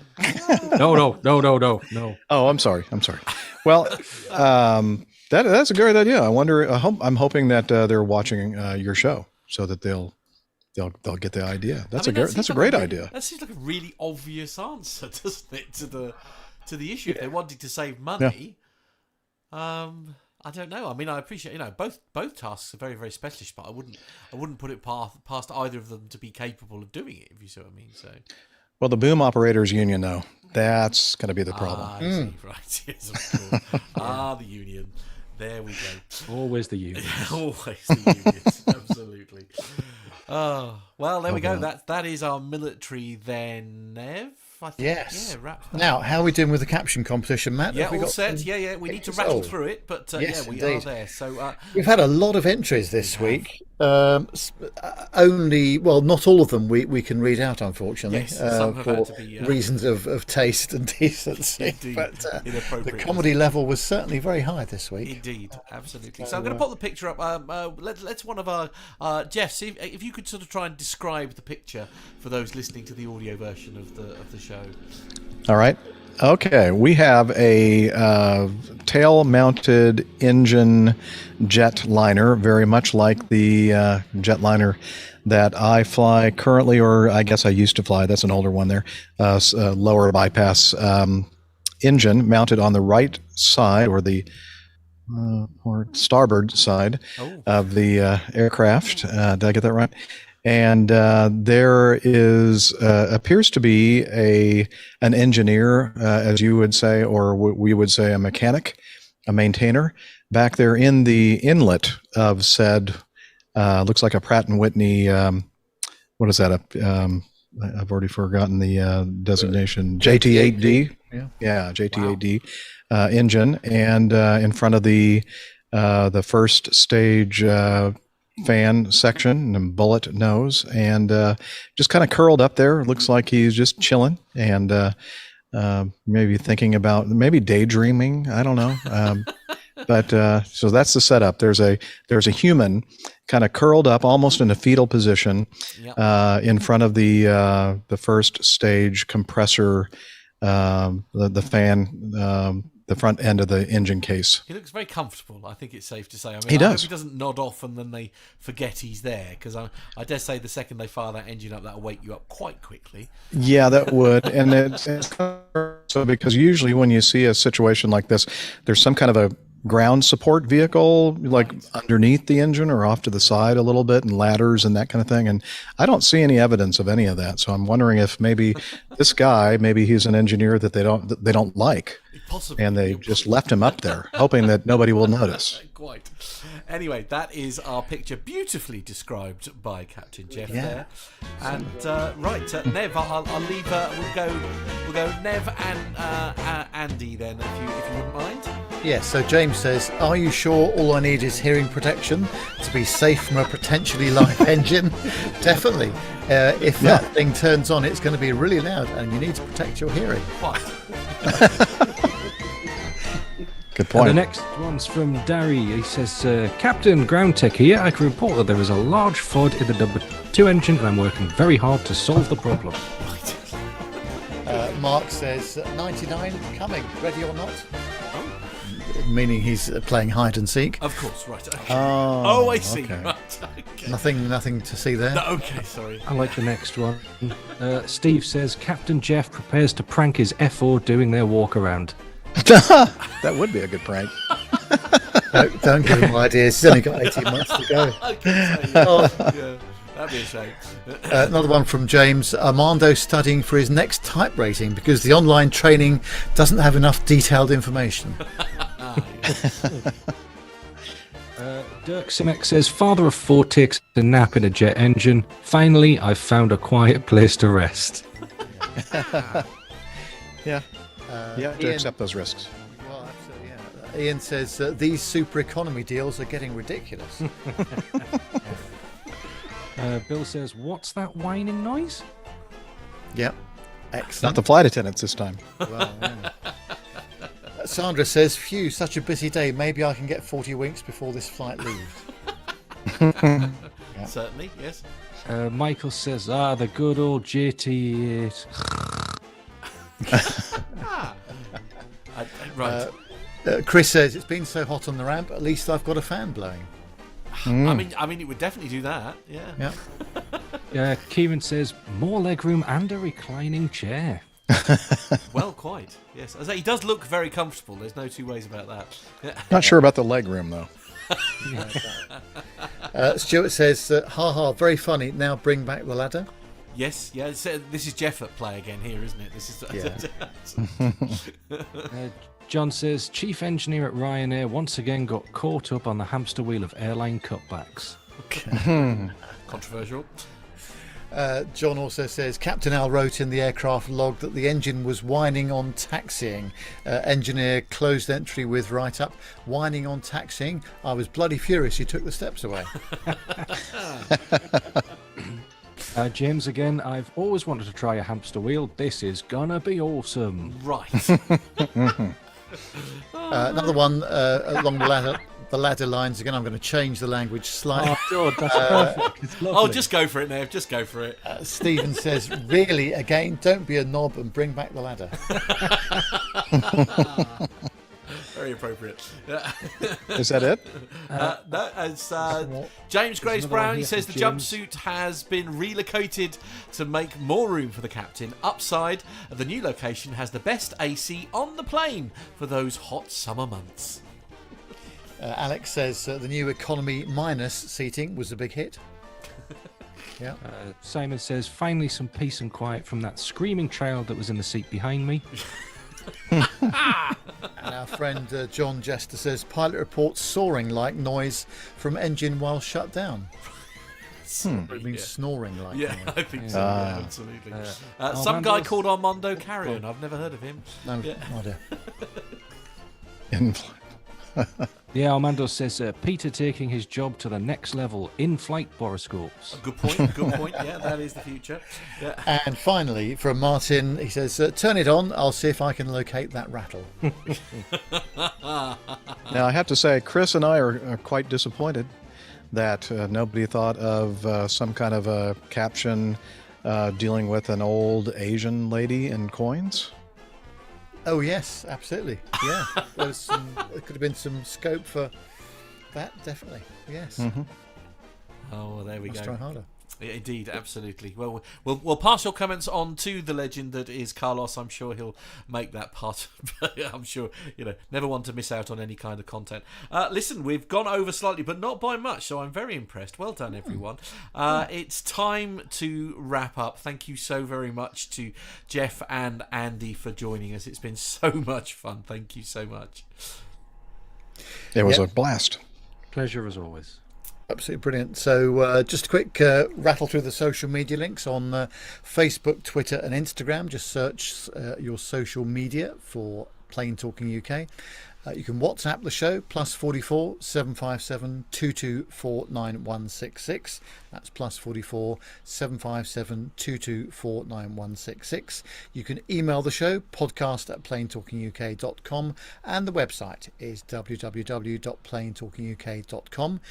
No. Oh, I'm sorry. Well, that's a great idea. I'm hoping that they're watching your show so that they'll get the idea. That's a great idea. That seems like a really obvious answer, doesn't it, to the issue? If they wanted to save money, I don't know. I mean, I appreciate both tasks are very, very specialist, but I wouldn't put it past either of them to be capable of doing it. If you see what I mean. So. Well, the boom operators union, though, that's going to be the problem. I see. Right. Yes, of course. The union. There we go. Always the union. Always the unions. Absolutely. Oh, well, there we go. That is our military then, Nev. I think, yes. Yeah, now, how are we doing with the caption competition, Matt? Yeah, all set. Yeah. We need to rattle through it, but yes, we indeed. are there. So we've had a lot of entries this week. Not all of them we can read out, unfortunately, for reasons of taste and decency. Indeed, but the comedy level was certainly very high this week. Indeed, absolutely. So I'm going to put the picture up. Let's one of our Jeff, see if you could sort of try and describe the picture for those listening to the audio version of the show. All right. Okay, we have a tail-mounted engine jetliner, very much like the jetliner that I fly currently, or I guess I used to fly. That's an older one there. Lower bypass engine mounted on the right side, or the or starboard side of the aircraft. Did I get that right? And there is appears to be an engineer, as you would say, or we would say a mechanic, a maintainer, back there in the inlet of said, looks like a Pratt & Whitney, what is that? I've already forgotten the designation. JT8D? Yeah, JT8D engine. And in front of the first stage fan section and bullet nose, and just kind of curled up there. Looks like he's just chilling and maybe thinking about, maybe daydreaming. I don't know. But so that's the setup. There's a human kind of curled up almost in a fetal position in front of the first stage compressor, the fan, the front end of the engine case. He looks very comfortable, I think it's safe to say. I mean, he does. Hope he doesn't nod off and then they forget he's there, because I dare say the second they fire that engine up, that'll wake you up quite quickly. Yeah, that would. And it's so, because usually when you see a situation like this, there's some kind of a ground support vehicle like underneath the engine or off to the side a little bit, and ladders and that kind of thing, and I don't see any evidence of any of that. So I'm wondering if maybe this guy, maybe he's an engineer that they don't like, possibly, and they just left him up there hoping that nobody will notice. Quite. Anyway, that is our picture, beautifully described by Captain Jeff there. And right, Nev, I'll leave. We'll go Nev and Andy then, if you wouldn't mind. Yes. So James says, "Are you sure all I need is hearing protection to be safe from a potentially live engine?" Definitely. If that thing turns on, it's going to be really loud, and you need to protect your hearing. Quite. Good point. And the next one's from Darry. He says, Captain Ground Tech here. I can report that there is a large FOD in the number 2 engine, and I'm working very hard to solve the problem. Mark says, 99 coming, ready or not? Meaning he's playing hide and seek. Of course, right. Okay. Oh, I see. okay. Right, okay. Nothing to see there. No, okay, sorry. I like the next one. Steve says, Captain Jeff prepares to prank his FO doing their walk around. That would be a good prank. Don't give him ideas. He's only got 18 months to go. Yeah, that'd be a shame. Another one from James. Armando studying for his next type rating because the online training doesn't have enough detailed information. Dirk Simek says, father of 4 takes a nap in a jet engine. Finally, I've found a quiet place to rest. Yeah. To accept those risks. Well, absolutely, yeah. Ian says these super economy deals are getting ridiculous. Bill says, what's that whining noise? Yep. Excellent. Not the flight attendants this time. Well, yeah. Sandra says, phew, such a busy day. Maybe I can get 40 winks before this flight leaves. Certainly, yes. Michael says, the good old JT8. Right. Chris says, it's been so hot on the ramp, at least I've got a fan blowing. I mean, it would definitely do that. Yeah. Kieran says, more legroom and a reclining chair. Well, quite. Yes. As I say, he does look very comfortable. There's no two ways about that. Not sure about the leg room though. Stuart says, ha, very funny. Now bring back the ladder. Yes, yeah. This is Jeff at play again here, isn't it? This is. John says, Chief Engineer at Ryanair once again got caught up on the hamster wheel of airline cutbacks. Controversial. John also says, Captain Al wrote in the aircraft log that the engine was whining on taxiing. Engineer closed entry with write-up, whining on taxiing. I was bloody furious he took the steps away. James again, I've always wanted to try a hamster wheel. This is gonna be awesome. Right. Another one along the ladder lines again. I'm going to change the language slightly. Oh, God, that's perfect. It's lovely. Oh, just go for it, Nev. Just go for it. Stephen says, really, again, don't be a knob and bring back the ladder. Very appropriate. Is that it? No, it's James Grace Brown. He says the jumpsuit has been relocated to make more room for the captain. Upside, the new location has the best AC on the plane for those hot summer months. Alex says the new economy minus seating was a big hit. Yeah. Simon says, finally some peace and quiet from that screaming child that was in the seat behind me. And our friend John Jester says, pilot reports soaring like noise from engine while shut down. It means snoring like noise. I think so. Yeah, absolutely. Some guy called Armando Carrion. I've never heard of him. No idea. Yeah, Armando says Peter taking his job to the next level, in-flight boroscopes. Good point. Good point. Yeah, that is the future. Yeah. And finally, from Martin, he says, turn it on. I'll see if I can locate that rattle. Now, I have to say, Chris and I are quite disappointed that nobody thought of some kind of a caption dealing with an old Asian lady in coins. Oh yes, absolutely. Yeah, there could have been some scope for that. Definitely, yes. Mm-hmm. Oh, well, there we go. Try harder. Yeah, indeed, absolutely. Well, we'll pass your comments on to the legend that is Carlos. I'm sure he'll make that part. I'm sure, never want to miss out on any kind of content. Listen, we've gone over slightly, but not by much, so I'm very impressed. Well done, everyone. It's time to wrap up. Thank you so very much to Jeff and Andy for joining us. It's been so much fun. Thank you so much. It was a blast. Pleasure as always. Absolutely brilliant. So just a quick rattle through the social media links on Facebook, Twitter and Instagram. Just search your social media for Plain Talking UK. You can WhatsApp the show, +44 757 224 9166. That's +44 757 224 9166. You can email the show, podcast@plaintalkinguk.com, and the website is www.plaintalkinguk.com.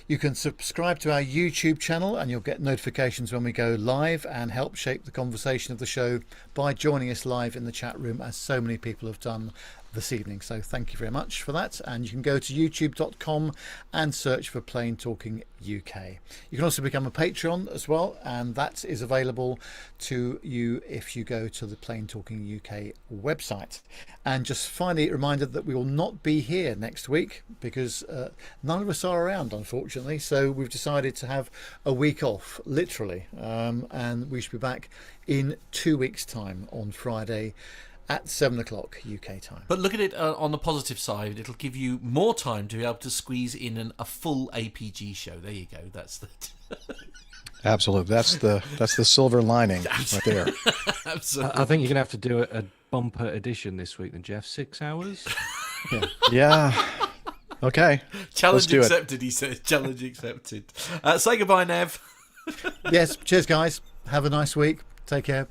You can subscribe to our YouTube channel and you'll get notifications when we go live and help shape the conversation of the show by joining us live in the chat room, as so many people have done this evening. So thank you very much for that. And you can go to youtube.com and search for Plain Talking UK. You can also become a Patreon as well, and that is available to you if you go to the Plain Talking UK website. And just finally reminded that we will not be here next week because none of us are around, unfortunately. So we've decided to have a week off, literally, and we should be back in 2 weeks' time on Friday at 7 o'clock UK time. But look at it on the positive side. It'll give you more time to be able to squeeze in a full APG show. There you go. That's the... Absolutely. That's the silver lining right there. Absolutely. I think you're going to have to do a bumper edition this week then, Jeff. 6 hours? Yeah. Okay. Challenge accepted, he says. Challenge accepted. Say goodbye, Nev. Yes. Cheers, guys. Have a nice week. Take care.